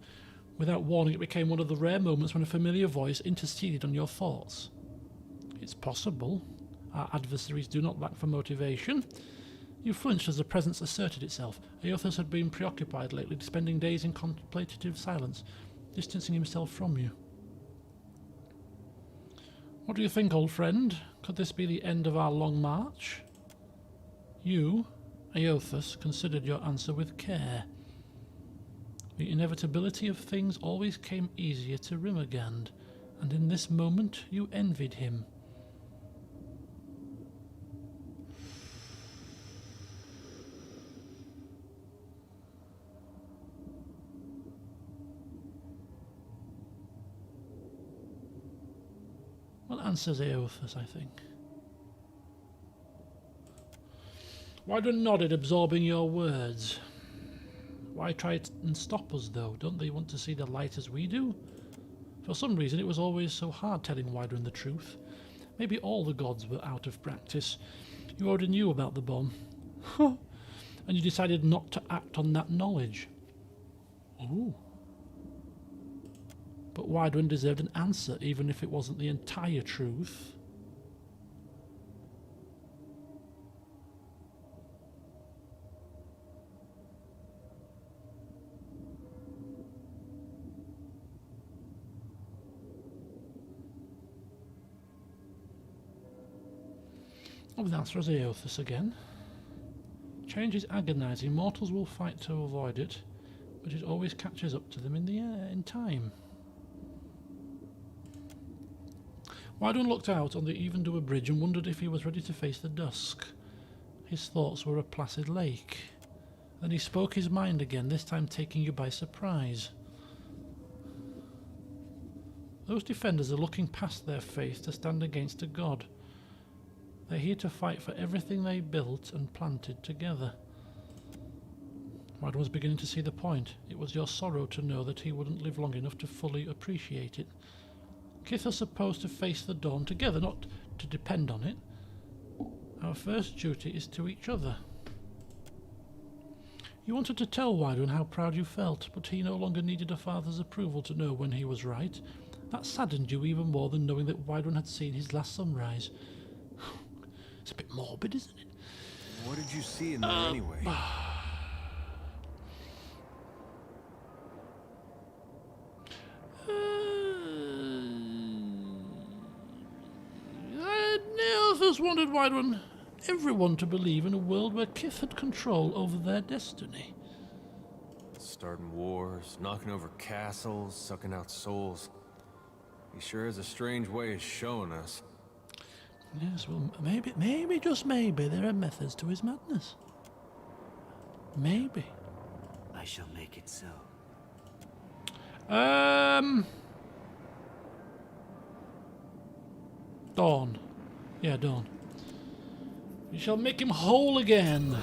without warning it became one of the rare moments when a familiar voice interceded on your thoughts. It's possible. Our adversaries do not lack for motivation. You flinched as the presence asserted itself. Aothas had been preoccupied lately, spending days in contemplative silence, distancing himself from you. What do you think, old friend? Could this be the end of our long march? You, Aothas, considered your answer with care. The inevitability of things always came easier to Rimmergand, and in this moment you envied him. What answers Aothas, I think? Wydron nodded, absorbing your words. Why try and stop us, though? Don't they want to see the light as we do? For some reason, it was always so hard telling Wydron the truth. Maybe all the gods were out of practice. You already knew about the bomb. And you decided not to act on that knowledge. Ooh. But Wydron deserved an answer, even if it wasn't the entire truth. Oh, that's Aothas again. Change is agonizing. Mortals will fight to avoid it, but it always catches up to them in time. Wydron looked out on the Yvonnedour Bridge and wondered if he was ready to face the dusk. His thoughts were a placid lake. Then he spoke his mind again, this time taking you by surprise. Those defenders are looking past their faith to stand against a god. They're here to fight for everything they built and planted together. Wydron was beginning to see the point. It was your sorrow to know that he wouldn't live long enough to fully appreciate it. Kith are supposed to face the dawn together, not to depend on it. Our first duty is to each other. You wanted to tell Wydron how proud you felt, but he no longer needed a father's approval to know when he was right. That saddened you even more than knowing that Wydron had seen his last sunrise. It's a bit morbid, isn't it? What did you see in there anyway? Aothas wanted Wydron, everyone to believe in a world where Kith had control over their destiny. Starting wars, knocking over castles, sucking out souls. He sure has a strange way of showing us. Yes, well, maybe, just maybe, there are methods to his madness. Maybe. I shall make it so. Dawn. Yeah, Dawn. We shall make him whole again.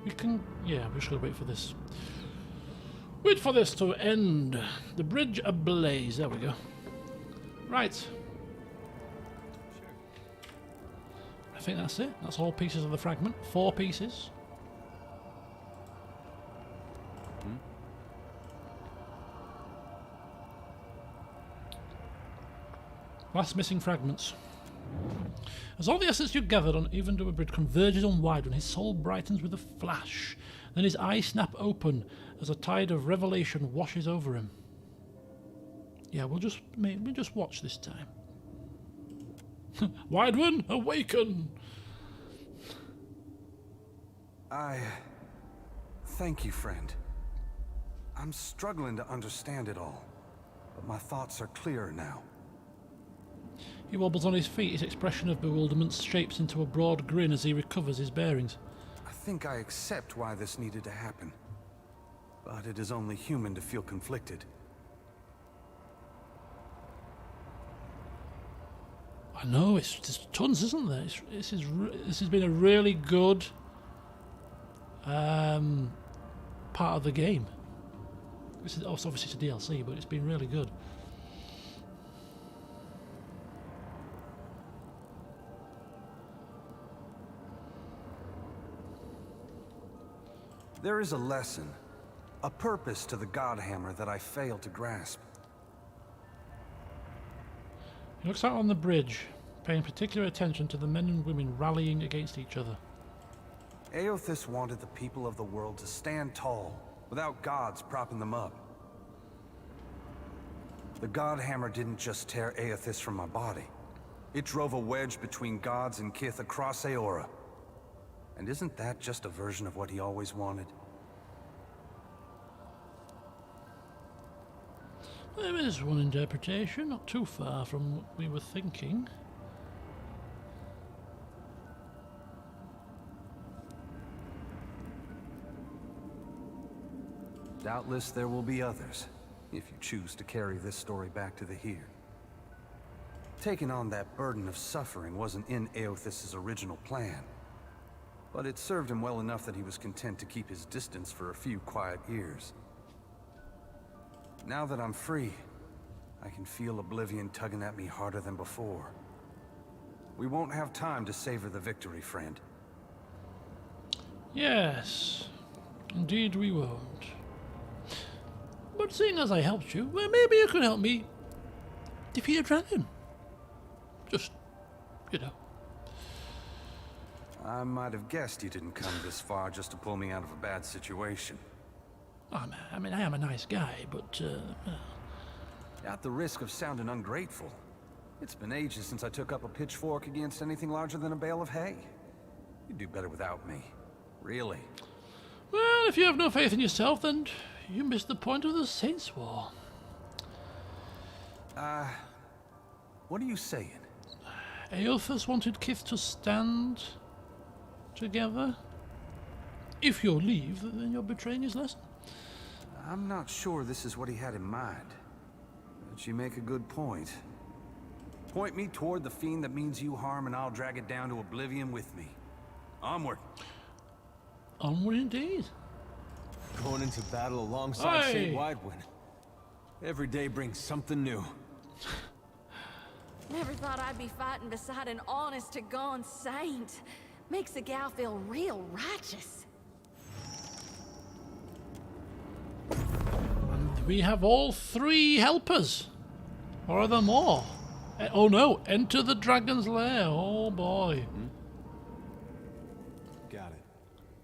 We can... yeah, we just gotta wait for this. Wait for this to end. The bridge ablaze. There we go. Right. I think that's it. That's all pieces of the fragment. 4 pieces. Last missing fragments. As all the essence you gathered on Yvonnedour Bridge converges on Wydron, his soul brightens with a flash. Then his eyes snap open as a tide of revelation washes over him. Yeah, we'll just watch this time. Wydron, awaken! Thank you, friend. I'm struggling to understand it all, but my thoughts are clearer now. He wobbles on his feet, his expression of bewilderment shapes into a broad grin as he recovers his bearings. I think I accept why this needed to happen, but it is only human to feel conflicted. I know, there's tons, isn't there? This has been a really good part of the game. This is also obviously it's a DLC, but it's been really good. There is a lesson, a purpose to the Godhammer that I failed to grasp. He looks out on the bridge, paying particular attention to the men and women rallying against each other. Aothis wanted the people of the world to stand tall, without gods propping them up. The Godhammer didn't just tear Aothis from my body. It drove a wedge between gods and kith across Aora. And isn't that just a version of what he always wanted? There is one interpretation, not too far from what we were thinking. Doubtless there will be others, if you choose to carry this story back to the here. Taking on that burden of suffering wasn't in Aothis' original plan. But it served him well enough that he was content to keep his distance for a few quiet years. Now that I'm free, I can feel Oblivion tugging at me harder than before. We won't have time to savor the victory, friend. Yes, indeed we won't. But seeing as I helped you, well, maybe you can help me defeat a dragon. Just, you know. I might have guessed you didn't come this far just to pull me out of a bad situation. I mean, I am a nice guy, but, At the risk of sounding ungrateful, it's been ages since I took up a pitchfork against anything larger than a bale of hay. You'd do better without me. Really. Well, if you have no faith in yourself, then you missed the point of the Saints' War. What are you saying? Aothis wanted Kith to stand together. If you leave, then you're betraying his lesson. I'm not sure this is what he had in mind. But you make a good point. Point me toward the fiend that means you harm and I'll drag it down to oblivion with me. Onward. Onward indeed. Going into battle alongside Aye. Saint Widewind. Every day brings something new. Never thought I'd be fighting beside an honest-to-God saint. Makes a gal feel real righteous. And we have all 3 helpers. Or are there more? Oh no, enter the dragon's lair. Oh boy. Got it.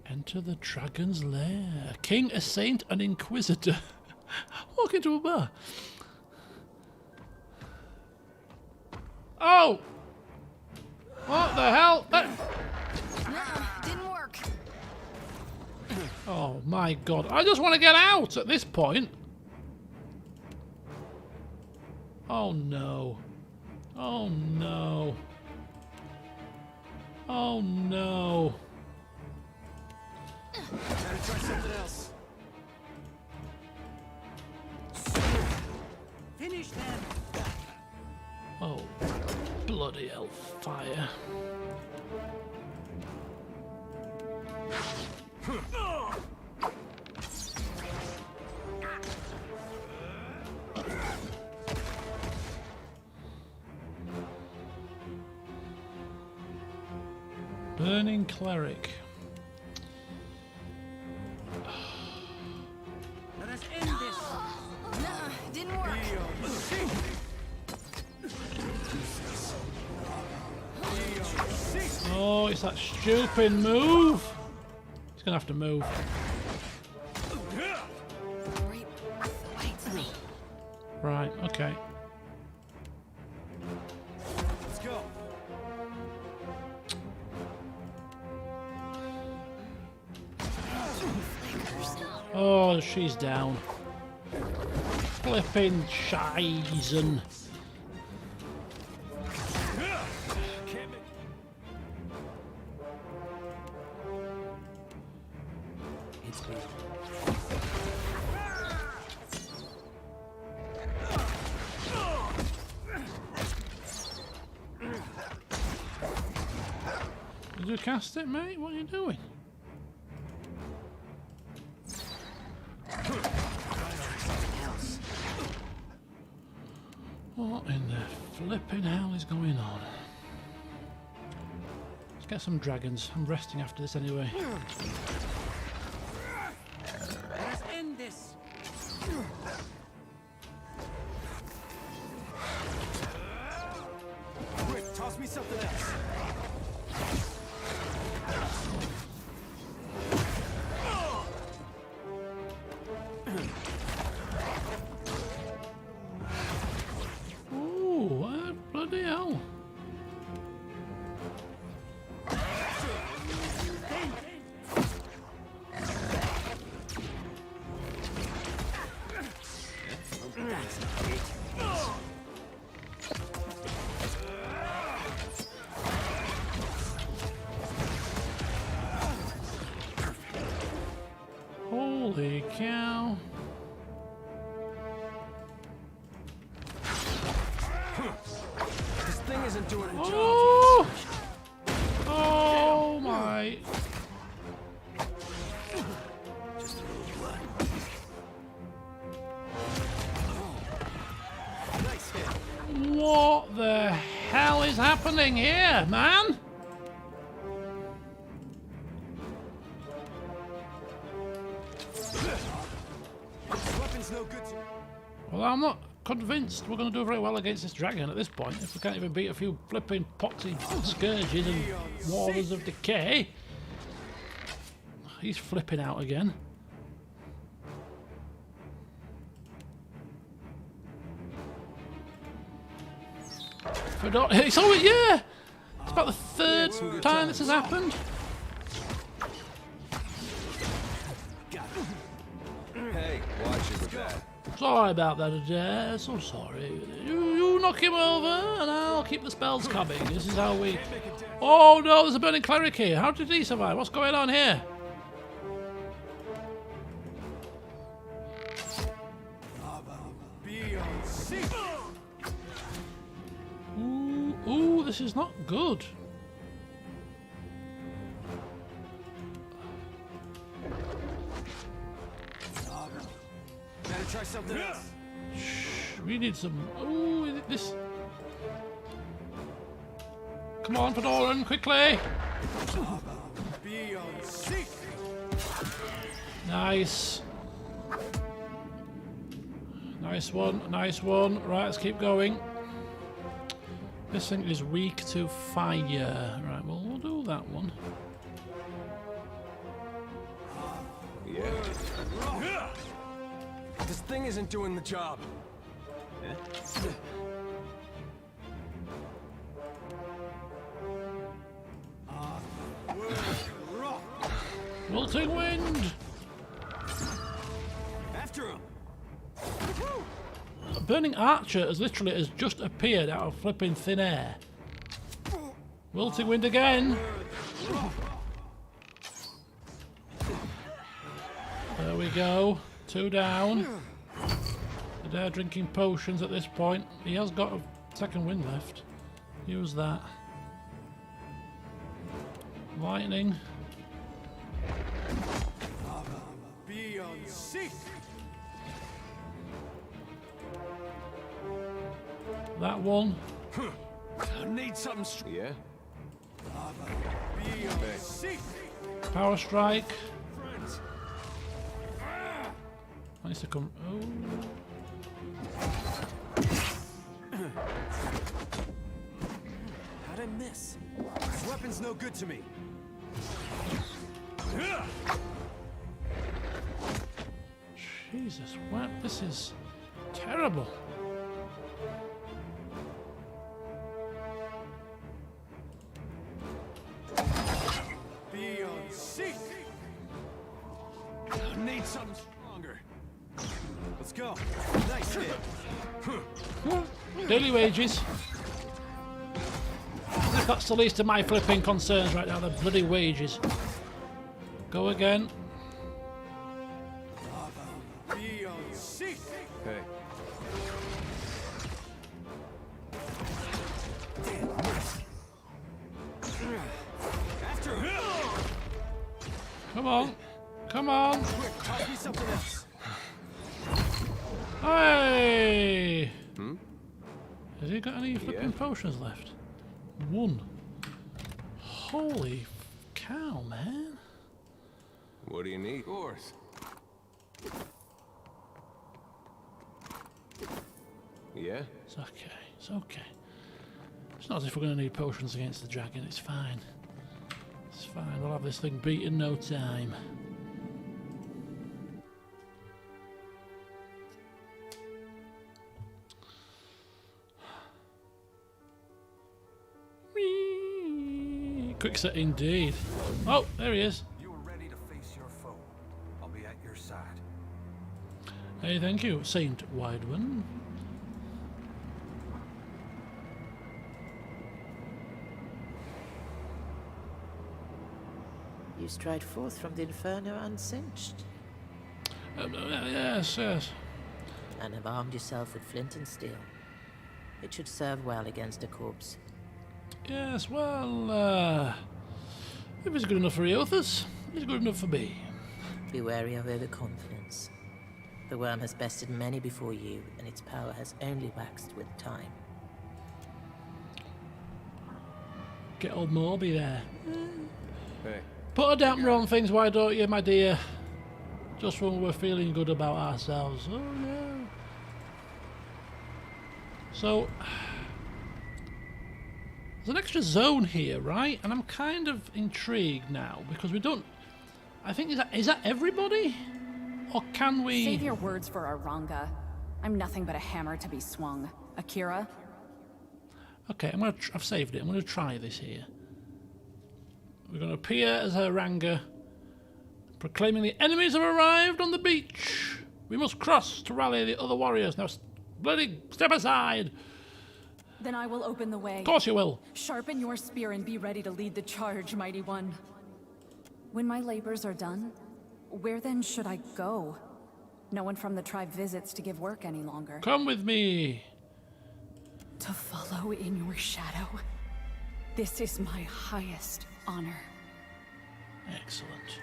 Enter the dragon's lair. King, a saint, an inquisitor. Walk into a bar. Oh! What the hell? Didn't work. Oh my god. I just want to get out at this point. Oh no. Oh no. Oh no. Gotta try something else. Finish them. Oh, bloody hell, fire. Burning cleric. Let us end this. Didn't work. Oh, it's that stupid move. He's gonna have to move. Right, okay. Let's go. Oh, she's down. Flipping Scheißen. Did you cast it, mate? What are you doing? What in the flipping hell is going on? Let's get some dragons. I'm resting after this anyway. Let us end this. Quick, toss me something else. Ooh, bloody hell. Holy cow. This thing isn't doing the job. Oh! Oh my. Nice hit. What the hell is happening here, man? This weapon's no good to me. Well, I'm not convinced we're going to do very well against this dragon at this point. If we can't even beat a few flipping poxy scourges and warders of decay. He's flipping out again. If I don't, it's always, yeah! It's about the third time this has happened. Hey, watch it with that. Sorry about that, Adair. So sorry. You knock him over, and I'll keep the spells coming. This is how we... Oh no, there's a burning cleric here. How did he survive? What's going on here? Ooh, this is not good. Better try something else. Shh, we need some... Ooh, this... Come on, Fedoran, quickly! Be on seek. Nice. Nice one, nice one. Right, let's keep going. This thing is weak to fire. Right, well, we'll do that one. Yeah. This thing isn't doing the job. Wilting wind! After him. A burning archer has just appeared out of flipping thin air. Wilting wind again! There we go. 2 down. They're drinking potions at this point. He has got a second wind left. Use that. Lightning. Be on seek. That one. I need something. Yeah? Be on seek. Power strike. Friends. Nice to come. Oh. How'd I miss? This weapon's no good to me. Jesus, what? This is terrible. Be on seek. I need need something stronger. Let's go. Nice hit. Daily wages. That's the least of my flipping concerns right now, the bloody wages. Go again. Hey. Come on. Come on. Quick, toss me something else. Hey! Has he got any flipping potions left? One. Holy cow, man. What do you need? Of course. Yeah? It's okay. It's okay. It's not as if we're going to need potions against the dragon. It's fine. It's fine. We'll have this thing beat in no time. Quick set indeed. Oh, there he is. You are ready to face your foe. I'll be at your side. Hey, thank you, Saint Wideman. You stride forth from the inferno unsinged. Yes, yes. And have armed yourself with flint and steel. It should serve well against a corpse. Yes, well, if it's good enough for Eothas, it's good enough for me. Be wary of overconfidence. The worm has bested many before you, and its power has only waxed with time. Get old Morby there. Hey. Put a damper on things, why don't you, my dear? Just when we're feeling good about ourselves. Oh, no. So, there's an extra zone here, right? And I'm kind of intrigued now, because we don't... I think, is that everybody? Or can we... Save your words for Aranga. I'm nothing but a hammer to be swung. Akira? Okay, I've saved it. I'm going to try this here. We're going to appear as Aranga, proclaiming the enemies have arrived on the beach. We must cross to rally the other warriors. Now, bloody step aside. Then I will open the way. Of course you will. Sharpen your spear and be ready to lead the charge, mighty one. When my labors are done, where then should I go? No one from the tribe visits to give work any longer. Come with me. To follow in your shadow. This is my highest honor. Excellent.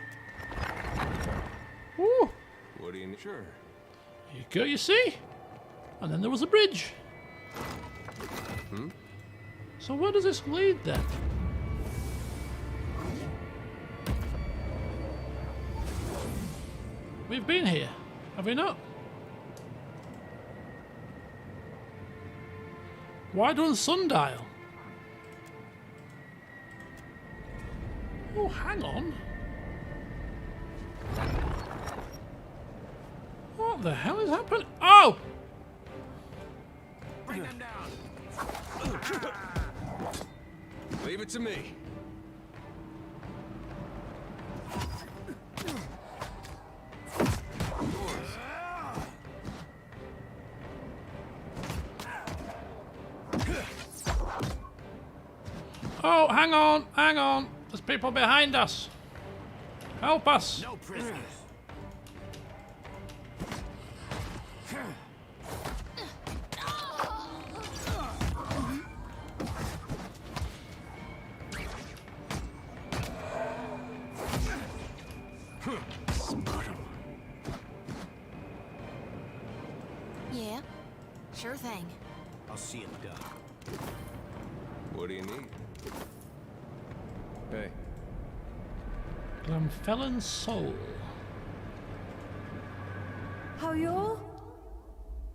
Woo! What do you need? Sure. Here you go, you see? And then there was a bridge. So where does this lead then? We've been here, have we not? Wide sundial. Oh, hang on. What the hell is happening? Oh! Bring them down. Leave it to me. Oh, hang on, hang on. There's people behind us. Help us. No prisoners. Yeah, sure thing. I'll see it done. What do you need? Hey. Glamfellan Soul. How you all?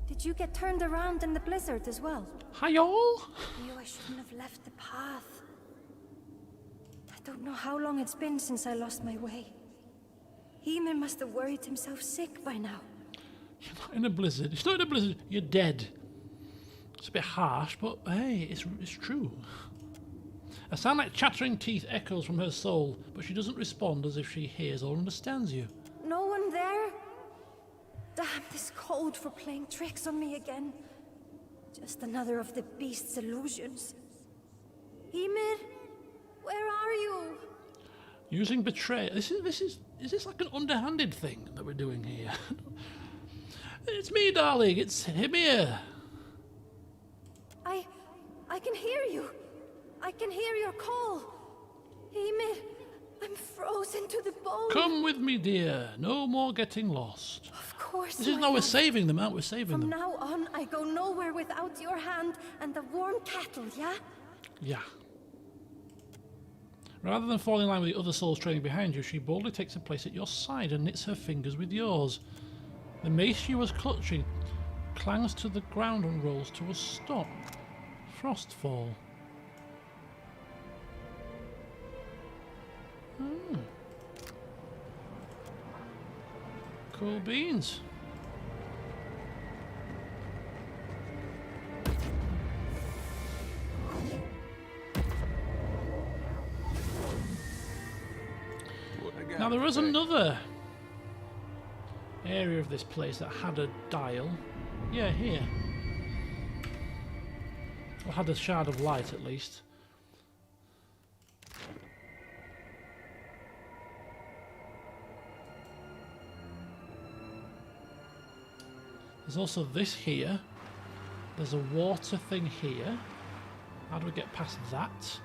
Did you get turned around in the blizzard as well? Hi all. I knew I shouldn't have left the path. I don't know how long it's been since I lost my way. Heeman must have worried himself sick by now. You're not in a blizzard. It's not in a blizzard. You're dead. It's a bit harsh, but hey, it's true. A sound like chattering teeth echoes from her soul, but she doesn't respond as if she hears or understands you. No one there? Damn this cold for playing tricks on me again. Just another of the beast's illusions. Ymir, where are you? Using betray. Is this like an underhanded thing that we're doing here? It's me, darling. It's Ymir. I can hear you. I can hear your call. Ymir, I'm frozen to the bone. Come with me, dear. No more getting lost. Of course. This is now we're saving them, aren't we? Saving them. From now on, I go nowhere without your hand and the warm cattle, yeah? Yeah. Rather than falling in line with the other souls trailing behind you, she boldly takes a place at your side and knits her fingers with yours. The mace she was clutching clangs to the ground and rolls to a stop. Frostfall. Cool beans. Now there was another area of this place that had a dial. Yeah, here. Or had a shard of light at least. There's also this here. There's a water thing here. How do we get past that?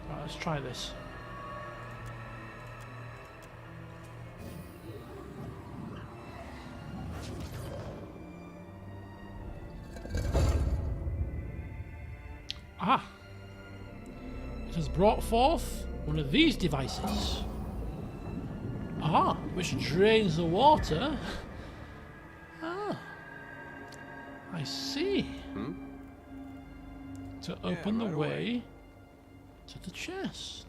Right, let's try this. Ah! It has brought forth one of these devices. Ah, which drains the water. Ah, I see. To open the way to the chest.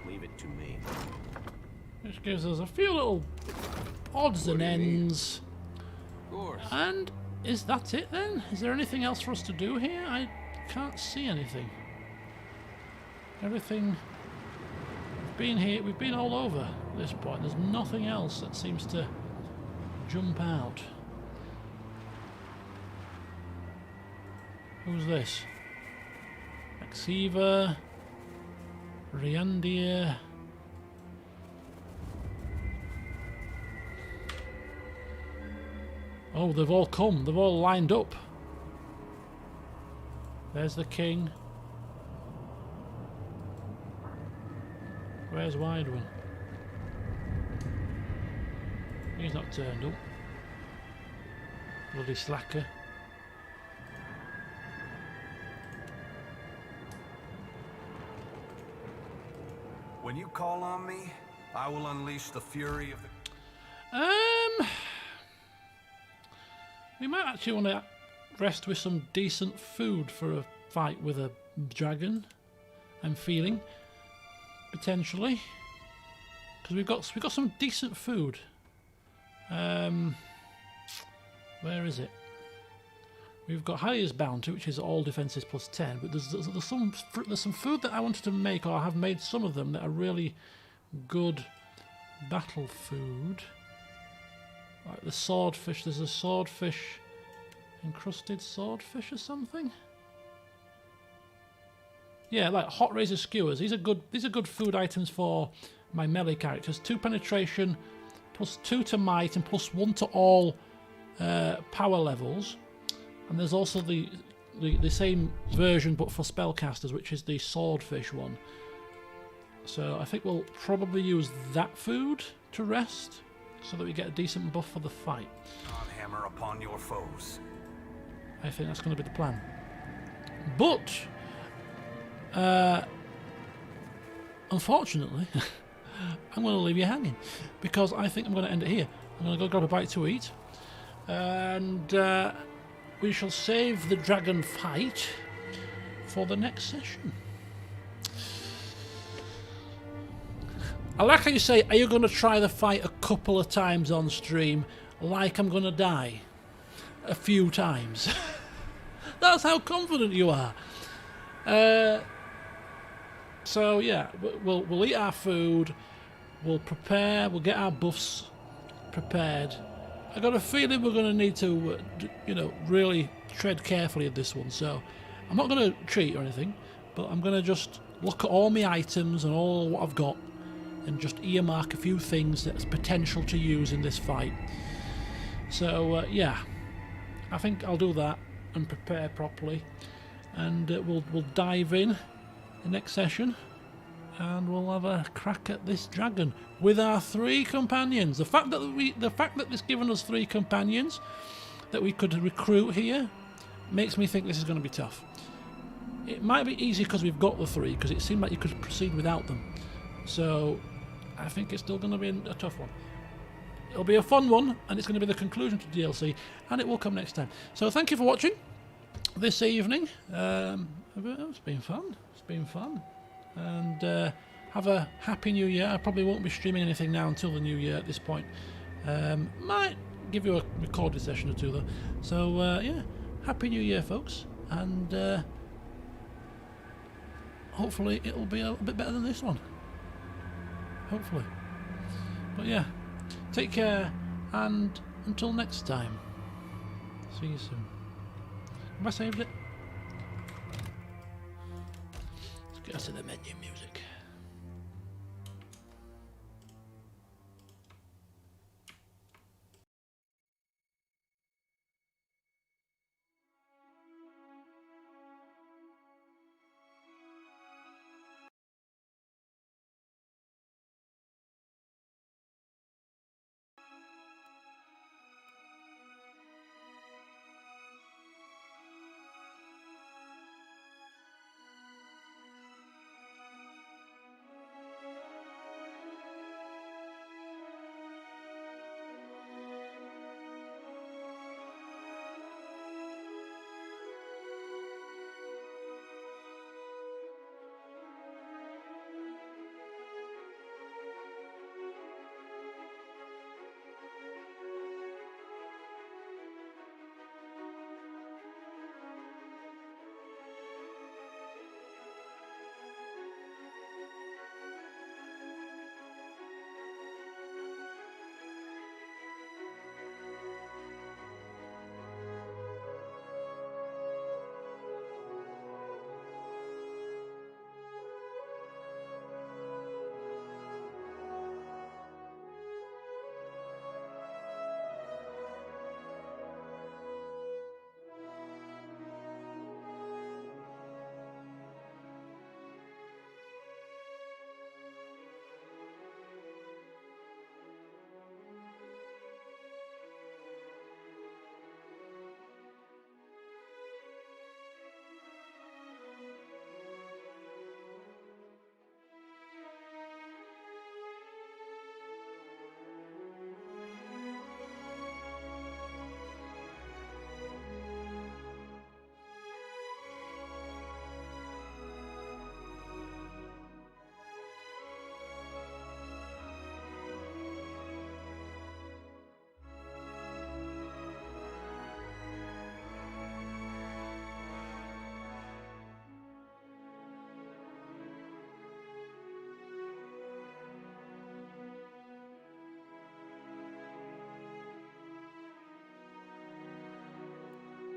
Leave it to me. Which gives us a few little odds and ends. Of course. And is that it then? Is there anything else for us to do here? I can't see anything. Everything. We've been here, we've been all over at this point. There's nothing else that seems to jump out. Who's this? Maxiva. Riandir. Oh, they've all come. They've all lined up. There's the king. Where's Wideman? He's not turned up. Bloody slacker. When you call on me, I will unleash the fury of the... We might actually want to rest with some decent food for a fight with a dragon. I'm feeling, potentially, because we've got some decent food. Where is it? We've got Hylia's Bounty, which is all defenses plus 10, but there's some food that I wanted to make, or I have made some of them, that are really good battle food. Like the swordfish, there's a swordfish, encrusted swordfish or something. Yeah, like hot razor skewers. These are good food items for my melee characters. 2 penetration, plus 2 to might, and plus 1 to all power levels. And there's also the same version but for spellcasters, which is the swordfish one. So I think we'll probably use that food to rest, so that we get a decent buff for the fight. Hammer upon your foes. I think that's going to be the plan. But unfortunately, I'm going to leave you hanging, because I think I'm going to end it here. I'm going to go grab a bite to eat, and we shall save the dragon fight for the next session. I like how you say, are you going to try the fight a couple of times on stream, like I'm going to die a few times? That's how confident you are. So yeah, we'll eat our food, we'll prepare, we'll get our buffs prepared. I got a feeling we're going to need to, you know, really tread carefully at this one. So I'm not going to cheat or anything, but I'm going to just look at all my items and all what I've got, and just earmark a few things that's potential to use in this fight. So yeah, I think I'll do that and prepare properly, and we'll dive in the next session, and we'll have a crack at this dragon with our 3 companions. The fact that it's given us 3 companions that we could recruit here makes me think this is going to be tough. It might be easy because we've got the 3, because it seemed like you could proceed without them. So I think it's still going to be a tough one. It'll be a fun one, and it's going to be the conclusion to DLC, and it will come next time. So thank you for watching this evening. It's been fun. It's been fun. And have a happy new year. I probably won't be streaming anything now until the new year at this point. Might give you a recorded session or two though. So yeah, happy new year, folks, and hopefully it'll be a bit better than this one. Hopefully. But yeah, take care, and until next time, see you soon. Have I saved it? Let's get us to the menu music.